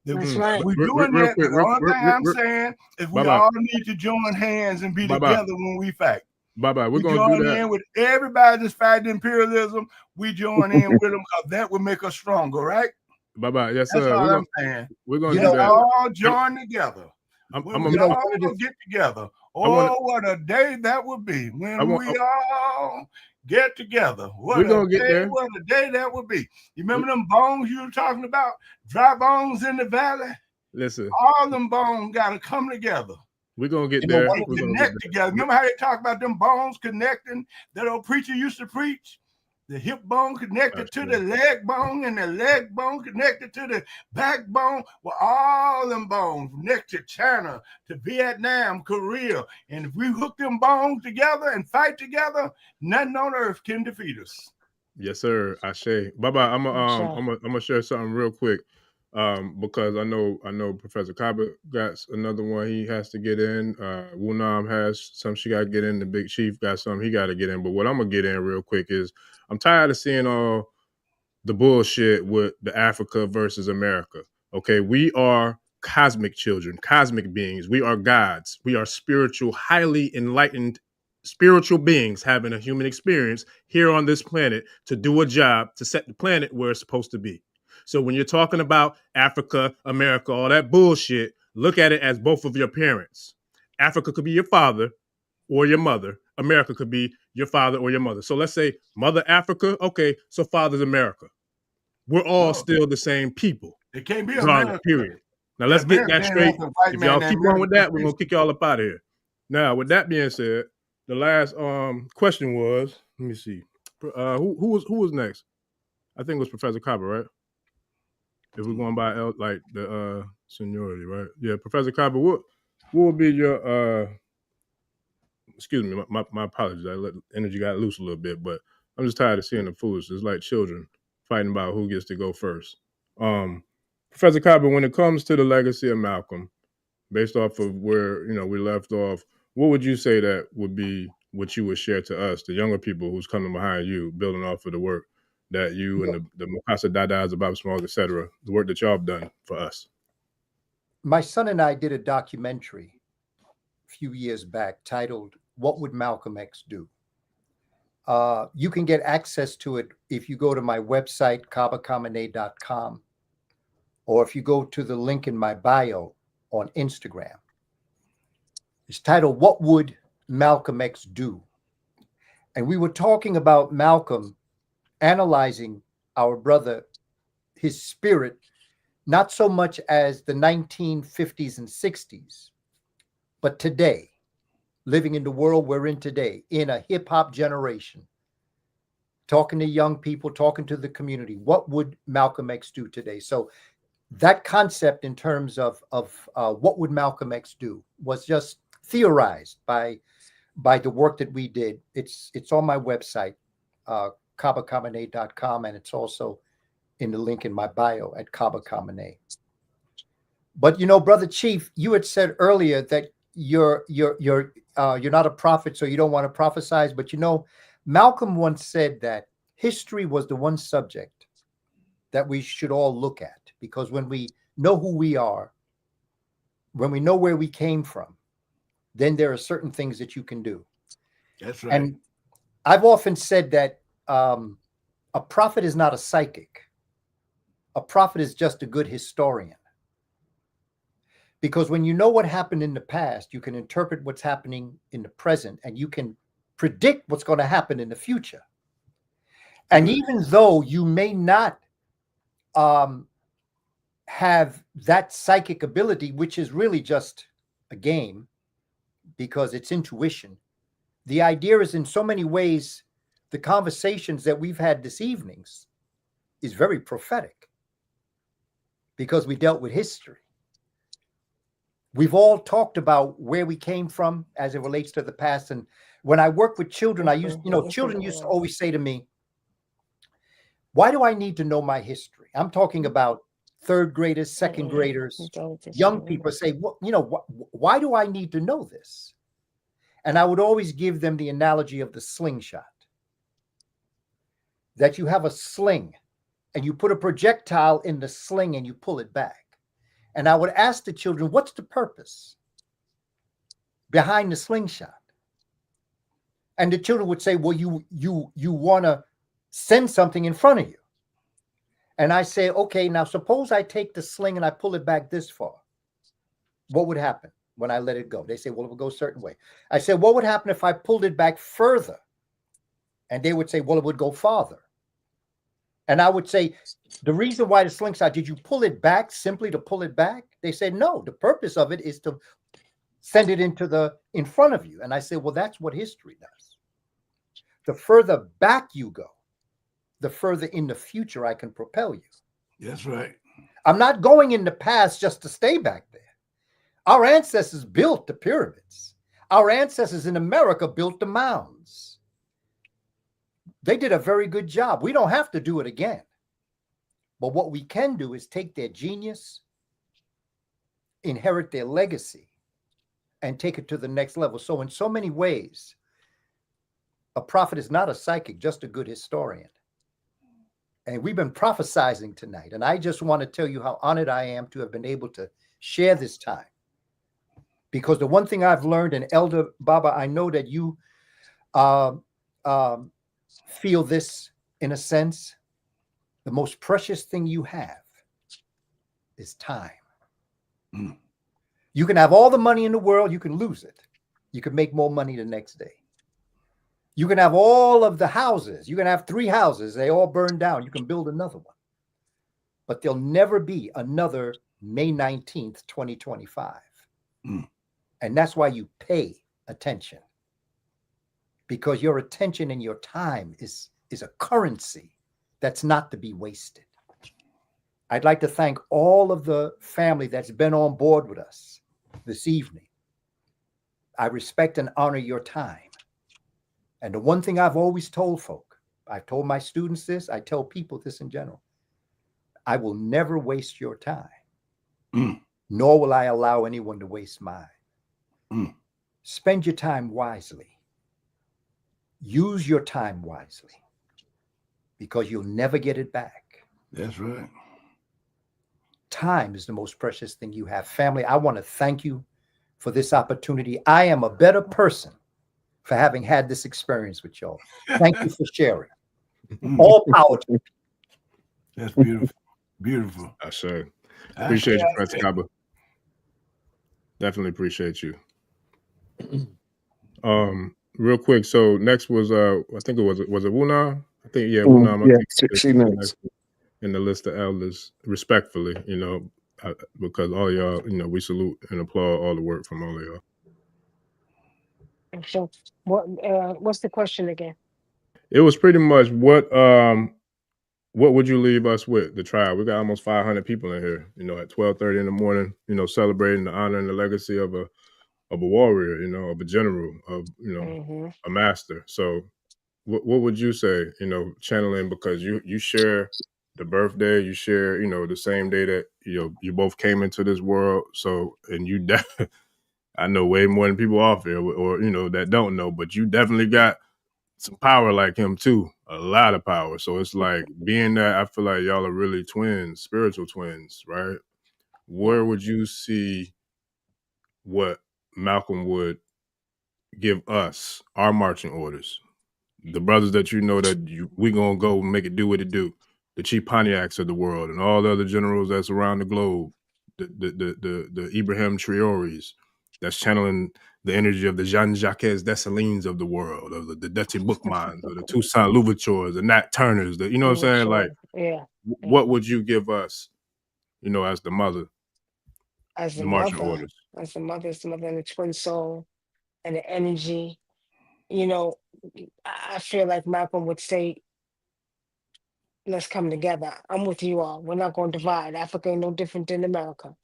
That's right. We're doing that. The only thing I'm saying is we all need to join hands and be together when we fight. We're going to join in with everybody that's fighting imperialism. We join in with them because that will make us stronger, right? Yes, that's sir. all I'm saying. We're going to do that. All join together. We all get together. What a day that would be when we all get together. What a day that would be. You remember them bones you were talking about? Dry bones in the valley? Listen. All them bones got to come together. We're going to get there. Connect together. Remember how they talk about them bones connecting that old preacher used to preach? The hip bone connected to the leg bone, and the leg bone connected to the backbone. Well, all them bones next to China, to Vietnam, Korea. And if we hook them bones together and fight together, nothing on earth can defeat us. Yes, sir. Ashe. Bye-bye. I'm gonna share something real quick. Because I know Professor Kaba got another one he has to get in. Wunam has some she gotta get in. The Big Chief got some he gotta get in. But what I'm gonna get in real quick is I'm tired of seeing all the bullshit with the Africa versus America. Okay, we are cosmic children, cosmic beings. We are gods. We are spiritual, highly enlightened spiritual beings having a human experience here on this planet to do a job to set the planet where it's supposed to be. So when you're talking about Africa, America, all that bullshit, look at it as both of your parents. Africa could be your father or your mother. America could be your father or your mother. So let's say Mother Africa. Okay, so Father's America. We're all still the same people. It can't be America. Period. Now let's get that straight. If y'all keep on with that, we're gonna kick y'all up out of here. Now, with that being said, the last question was, let me see, who was next? I think it was Professor Kaba, right? If we're going by like the seniority, right? Yeah, Professor Kaba, what would be your excuse me, my apologies. I let energy got loose a little bit, but I'm just tired of seeing the fools. It's like children fighting about who gets to go first. Professor Kaba, when it comes to the legacy of Malcolm, based off of where we left off, what would you say that would be what you would share to us, the younger people who's coming behind you, building off of the work that you and the Mukasa, Dada, Bob Smalls, etc., the work that y'all have done for us? My son and I did a documentary a few years back titled "What Would Malcolm X Do?" You can get access to it if you go to my website, Kamene.com, or if you go to the link in my bio on Instagram. It's titled, "What Would Malcolm X Do?" And we were talking about Malcolm, analyzing our brother, his spirit, not so much as the 1950s and 60s, but today, living in the world we're in today, in a hip-hop generation, talking to young people, talking to the community. What would Malcolm X do today? So that concept in terms of what would Malcolm X do was just theorized by the work that we did. It's on my website, Kamene.com, and it's also in the link in my bio at Kaba Kamene. But Brother Chief, you had said earlier that you're not a prophet, so you don't want to prophesize. But Malcolm once said that history was the one subject that we should all look at, because when we know who we are, when we know where we came from, then there are certain things that you can do. That's right. And I've often said that a prophet is not a psychic. A prophet is just a good historian. Because when you know what happened in the past, you can interpret what's happening in the present, and you can predict what's going to happen in the future. And even though you may not have that psychic ability, which is really just a game, because it's intuition, the idea is, in so many ways, the conversations that we've had this evenings is very prophetic, because we dealt with history. We've all talked about where we came from as it relates to the past. And when I work with children, children used to always say to me, "Why do I need to know my history?" I'm talking about third graders, second graders, young people say, why do I need to know this? And I would always give them the analogy of the slingshot. That you have a sling and you put a projectile in the sling and you pull it back. And I would ask the children, what's the purpose behind the slingshot? And the children would say, well, you want to send something in front of you. And I say, okay, now suppose I take the sling and I pull it back this far. What would happen when I let it go? They say, well, it will go a certain way. I said, what would happen if I pulled it back further? And they would say, well, it would go farther. And I would say, the reason why the slingshot, did you pull it back simply to pull it back? They said, no, the purpose of it is to send it in front of you. And I said, well, that's what history does. The further back you go, the further in the future I can propel you. That's right. I'm not going in the past just to stay back there. Our ancestors built the pyramids. Our ancestors in America built the mounds. They did a very good job. We don't have to do it again. But what we can do is take their genius, inherit their legacy, and take it to the next level. So in so many ways, a prophet is not a psychic, just a good historian. And we've been prophesizing tonight. And I just want to tell you how honored I am to have been able to share this time. Because the one thing I've learned, and Elder Baba, I know that you feel this in a sense, the most precious thing you have is time. Mm. You can have all the money in the world, you can lose it. You can make more money the next day. You can have all of the houses. You can have 3 houses. They all burn down. You can build another one. But there'll never be another May 19th, 2025. Mm. And that's why you pay attention. Because your attention and your time is a currency that's not to be wasted. I'd like to thank all of the family that's been on board with us this evening. I respect and honor your time. And the one thing I've always told folk, I've told my students this, I tell people this in general, I will never waste your time, nor will I allow anyone to waste mine. Spend your time wisely. Use your time wisely, because you'll never get it back. That's right. Time is the most precious thing you have. Family, I want to thank you for this opportunity. I am a better person for having had this experience with y'all. Thank you for sharing. All power to you. That's beautiful. Beautiful. I say. Appreciate you, Prince Kaba. Definitely appreciate you. Real quick. So next was I think it was it Wuna? I think Wuna. Yeah, she knows. In the list of elders, respectfully, because all y'all, we salute and applaud all the work from all of y'all. So what's the question again? It was pretty much what would you leave us with, the tribe? We got almost 500 people in here, at 12:30 in the morning, celebrating the honor and the legacy of a warrior, of a general, of a master. So what would you say, channeling, because you share the birthday, you share, the same day that you both came into this world. So, and you I know way more than people off here or that don't know, but you definitely got some power like him too, a lot of power. So it's like being that, I feel like y'all are really twins, spiritual twins, right? Where would you see what Malcolm would give us, our marching orders? The brothers that that we gonna go make it do what it do. The Chief Pontiacs of the world and all the other generals that's around the globe. The Ibrahim Traore's that's channeling the energy of the Jean-Jacques Dessalines of the world, of the Dutchy Bookmans, or the Toussaint Louvertures, the Nat Turners, you know what I'm saying? Like, what would you give us, as the mother? As the marching mother, orders. as the mother, and the twin soul, and the energy. I feel like Malcolm would say, let's come together. I'm with you all. We're not going to divide. Africa ain't no different than America.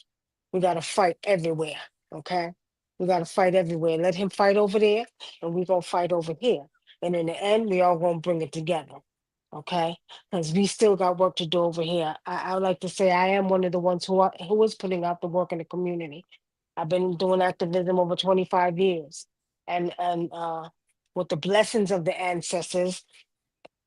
We got to fight everywhere, okay? We got to fight everywhere. Let him fight over there, and we're going to fight over here. And in the end, we all going to bring it together, okay? Because we still got work to do over here. I would like to say I am one of the ones who is putting out the work in the community. I've been doing activism over 25 years. And with the blessings of the ancestors,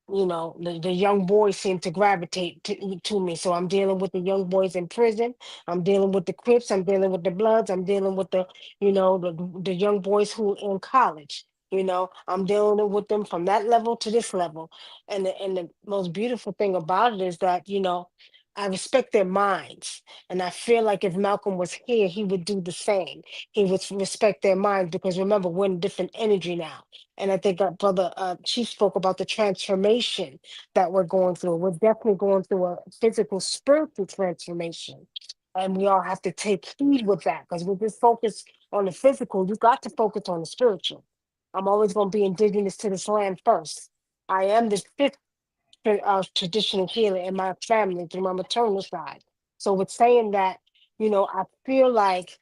the young boys seem to gravitate to me. So I'm dealing with the young boys in prison. I'm dealing with the Crips. I'm dealing with the Bloods. I'm dealing with the young boys who in college. I'm dealing with them from that level to this level. And the most beautiful thing about it is that, I respect their minds. And I feel like if Malcolm was here, he would do the same. He would respect their minds, because remember, we're in different energy now. And I think that Brother Chief spoke about the transformation that we're going through. We're definitely going through a physical, spiritual transformation. And we all have to take heed with that, because we just focus on the physical. You got to focus on the spiritual. I'm always going to be indigenous to this land first. I am the fifth traditional healing in my family through my maternal side. So with saying that, I feel like,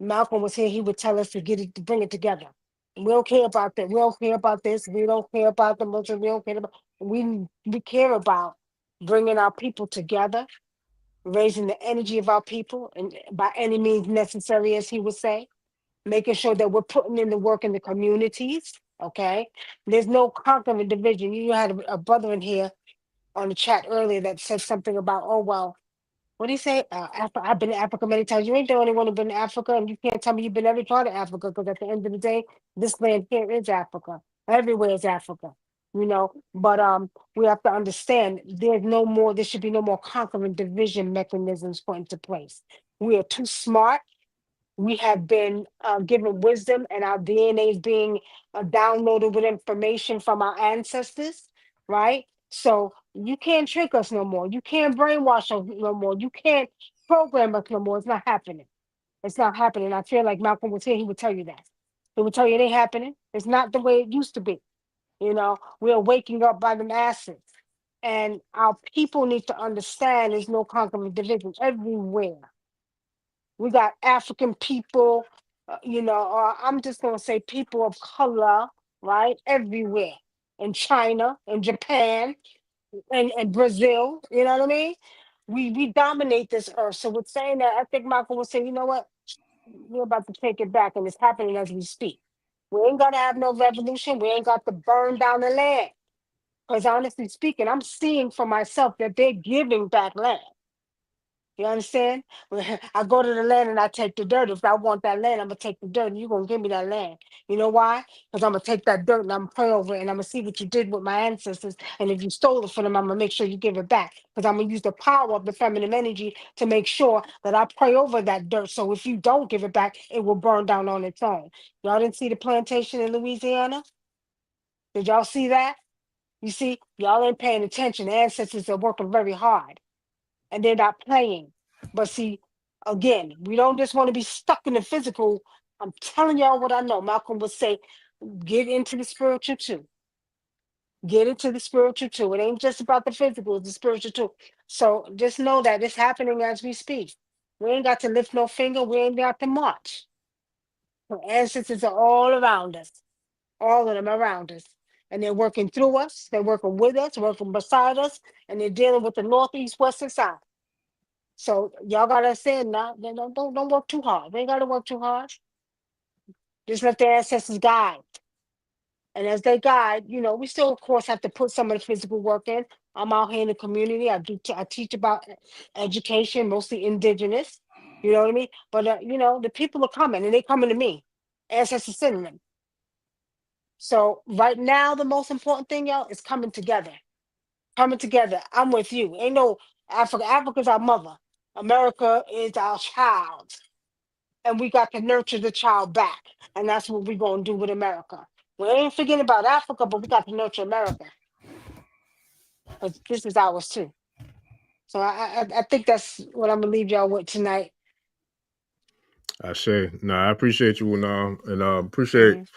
Malcolm was here, he would tell us to to bring it together. We don't care about that. We don't care about this. We don't care about the Muslim. We don't care about. We care about bringing our people together, raising the energy of our people, and by any means necessary, as he would say, making sure that we're putting in the work in the communities. Okay, there's no conquering division. You had a brother in here on the chat earlier that said something about, oh well, what do you say? I've been to Africa many times. You ain't the only one who's been to Africa, and you can't tell me you've been every part of Africa, because at the end of the day, this land here is Africa. Everywhere is Africa, But we have to understand there should be no more conquering division mechanisms put into place. We are too smart. We have been given wisdom, and our DNA is being downloaded with information from our ancestors, right? So you can't trick us no more. You can't brainwash us no more. You can't program us no more. It's not happening. It's not happening. I feel like Malcolm was here, he would tell you that. He would tell you it ain't happening. It's not the way it used to be. We're waking up by the masses. And our people need to understand there's no conquering division everywhere. We got African people, or I'm just going to say people of color, right? Everywhere. In China, in Japan, and Brazil, you know what I mean? We dominate this earth. So with saying that, I think Michael will say, you know what? We're about to take it back, and it's happening as we speak. We ain't got to have no revolution. We ain't got to burn down the land. Because honestly speaking, I'm seeing for myself that they're giving back land. You understand? I go to the land and I take the dirt. If I want that land, I'm gonna take the dirt, and you're gonna give me that land. You know why? Because I'm gonna take that dirt and I'm gonna pray over it, and I'm gonna see what you did with my ancestors. And if you stole it from them, I'm gonna make sure you give it back. Because I'm gonna use the power of the feminine energy to make sure that I pray over that dirt. So if you don't give it back, it will burn down on its own. Y'all didn't see the plantation in Louisiana? Did y'all see that? You see, y'all ain't paying attention. The ancestors are working very hard, and they're not playing. But see, again, we don't just want to be stuck in the physical. I'm telling y'all what I know. Malcolm would say, get into the spiritual too. Get into the spiritual too. It ain't just about the physical, it's the spiritual too. So just know that it's happening as we speak. We ain't got to lift no finger. We ain't got to march. The ancestors are all around us. All of them around us. And they're working through us. They're working with us, working beside us. And they're dealing with the north, east, west, and south. So y'all gotta say now, don't work too hard. They ain't gotta work too hard. Just let their ancestors guide. And as they guide, we still of course have to put some of the physical work in. I'm out here in the community. I teach about education, mostly indigenous. You know what I mean? But the people are coming, and they coming to me. Ancestors sending them. So right now, the most important thing, y'all, is coming together. Coming together. I'm with you. Ain't no Africa. Africa's our mother. America is our child. And we got to nurture the child back. And that's what we're going to do with America. We ain't forgetting about Africa, but we got to nurture America. Because this is ours too. So I think that's what I'm going to leave y'all with tonight. I appreciate you, and appreciate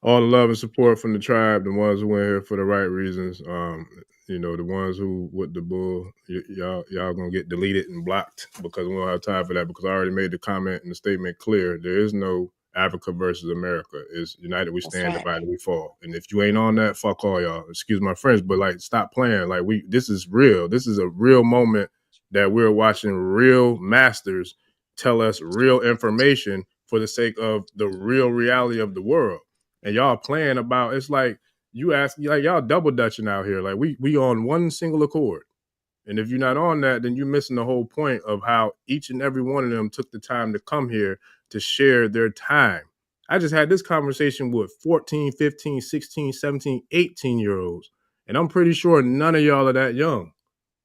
all the love and support from the tribe, the ones who went here for the right reasons. The ones who with the bull, y'all gonna get deleted and blocked because we don't have time for that. Because I already made the comment and the statement clear. There is no Africa versus America. It's united we stand, divided we fall. And if you ain't on that, fuck all y'all. Excuse my French, but stop playing. This is real. This is a real moment that we're watching real masters tell us real information for the sake of the real reality of the world. And y'all playing about, it's like you ask, y'all double dutching out here. We on one single accord. And if you're not on that, then you're missing the whole point of how each and every one of them took the time to come here to share their time. I just had this conversation with 14, 15, 16, 17, 18-year-olds. And I'm pretty sure none of y'all are that young.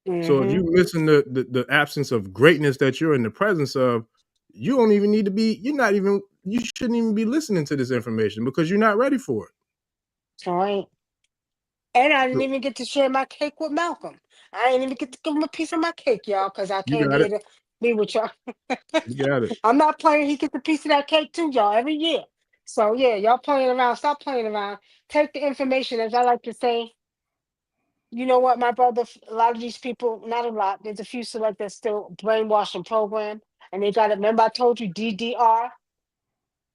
So if you're missing the absence of greatness that you're in the presence of, you don't even need to be, you shouldn't even be listening to this information because you're not ready for it. All right. And I didn't even get to share my cake with Malcolm. I didn't even get to give him a piece of my cake, y'all, because I came here to be with y'all. You got it. I'm not playing. He gets a piece of that cake too, y'all, every year. So yeah, y'all playing around. Stop playing around. Take the information, as I like to say. you know what, my brother, a lot of these people, not a lot, there's a few select that still brainwashing program, and they got it. Remember I told you DDR?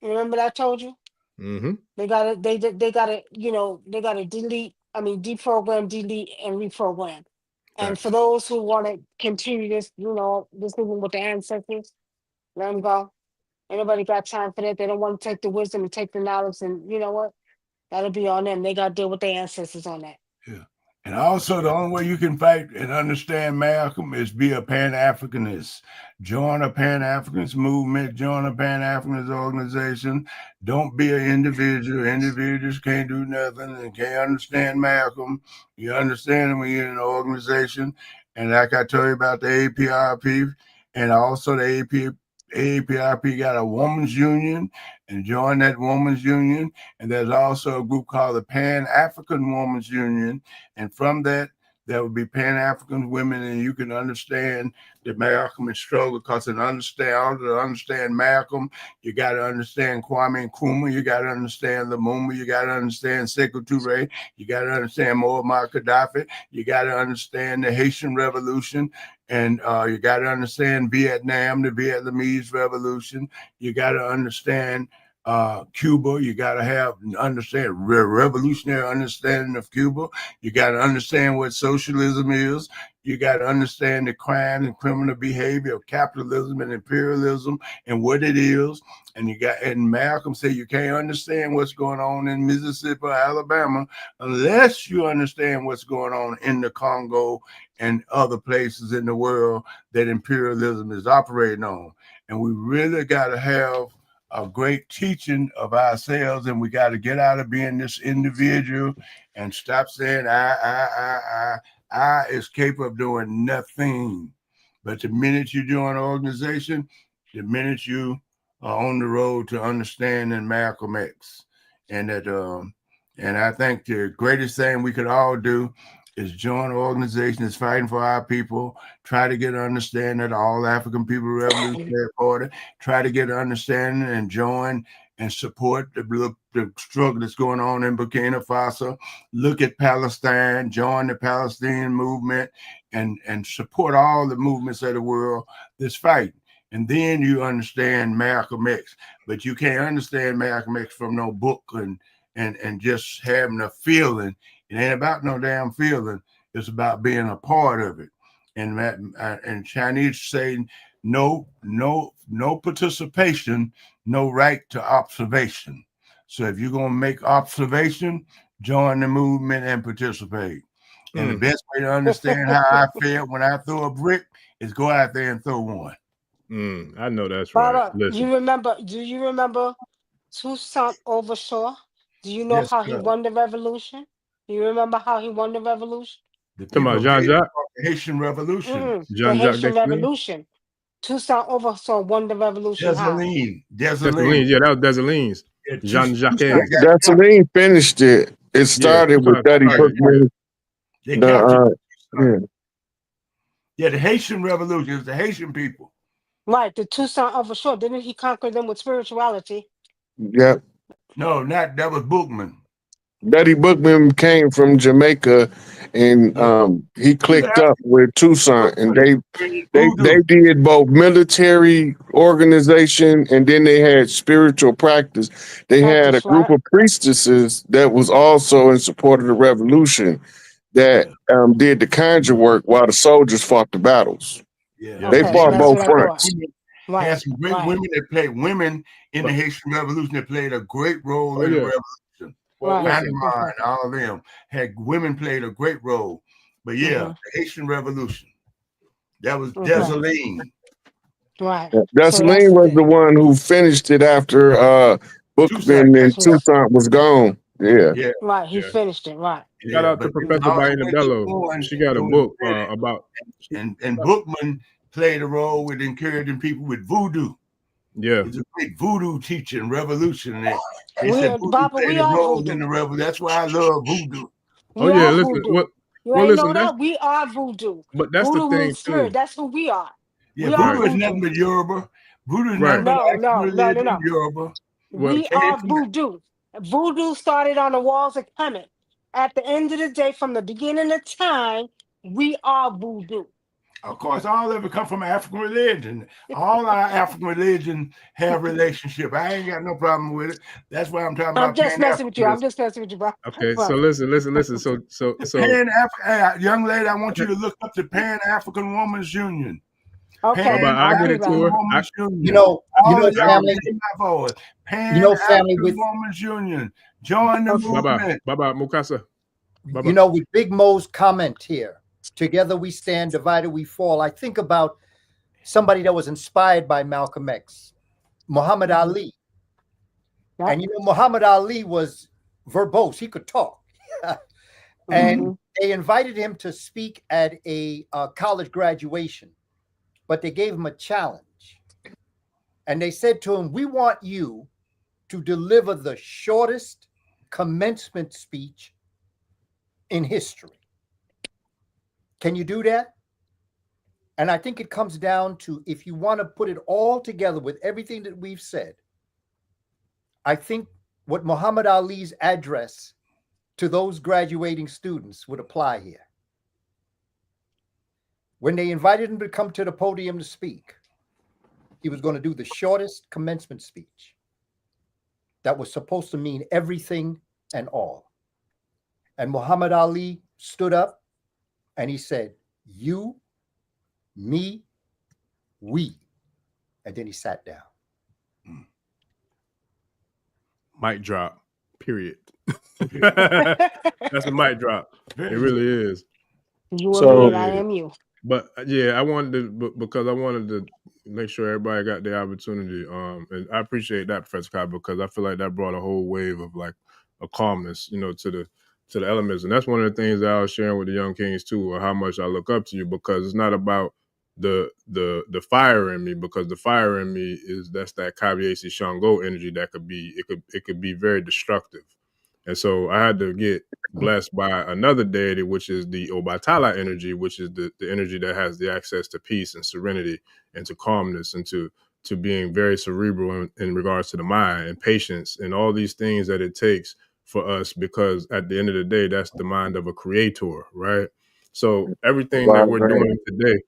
You remember that I told you? Mm-hmm. They got to, they got to, you know, they got to deprogram, delete, and reprogram. And Gotcha. for those who want to continue this, you know, this moving with the ancestors, let them go. Ain't nobody got time for that. They don't want to take the wisdom and take the knowledge, and you know what? That'll be on them. They got to deal with their ancestors on that. Yeah. And also, the only way you can fight and understand Malcolm is be a pan-Africanist. Join a pan-Africanist movement. Join a pan-Africanist organization. Don't be an individual. Individuals can't do nothing and can't understand Malcolm. You understand him when you're in an organization. And like I told you about the APRP, and also the APRP got a women's union, and join that women's union. And there's also a group called the Pan-African Women's Union. And from that, there will be Pan-African women, and you can understand the Malcolm struggle, because to understand Malcolm, you got to understand Kwame Nkrumah, you got to understand Lumumba, you got to understand Sekou Touré, you got to understand Muammar Gaddafi, you got to understand the Haitian Revolution, and you got to understand Vietnam, the Vietnamese Revolution, you got to understand Cuba. You got to understand revolutionary understanding of Cuba. You got to understand what socialism is. You got to understand the crime and criminal behavior of capitalism and imperialism and what it is. And Malcolm said you can't understand what's going on in Mississippi or Alabama unless you understand what's going on in the Congo and other places in the world that imperialism is operating on. And we really got to have a great teaching of ourselves, and we got to get out of being this individual and stop saying I is capable of doing nothing. But the minute you join an organization, the minute you are on the road to understanding Malcolm X, and that and I think the greatest thing we could all do is join an organization that's fighting for our people, try to get an understanding of the All African People Revolutionary Party, try to get an understanding and join and support the struggle that's going on in Burkina Faso. Look at Palestine, join the Palestinian movement, and support all the movements of the world that's fighting. And then you understand Malcolm X. But you can't understand Malcolm X from no book and just having a feeling. It ain't about no damn feeling. It's about being a part of it. And Chinese say no participation, no right to observation. So if you're gonna make observation, join the movement and participate. And the best way to understand how I feel when I throw a brick is go out there and throw one. I know that's right. Baba, Listen. do you remember Toussaint Overshaw? Do you know Yes, how sir. he won the revolution? Do you remember how he won the revolution? The Talking about people Jean-Jacques? the Haitian Revolution. The Jean-Jacques Haitian Dessalines? Revolution. Toussaint Overshaw won the revolution. How? Dessalines. Yeah, that was Dessalines. Yeah, Jean-Jacques. Dessalines finished it. It started with Dada Bookman. They captured the Haitian Revolution. It's the Haitian people. Right, the Toussaint Overshaw. Didn't he conquer them with spirituality? Yep. No, that was Bookman. Dada Bookman came from Jamaica, and he clicked up with Toussaint, and they did both military organization and then they had spiritual practice. They had a group of priestesses that was also in support of the revolution that did the conjure work while the soldiers fought the battles. Yeah, They fought both fronts. Had some great women that played women in the Haitian Revolution that played a great role in the revolution. Panama and all of them had women played a great role. But the Haitian Revolution, that was Dessalines. Right. Dessalines was the one who finished it after Bookman and Toussaint was gone. Yeah. Right, he finished it, right. Shout out to Professor Baina Bello. She got a book about and Bookman played a role with encouraging people with voodoo. Yeah. It's a big voodoo teaching revolution. They said voodoo played a role in the revolution. That's why I love voodoo. Oh yeah, listen. Know that? We are voodoo. But that's voodoo the thing means spirit. too. That's who we are. Yeah, voodoo is nothing but Yoruba. Voodoo is nothing but no. Yoruba. We are voodoo. Voodoo started on the walls of Kamene. At the end of the day, from the beginning of time, we are voodoo. Of course, all of it come from African religion. All our African religion have relationship. I ain't got no problem with it. That's why I'm talking about. I'm just messing with you. I'm just messing with you, bro. Okay, so listen. So young lady, I want you to look up the Pan-African Women's Union. Okay, I'll get it to her. You know, family. Family with Women's Union. Join the movement. Bye-bye, Mukasa. You know, with Big Mo's comment here, together we stand, divided we fall. I think about somebody that was inspired by Malcolm X, Muhammad Ali. And you know, Muhammad Ali was verbose; he could talk. And they invited him to speak at a college graduation, but they gave him a challenge. And they said to him, "We want you to deliver the shortest commencement speech in history. Can you do that?" And I think it comes down to, if you want to put it all together with everything that we've said, I think what Muhammad Ali's address to those graduating students would apply here. When they invited him to come to the podium to speak, he was going to do the shortest commencement speech that was supposed to mean everything and all. And Muhammad Ali stood up and he said, "You, me, we." And then he sat down. Mic drop, period. That's a mic drop. It really is. You are me, I am you. But yeah, I wanted to, because I wanted to make sure everybody got the opportunity. And I appreciate that, Professor Kaba, because I feel like that brought a whole wave of like a calmness, you know, to the elements. And that's one of the things that I was sharing with the young kings too, or how much I look up to you, because it's not about the fire in me, because the fire in me that's that Kabiesi Shango energy that could be very destructive. And so I had to get blessed by another deity, which is the Obatala energy, which is the energy that has the access to peace and serenity and to calmness and to being very cerebral in regards to the mind and patience and all these things that it takes for us, because at the end of the day, that's the mind of a creator, right? So everything that we're doing today,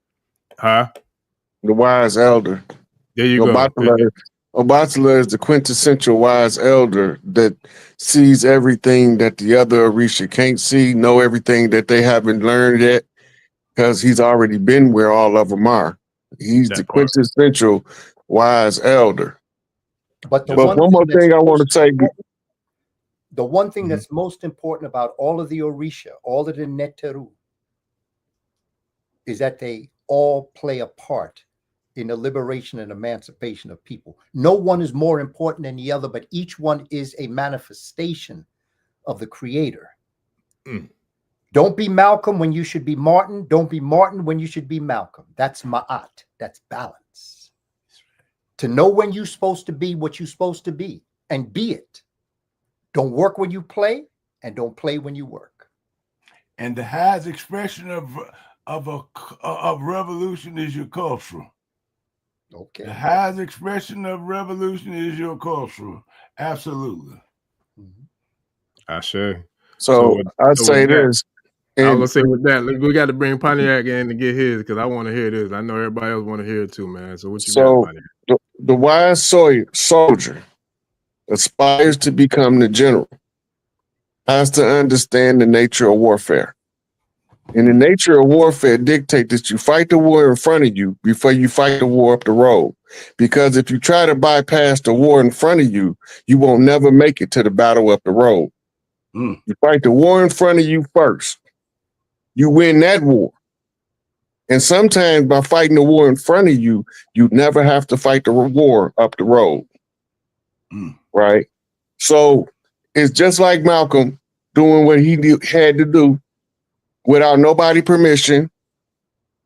the wise elder. There you go. Obatala is the quintessential wise elder that sees everything that the other Orisha can't see, know everything that they haven't learned yet, because he's already been where all of them are. He's the quintessential wise elder. But one more thing I want to say. The one thing that's most important about all of the Orisha, all of the Neteru, is that they all play a part in the liberation and emancipation of people. No one is more important than the other, but each one is a manifestation of the creator. Don't be Malcolm when you should be Martin. Don't be Martin when you should be Malcolm. That's ma'at. That's balance. To know when you're supposed to be what you're supposed to be and be it. Don't work when you play and don't play when you work. And the highest expression of revolution is your cultural. Okay. The highest expression of revolution is your cultural. Absolutely. I sure. So I'd say this. I was gonna say with that, we got to bring Pontiac in to get his, because I want to hear this. I know everybody else want to hear it too, man. So what you got, Pontiac? The wise soldier aspires to become the general, has to understand the nature of warfare. And the nature of warfare dictates that you fight the war in front of you before you fight the war up the road. Because if you try to bypass the war in front of you, you won't never make it to the battle up the road. You fight the war in front of you first. You win that war. And sometimes by fighting the war in front of you, you never have to fight the war up the road. Right? So it's just like Malcolm doing what he had to do without nobody permission,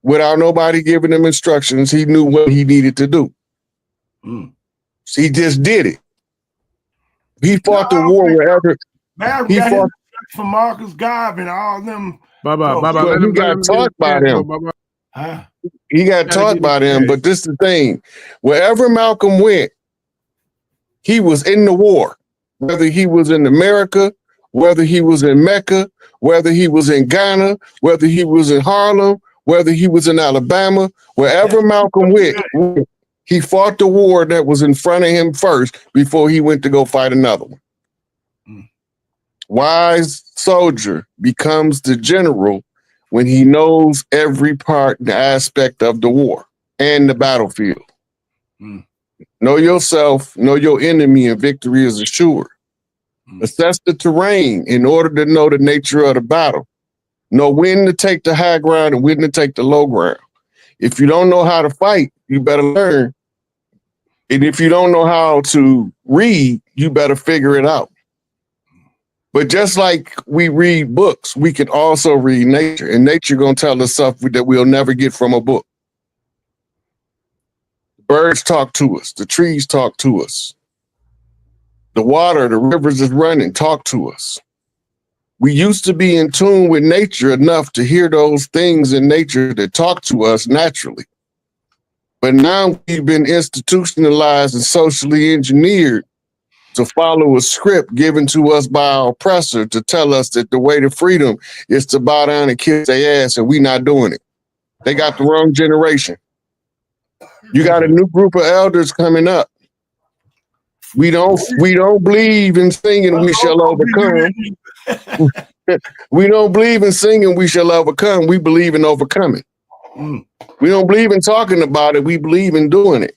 without nobody giving him instructions. He knew what he needed to do. He just did it. He fought the war wherever. He fought for Marcus Garvey and all them. He got taught by them. He got taught by them, but this is the thing. Wherever Malcolm went, he was in the war. Whether he was in America whether he was in Mecca, whether he was in Ghana, whether he was in Harlem, whether he was in Alabama, wherever Malcolm went, he fought the war that was in front of him first before he went to go fight another one. Wise soldier becomes the general when he knows every part and aspect of the war and the battlefield. Know yourself, know your enemy, and victory is assured. Assess the terrain in order to know the nature of the battle. Know when to take the high ground and when to take the low ground. If you don't know how to fight, you better learn. And if you don't know how to read, you better figure it out. But just like we read books, we can also read nature, and nature gonna tell us stuff that we'll never get from a book. Birds talk to us, the trees talk to us. The water, the rivers is running, talk to us. We used to be in tune with nature enough to hear those things in nature that talk to us naturally. But now we've been institutionalized and socially engineered to follow a script given to us by our oppressor to tell us that the way to freedom is to bow down and kiss their ass, and we not doing it. They got the wrong generation. You got a new group of elders coming up. We don't believe in singing we shall overcome. We don't believe in singing we shall overcome. We believe in overcoming. We don't believe in talking about it. We believe in doing it.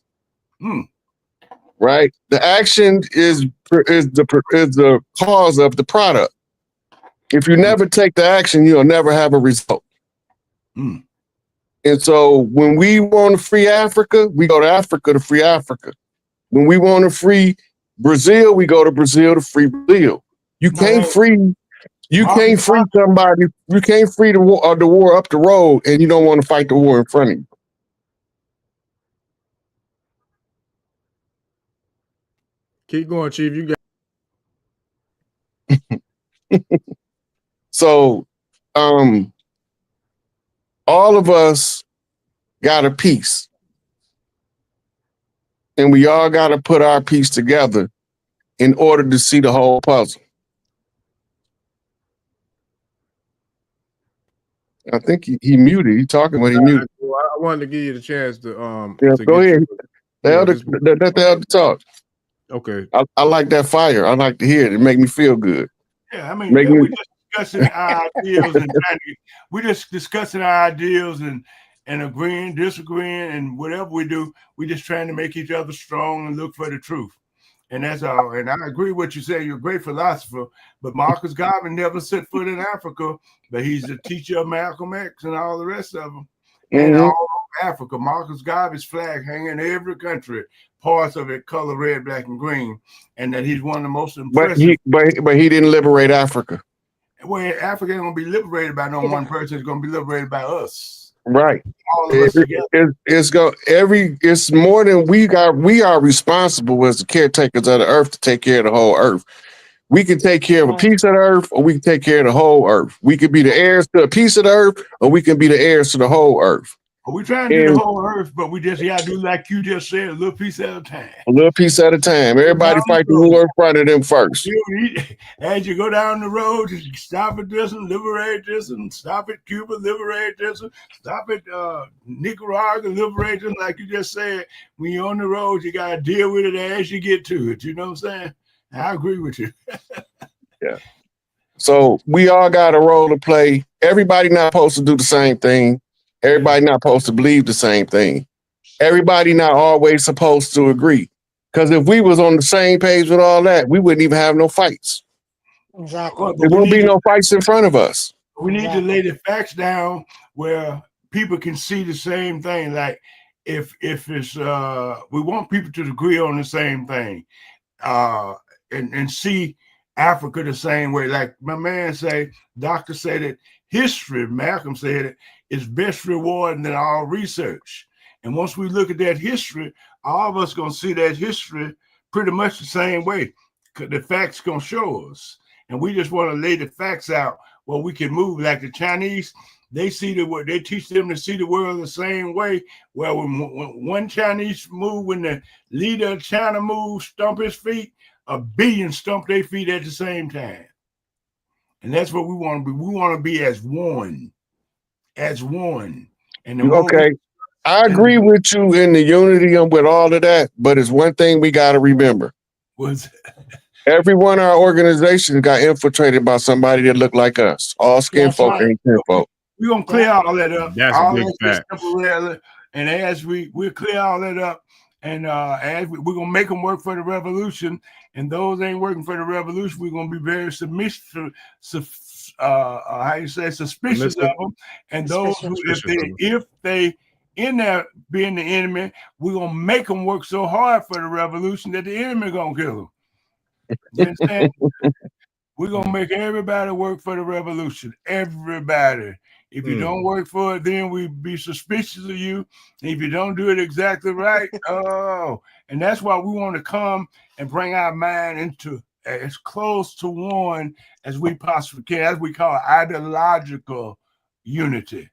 Right? The action is the cause of the product. If you never take the action, you'll never have a result. And so when we want to free Africa, we go to Africa to free Africa. When we want to free Brazil, we go to Brazil to free Brazil. You can't free somebody. You can't free the war up the road, and you don't want to fight the war in front of you. Keep going, Chief. You got. So, all of us got a piece, and we all got to put our piece together in order to see the whole puzzle. I think he muted. He talking when he muted. I wanted to give you the chance to go ahead. Let the elder talk. Okay. I like that fire. I like to hear it. It make me feel good. Yeah, I mean, we're just discussing our ideals and we're just discussing our ideals and agreeing, disagreeing, and whatever we do, we're just trying to make each other strong and look for the truth. And that's all. And I agree with what you say. You're a great philosopher, but Marcus Garvey never set foot in Africa, but he's the teacher of Malcolm X and all the rest of them. And all of Africa, Marcus Garvey's flag hanging in every country, parts of it color red, black, and green, and that he's one of the most impressive. But he didn't liberate Africa. Well, Africa ain't gonna be liberated by no one person. It's gonna be liberated by us. Right. All of us together. It's more than we got. We are responsible as the caretakers of the earth to take care of the whole earth. We can take care of a piece of the earth, or we can take care of the whole earth. We could be the heirs to a piece of the earth, or we can be the heirs to the whole earth. We trying to do the whole earth, but we just gotta do like you just said, a little piece at a time. A little piece at a time. Everybody fight the war in front of them first. As you go down the road, stop at this and liberate this, and stop at Cuba, liberate this, and stop at Nicaragua, liberate this. Like you just said, when you're on the road, you gotta deal with it as you get to it. You know what I'm saying? I agree with you. Yeah. So we all got a role to play. Everybody not supposed to do the same thing. Everybody not supposed to believe the same thing. Everybody not always supposed to agree. Because if we was on the same page with all that, we wouldn't even have no fights. Exactly. There won't be no fights in front of us. We need to lay the facts down where people can see the same thing. Like if it's we want people to agree on the same thing, and see Africa the same way. Like my man say, doctor said it, history, Malcolm said it, is best rewarding than all research. And once we look at that history, all of us gonna see that history pretty much the same way. The facts gonna show us. And we just want to lay the facts out where we can move. Like the Chinese, they see the world, they teach them to see the world the same way. Well, when one Chinese move, when the leader of China moves, stomp his feet, 1 billion stomp their feet at the same time. And that's what we want to be. We want to be as one. As one. And the Okay. I agree with you in the unity and with all of that, but it's one thing we got to remember. Every one of our organizations got infiltrated by somebody that looked like us. All skin folk and kin folk. We're going to clear all that up. That's all a big fact. Temporarily. And as we'll clear all that up, and as we're going to make them work for the revolution, and those ain't working for the revolution, we're going to be very suspicious of them. And those who, if they in there being the enemy, we're going to make them work so hard for the revolution that the enemy going to kill them. You understand? We're going to make everybody work for the revolution. Everybody. If you don't work for it, then we be suspicious of you. And if you don't do it exactly right, and that's why we want to come and bring our mind into as close to one as we possibly can, as we call it, ideological unity.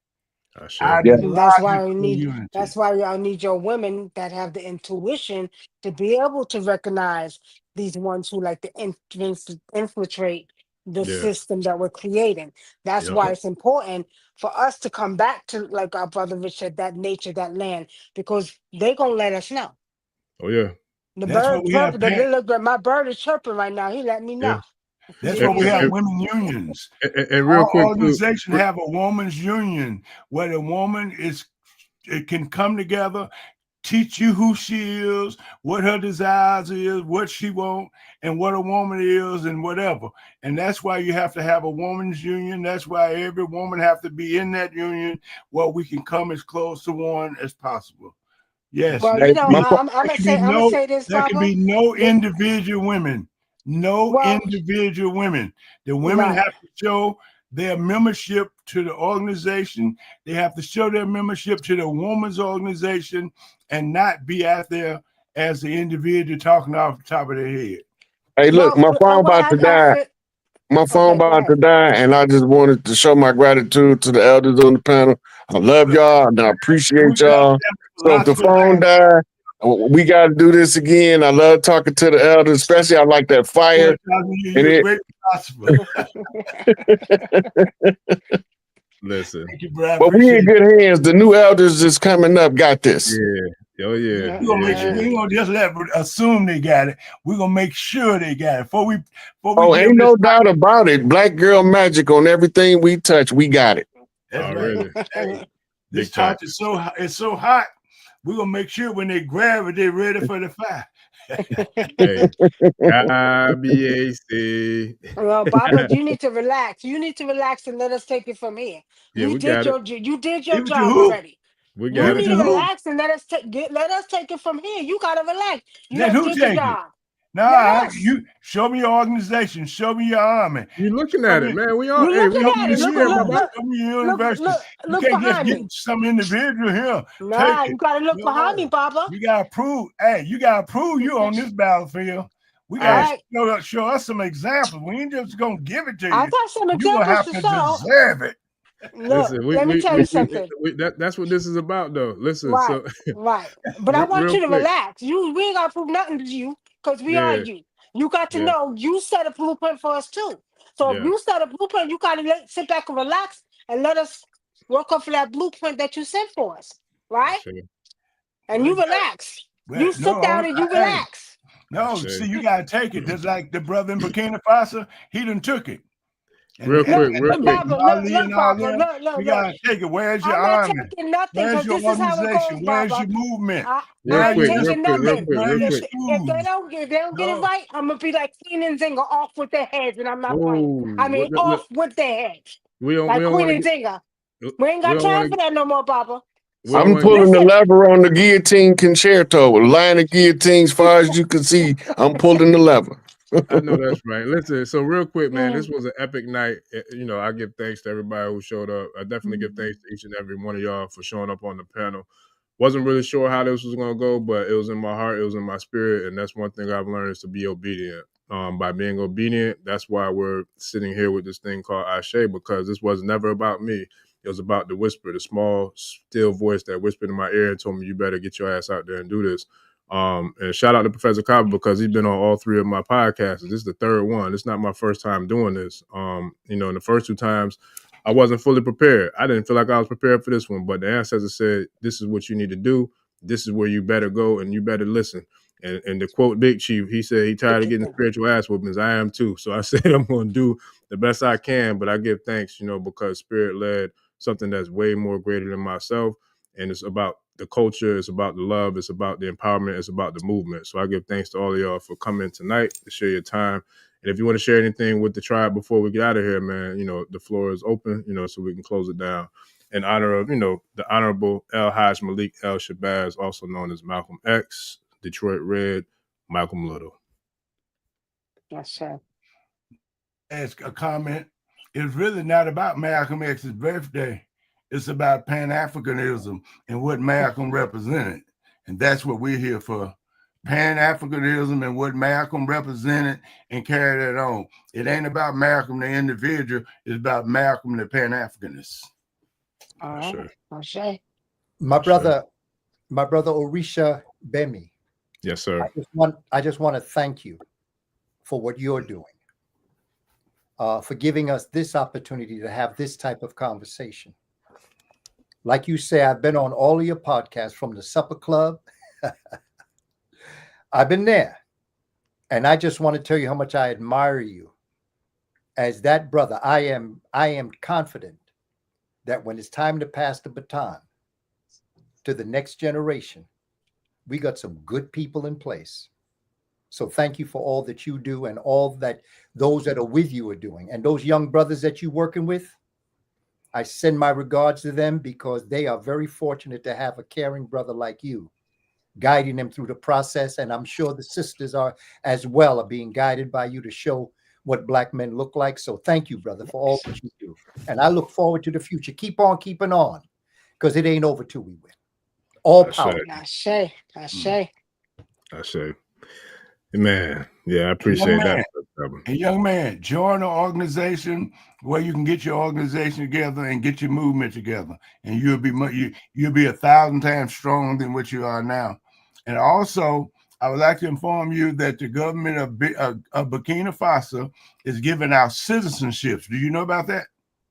That's why we need. Unity. That's why y'all need your women that have the intuition to be able to recognize these ones who like to infiltrate the system that we're creating. That's why it's important for us to come back to, like our brother Rich said, that nature, that land, because they're gonna let us know. Oh yeah. The bird chirping. Look, my bird is chirping right now. He let me know. Yeah. That's why we have women unions. And real quick, organizations have a woman's union where the woman it can come together, teach you who she is, what her desires is, what she wants, and what a woman is, and whatever. And that's why you have to have a woman's union. That's why every woman have to be in that union where we can come as close to one as possible. Yes. Well, I'm gonna say this, there Papa. can be no individual women. No individual women. The women have to show their membership to the organization. They have to show their membership to the woman's organization and not be out there as the individual talking off the top of their head. Hey, look, my phone about to die. My phone about to die, and I just wanted to show my gratitude to the elders on the panel. I love y'all, and I appreciate y'all. So if the phone died, we got to do this again. I love talking to the elders, especially I like that fire. Listen, but we in good hands. The new elders is coming up. Got this. Yeah. Oh yeah. We're gonna make sure. We gonna just assume they got it. We're gonna make sure they got it. Before we ain't no doubt about it. Black girl magic on everything we touch. We got it. That's right. Hey, this torch is so hot. We're gonna make sure when they grab it, they're ready for the fire. Well, Baba, you need to relax. You need to relax and let us take it from here. Yeah, you did your job already. You need to relax and let us take it from here. You gotta relax. You did your job. Nah, you show me your organization. Show me your army. You looking at it, man. We all looking at it. Look, show me your university. Look you can't behind just me. get some individual here. Nah, you gotta look behind me, Baba. You gotta prove. Hey, you gotta prove you on this battlefield. We gotta show us some examples. We ain't just gonna give it to you. I got some examples to show. Deserve it. Look, let me tell you something. That's what this is about, though. Listen, right. But I want you to relax. We ain't gotta prove nothing to you because we are you. You got to know you set a blueprint for us too. So if you set a blueprint, you gotta sit back and relax and let us work off of that blueprint that you sent for us, right? And you relax. You sit down and you relax. No, see, you gotta take it. Just like the brother in Burkina Faso, he done took it. Real quick. Baba, we gotta take it. Where's your army? I'm not taking nothing because this is how it goes, Where's your movement? I ain't taking nothing. If they don't get it right, I'm gonna be like Queen Nzinga, off with their heads, and I'm not playing. I mean, off with their heads. Like Queen Nzinga. We ain't got time for that no more, Baba. I'm pulling the lever on the guillotine concerto, a line of guillotines as far as you can see. I'm pulling the lever. I know that's right. Listen, so real quick, man, this was an epic night. You know, I give thanks to everybody who showed up. I definitely give thanks to each and every one of y'all for showing up on the panel. Wasn't really sure how this was going to go, but it was in my heart. It was in my spirit. And that's one thing I've learned is to be obedient. By being obedient, that's why we're sitting here with this thing called Ashe, because this was never about me. It was about the whisper, the small, still voice that whispered in my ear and told me, you better get your ass out there and do this. And shout out to Professor Kaba because he's been on all 3 of my podcasts. This is the 3rd one. It's not my first time doing this. You know, in the first 2 times, I wasn't fully prepared. I didn't feel like I was prepared for this one, but the ancestor said, this is what you need to do. This is where you better go and you better listen. And to quote Big Chief, he said he tired of getting spiritual ass whoopings. I am too. So I said I'm going to do the best I can, but I give thanks, you know, because Spirit led something that's way more greater than myself. And it's about the culture, it's about the love, it's about the empowerment, it's about the movement. So I give thanks to all of y'all for coming tonight to share your time. And if you want to share anything with the tribe before we get out of here, man, you know, the floor is open, you know, so we can close it down. In honor of, you know, the Honorable Hajj Malik El Shabbaz, also known as Malcolm X, Detroit Red, Malcolm Little. Yes, sir. Ask a comment. It's really not about Malcolm X's birthday. It's about pan-africanism and what Malcolm represented. And that's what we're here for. Pan-africanism and what Malcolm represented and carry that on. It ain't about Malcolm the individual. It's about Malcolm the pan-africanist. All right. Sure. Okay. My brother Orisha Bemi. Yes, sir. I just want to thank you for what you're doing, for giving us this opportunity to have this type of conversation. Like you say, I've been on all of your podcasts from the Supper Club. I've been there. And I just want to tell you how much I admire you as that brother. I am confident that when it's time to pass the baton to the next generation, we got some good people in place. So thank you for all that you do and all that those that are with you are doing. And those young brothers that you're working with, I send my regards to them because they are very fortunate to have a caring brother like you guiding them through the process. And I'm sure the sisters are as well, are being guided by you to show what Black men look like. So thank you, brother, for all that you do. And I look forward to the future. Keep on keeping on, because it ain't over till we win. All power. I say. Man, yeah, I appreciate that. A young man, join an organization where you can get your organization together and get your movement together, and you'll be 1,000 times stronger than what you are now. And also, I would like to inform you that the government of Burkina Faso is giving out citizenships. Do you know about that?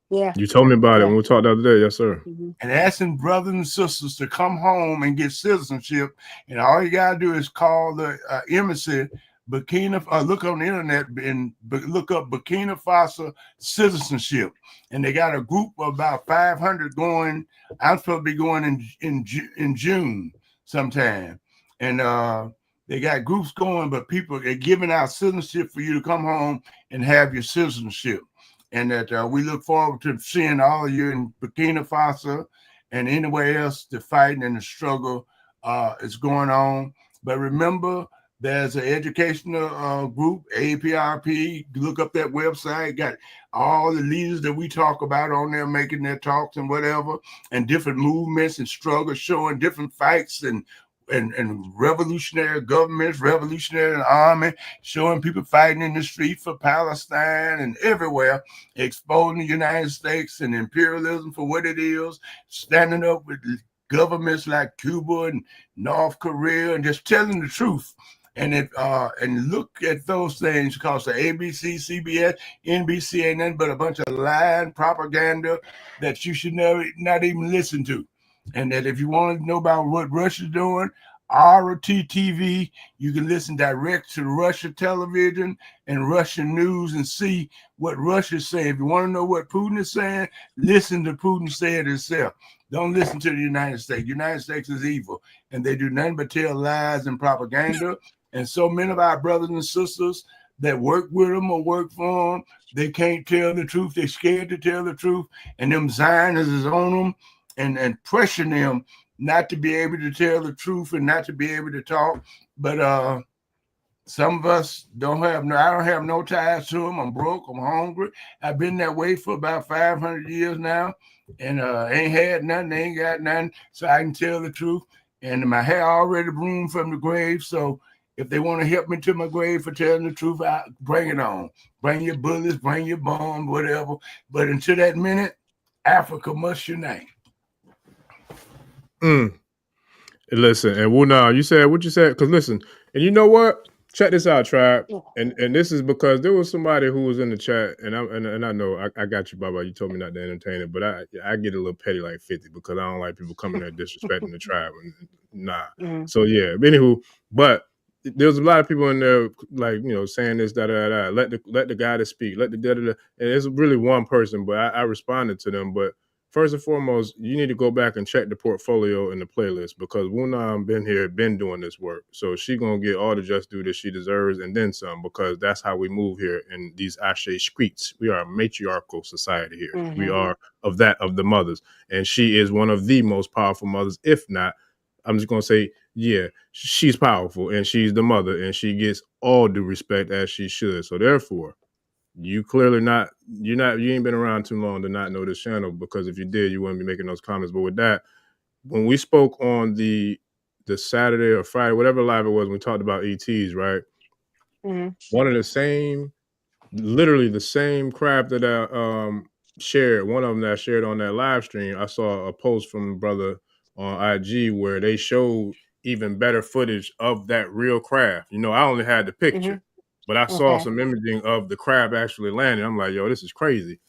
Yeah. You told me about it when we talked the other day. Yes, sir. Mm-hmm. And asking brothers and sisters to come home and get citizenship. And all you got to do is call the embassy, Burkina, look on the internet and look up Burkina Faso citizenship. And they got a group of about 500 going. I'm supposed to be going in June sometime. And they got groups going, but people are giving out citizenship for you to come home and have your citizenship. And that we look forward to seeing all of you in Burkina Faso and anywhere else the fighting and the struggle is going on. But remember, there's an educational group, APRP. Look up that website. Got all the leaders that we talk about on there making their talks and whatever, and different movements and struggles, showing different fights and revolutionary governments, revolutionary army, showing people fighting in the street for Palestine and everywhere, exposing the United States and imperialism for what it is, standing up with governments like Cuba and North Korea and just telling the truth. And look at those things, because the ABC, CBS, NBC ain't nothing but a bunch of lying propaganda that you should not even listen to. And that if you want to know about what Russia's doing, ROT-TV, you can listen direct to Russia television and Russian news and see what Russia's saying. If you want to know what Putin is saying, listen to Putin say it himself. Don't listen to the United States. The United States is evil, and they do nothing but tell lies and propaganda. And so many of our brothers and sisters that work with them or work for them, they can't tell the truth. They're scared to tell the truth, and them Zionists is on them and pressuring them not to be able to tell the truth and not to be able to talk. But some of us I don't have no ties to them. I'm broke, I'm hungry. I've been that way for about 500 years now, and ain't had nothing, ain't got nothing, so I can tell the truth. And my hair already bloomed from the grave, so if they want to help me to my grave for telling the truth, bring it on. Bring your bullets, bring your bombs, whatever. But until that minute, Africa must unite. Listen, and Wuna, you said what you said, because listen, and you know what? Check this out, Tribe. And this is because there was somebody who was in the chat, and I know I got you, Baba. You told me not to entertain it, but I get a little petty like 50 because I don't like people coming there disrespecting the tribe. Nah. Mm-hmm. So yeah. Anywho, but there's a lot of people in there like saying this, da da da. Let the guy to speak, let the da da da. And it's really one person, but I responded to them. But first and foremost, you need to go back and check the portfolio and the playlist because Wunam been here, been doing this work. So she gonna get all the just due that she deserves and then some, because that's how we move here in these Ashe streets. We are a matriarchal society here. Mm-hmm. We are of the mothers. And she is one of the most powerful mothers, if not, I'm just gonna say, yeah, she's powerful and she's the mother and she gets all due respect as she should. So therefore, you clearly you ain't been around too long to not know this channel, because if you did, you wouldn't be making those comments. But with that, when we spoke on the Saturday or Friday, whatever live it was, we talked about ETs, right? Mm-hmm. One of the same, literally the same crap that I shared, one of them that I shared on that live stream, I saw a post from a brother on IG where they showed even better footage of that real craft. I only had the picture. But I saw some imaging of the crab actually landing. I'm like, yo, this is crazy.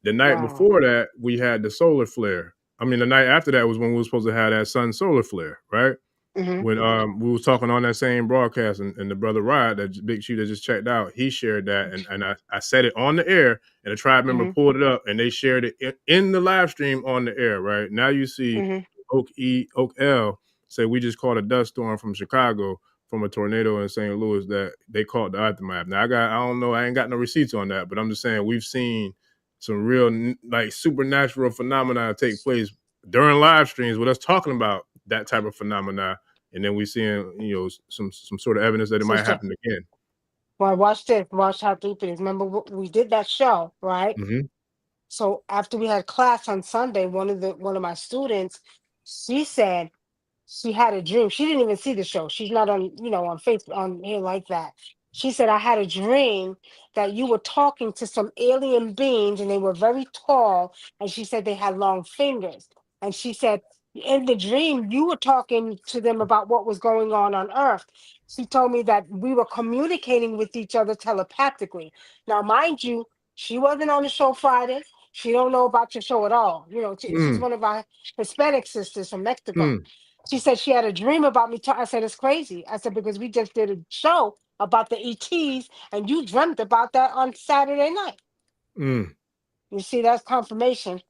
The night before that, we had the solar flare. I mean, the night after that was when we were supposed to have that sun solar flare, right? Mm-hmm. When we was talking on that same broadcast, and the brother Rod, that big shooter just checked out, he shared that, and I said it on the air, and a tribe member pulled it up, and they shared it in the live stream on the air, right? Now you see Oak L say we just caught a dust storm from Chicago from a tornado in St. Louis that they called the aftermath. Now I don't know, I ain't got no receipts on that, but I'm just saying we've seen some real like supernatural phenomena take place during live streams with us talking about that type of phenomena, and then we seeing some sort of evidence that it might happen again. Well, watch this. Watch how deep it is. Remember, we did that show, right? Mm-hmm. So after we had class on Sunday, one of my students, she said she had a dream. She didn't even see the show. She's not on on Facebook on here like that. She said, I had a dream that you were talking to some alien beings and they were very tall. And she said they had long fingers. And she said, in the dream, you were talking to them about what was going on Earth. She told me that we were communicating with each other telepathically. Now, mind you, she wasn't on the show Friday. She don't know about your show at all. She's one of our Hispanic sisters from Mexico. She said she had a dream about me. I said, it's crazy. I said, because we just did a show about the ETs and you dreamt about that on Saturday night. You see, that's confirmation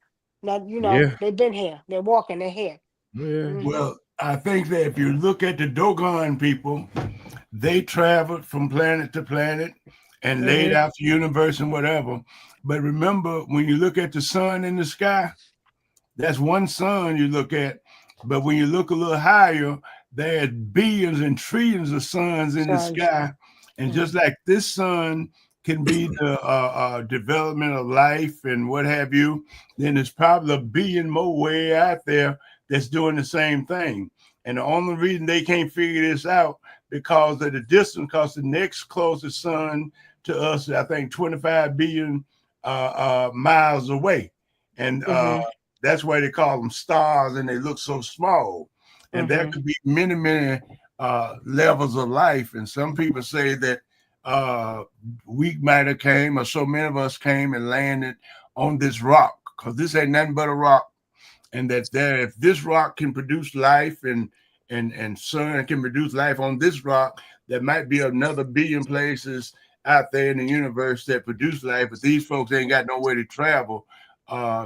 that, they've been here. They're walking, they're here. Yeah. Well, I think that if you look at the Dogon people, they traveled from planet to planet and laid out the universe and whatever. But remember, when you look at the sun in the sky, that's one sun you look at. But when you look a little higher, there's billions and trillions of suns in the sky. And just like this sun can be the development of life and what have you, then there's probably a billion more way out there that's doing the same thing. And the only reason they can't figure this out because of the distance, because the next closest sun to us, I think 25 billion miles away. And that's why they call them stars and they look so small. And there could be many, many levels of life. And some people say that we might have came, or so many of us came and landed on this rock, because this ain't nothing but a rock. And that if this rock can produce life and sun can produce life on this rock, there might be another billion places out there in the universe that produce life, but these folks ain't got nowhere to travel.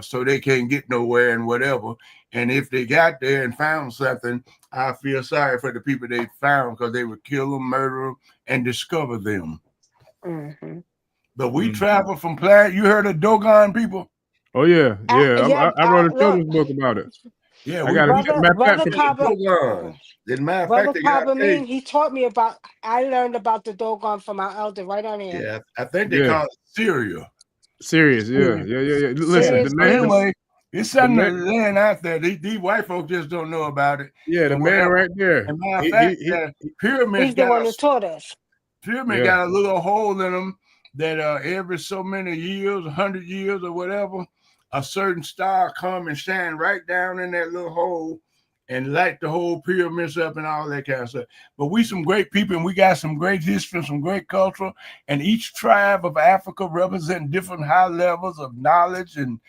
So they can't get nowhere and whatever. And if they got there and found something, I feel sorry for the people they found, because they would kill them, murder them, and discover them. But we travel from planet. You heard of Dogon people? Oh yeah. I wrote a children's book about it. Yeah, I got Brother Kaba. Brother Kaba, he taught me about. I learned about the Dogon from our elder right on here. Yeah, I think they call it Syria. Serious, yeah. Listen, anyway, it's something that's laying out there. These white folks just don't know about it. Yeah, the man right there. And matter of fact, pyramids. He's the one who taught us. Pyramid got a little hole in them that every so many years, 100 years or whatever, a certain star come and shine right down in that little hole, and light the whole pyramids up and all that kind of stuff. But we some great people, and we got some great history, some great culture, and each tribe of Africa represent different high levels of knowledge and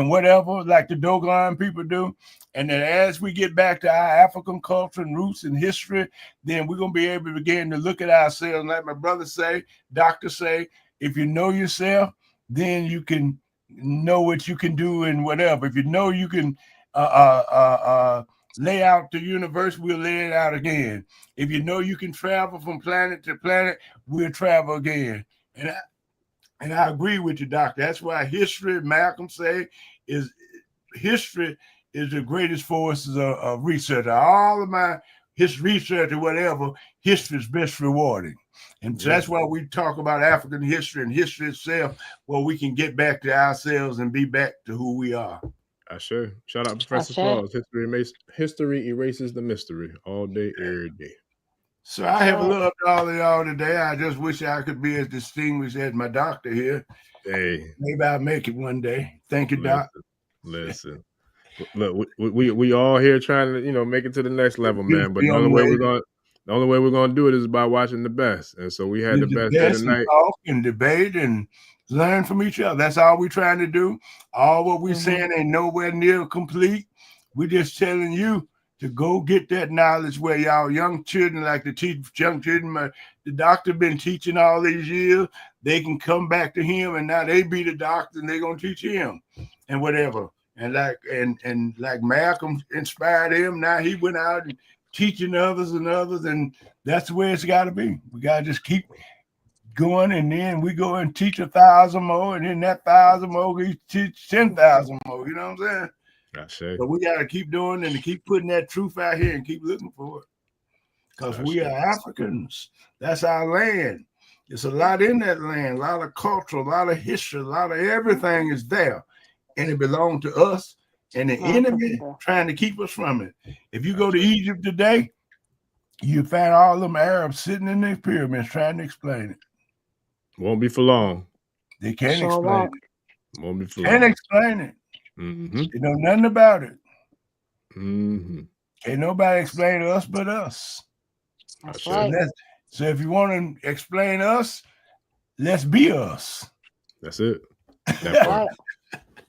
whatever, like the Dogon people do. And then as we get back to our African culture and roots and history, then we're going to be able to begin to look at ourselves. Like my brother say, doctor say, if you know yourself, then you can know what you can do and whatever. If you know you can lay out the universe, we'll lay it out again. If you know you can travel from planet to planet, we'll travel again. And I agree with you, doctor. That's why history, Malcolm say, is history is the greatest forces of research. All of my research or whatever, history is best rewarding. And so that's why we talk about African history and history itself, where we can get back to ourselves and be back to who we are. I sure. Shout out Professor Claus. History erases the mystery all day, every day. So I have loved all of y'all today. I just wish I could be as distinguished as my doctor here. Hey, maybe I'll make it one day. Thank you, Doc. Listen. Look, we all here trying to make it to the next level, man. But the only way we're gonna do it is by watching the best. And so we had the best there tonight. And talk and debate and learn from each other. That's all we're trying to do. All what we're saying ain't nowhere near complete. We're just telling you to go get that knowledge where y'all young children like to teach young children. The doctor been teaching all these years. They can come back to him, and now they be the doctor, and they're gonna teach him and whatever. And like Malcolm inspired him. Now he went out and teaching others, and that's the way it's got to be. We got to just keep going, and then we go and teach 1,000 more, and then that 1,000 more we teach 10,000 more. You know what I'm saying? But we got to keep doing and to keep putting that truth out here and keep looking for it, because we are Africans. That's our land. There's a lot in that land, a lot of culture, a lot of history, a lot of everything is there. And it belonged to us and the enemy trying to keep us from it. If you go to Egypt today, you find all them Arabs sitting in their pyramids trying to explain it. Won't be for long. They can't explain it. Won't be for long. Can't explain it. They know nothing about it. Ain't nobody explain to us but us. That's right. So if you want to explain us, let's be us. That's it. That part.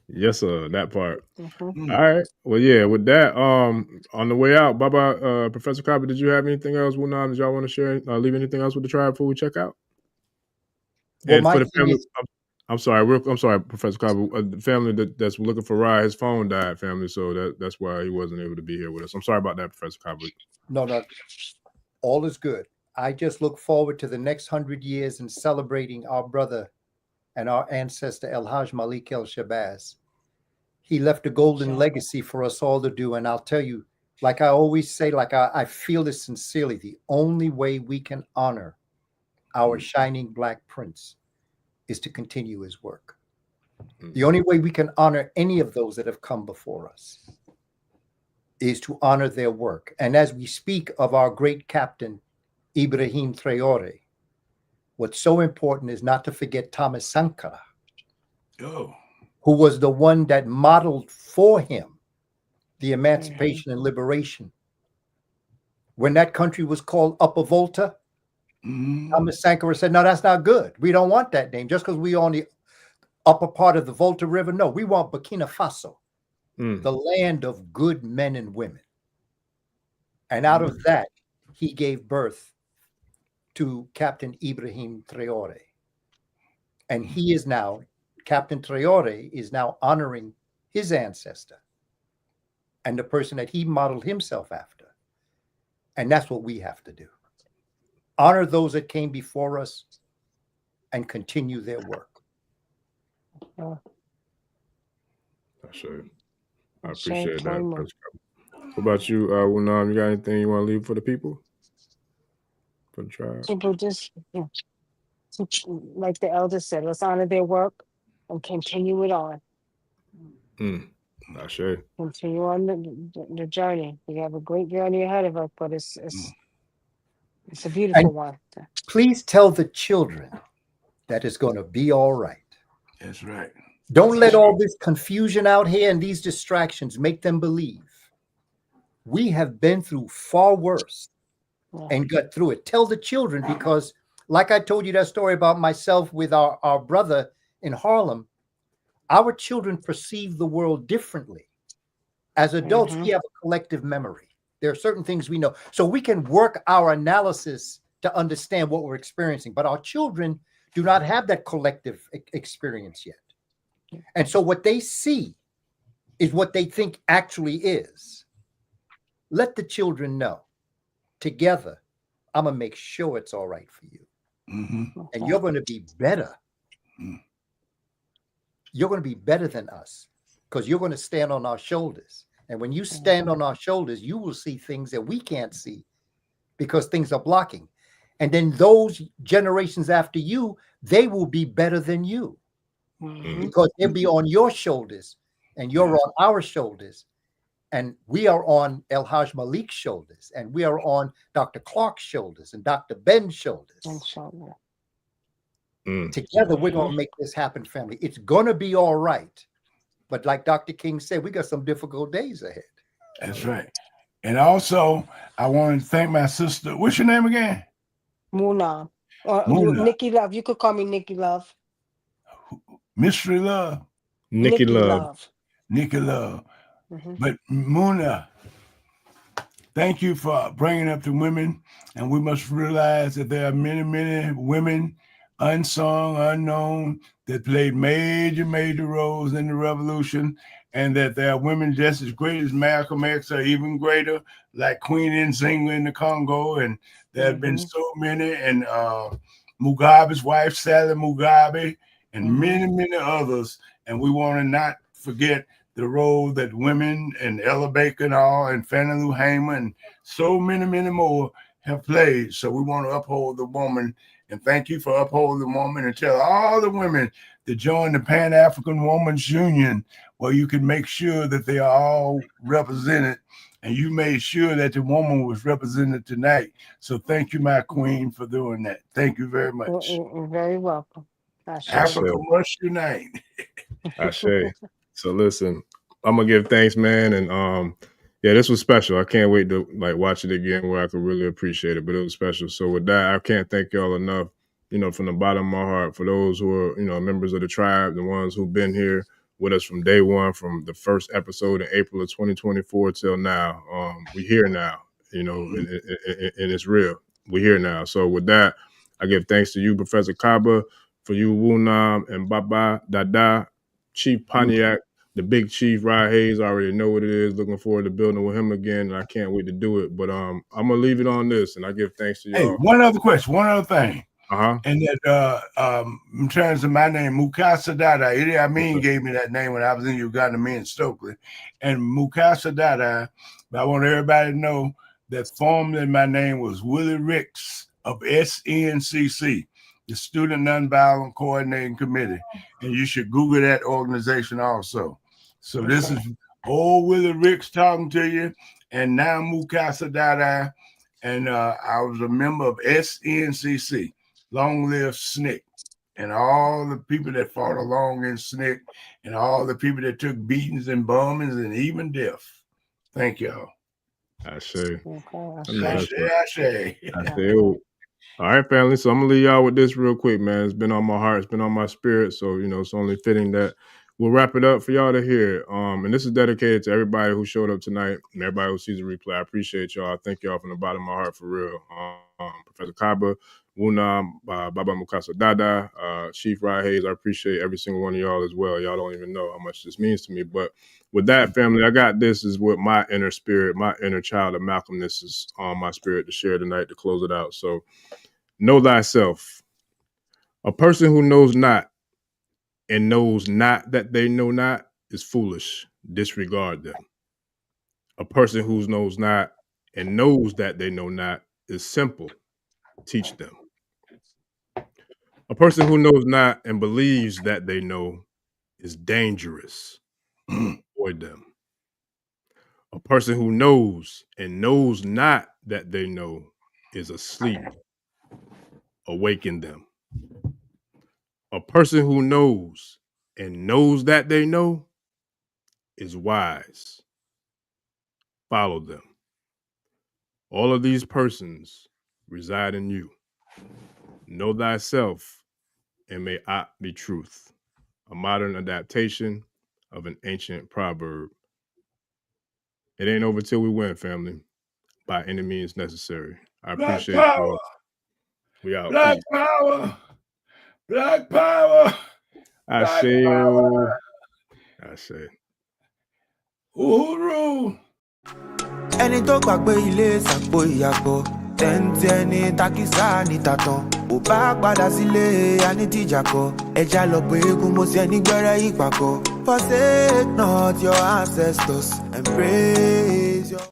Yes, sir. That part. All right. Well, yeah. With that, on the way out, bye-bye. Professor Kaba, did you have anything else? Did y'all want to share? Leave anything else with the tribe before we check out? Well, and for the family, I'm sorry, Professor Kaba. The family that's looking for Rye, his phone died, family. So that's why he wasn't able to be here with us. I'm sorry about that, Professor Kaba. No, all is good. I just look forward to the next 100 years and celebrating our brother and our ancestor, Hajj Malik El Shabbaz. He left a golden legacy for us all to do. And I'll tell you, like I always say, like I feel this sincerely, the only way we can honor our shining Black prince is to continue his work. The only way we can honor any of those that have come before us is to honor their work. And as we speak of our great captain, Ibrahim Traore, what's so important is not to forget Thomas Sankara, who was the one that modeled for him the emancipation and liberation. When that country was called Upper Volta, Thomas Sankara said, no, that's not good. We don't want that name just because we on the upper part of the Volta River. No, we want Burkina Faso, the land of good men and women. And out of that, he gave birth to Captain Ibrahim Traore. And he is now, Captain Traore is now honoring his ancestor and the person that he modeled himself after. And that's what we have to do. Honor those that came before us and continue their work. I appreciate that. What about you, Unam? You got anything you want to leave for the people? For the tribe? People just, like the elder said, let's honor their work and continue it on. Not sure. Continue on the journey. We have a great journey ahead of us, but it's a beautiful one. Please tell the children that it's going to be all right. That's right. Don't let all this confusion out here and these distractions make them believe We have been through far worse and got through it. Tell the children, because like I told you that story about myself with our brother in Harlem, our children perceive the world differently. As adults, we have a collective memory. There are certain things we know. So we can work our analysis to understand what we're experiencing, but our children do not have that collective experience yet. And so what they see is what they think actually is. Let the children know, together, I'm going to make sure it's all right for you. And you're going to be better. You're going to be better than us because you're going to stand on our shoulders. And when you stand on our shoulders, you will see things that we can't see because things are blocking. And then those generations after you, they will be better than you because they'll be on your shoulders and you're on our shoulders. And we are on El Hajj Malik's shoulders, and we are on Dr. Clark's shoulders and Dr. Ben's shoulders. Together, we're going to make this happen, family. It's going to be all right. But like Dr. King said, we got some difficult days ahead. That's right. And also, I want to thank my sister. What's your name again? Muna. Nikki Love. You could call me Nikki Love. Mystery Love. Nikki Love. Nikki Love. But Muna, thank you for bringing up the women. And we must realize that there are many, many women, unsung, unknown, that played major roles in the revolution, and that there are women just as great as Malcolm X or even greater, like Queen Nzinga in the Congo. And there have been so many, and Mugabe's wife, Sally Mugabe, and many others. And we want to not forget the role that women and Ella Baker and all, and Fannie Lou Hamer, and so many more have played. So we want to uphold the woman. And thank you for upholding the woman, and tell all the women to join the Pan-African Women's Union, where you can make sure that they are all represented. And you made sure that the woman was represented tonight. So thank you, my queen, for doing that. Thank you very much. You're very welcome. Africa must unite. Ashe. So listen, I'm gonna give thanks, man, and yeah, this was special. I can't wait to watch it again where I could really appreciate it. But it was special. So with that, I can't thank y'all enough. From the bottom of my heart, for those who are members of the tribe, the ones who've been here with us from day one, from the first episode in April of 2024 till now. We're here now, and it's real. We're here now. So with that, I give thanks to you, Professor Kaba, for you, Wunam, and Baba, Dada, Chief Pontiac, the big chief, Rod Hayes. I already know what it is. Looking forward to building with him again, and I can't wait to do it. But I'm gonna leave it on this, and I give thanks to y'all. Hey, one other question, one other thing. And that in terms of my name, Mukasa Dada, Idi Amin gave me that name when I was in Uganda, me and Stokely. And Mukasa Dada, but I want everybody to know that formerly my name was Willie Ricks of SNCC, the Student Nonviolent Coordinating Committee. And you should Google that organization also. So this is old Willie Ricks talking to you, and now Mukasa Dada. And I was a member of SNCC. Long live SNCC, and all the people that fought along in SNCC, and all the people that took beatings and bombings and even death. Thank y'all. Ashe. Ashe. All right, family. So I'm gonna leave y'all with this real quick, man. It's been on my heart, it's been on my spirit. So it's only fitting that we'll wrap it up for y'all to hear. And this is dedicated to everybody who showed up tonight, and everybody who sees the replay. I appreciate y'all. I thank y'all from the bottom of my heart, for real. Professor Kaba, Wunam, Baba Mukasa Dada, Chief Rod Hayes. I appreciate every single one of y'all as well. Y'all don't even know how much this means to me. But with that, family, I got this is what my inner spirit, my inner child of Malcolmness is on my spirit to share tonight to close it out. So know thyself. A person who knows not and knows not that they know not is foolish. Disregard them. A person who knows not and knows that they know not is simple. Teach them. A person who knows not and believes that they know is dangerous. Avoid them. A person who knows and knows not that they know is asleep. Awaken them. A person who knows and knows that they know is wise. Follow them. All of these persons reside in you. Know thyself, and may aught be truth. A modern adaptation of an ancient proverb. It ain't over till we win, family. By any means necessary. I Black appreciate power. you all. We out. Black Peace. power. Black power. I Black say, power. I say. Uhuru. ẹni tó gbàgbé ilé sàpò ìyàpọ̀ tẹ́ǹtì ẹni takísà ní tàtàn ò bá padà sílé anítìjàkọ ẹja lọ pé eégún mo sì ẹni gbẹ́rẹ́ ìpàkọ́ forsake not your ancestors and praise your.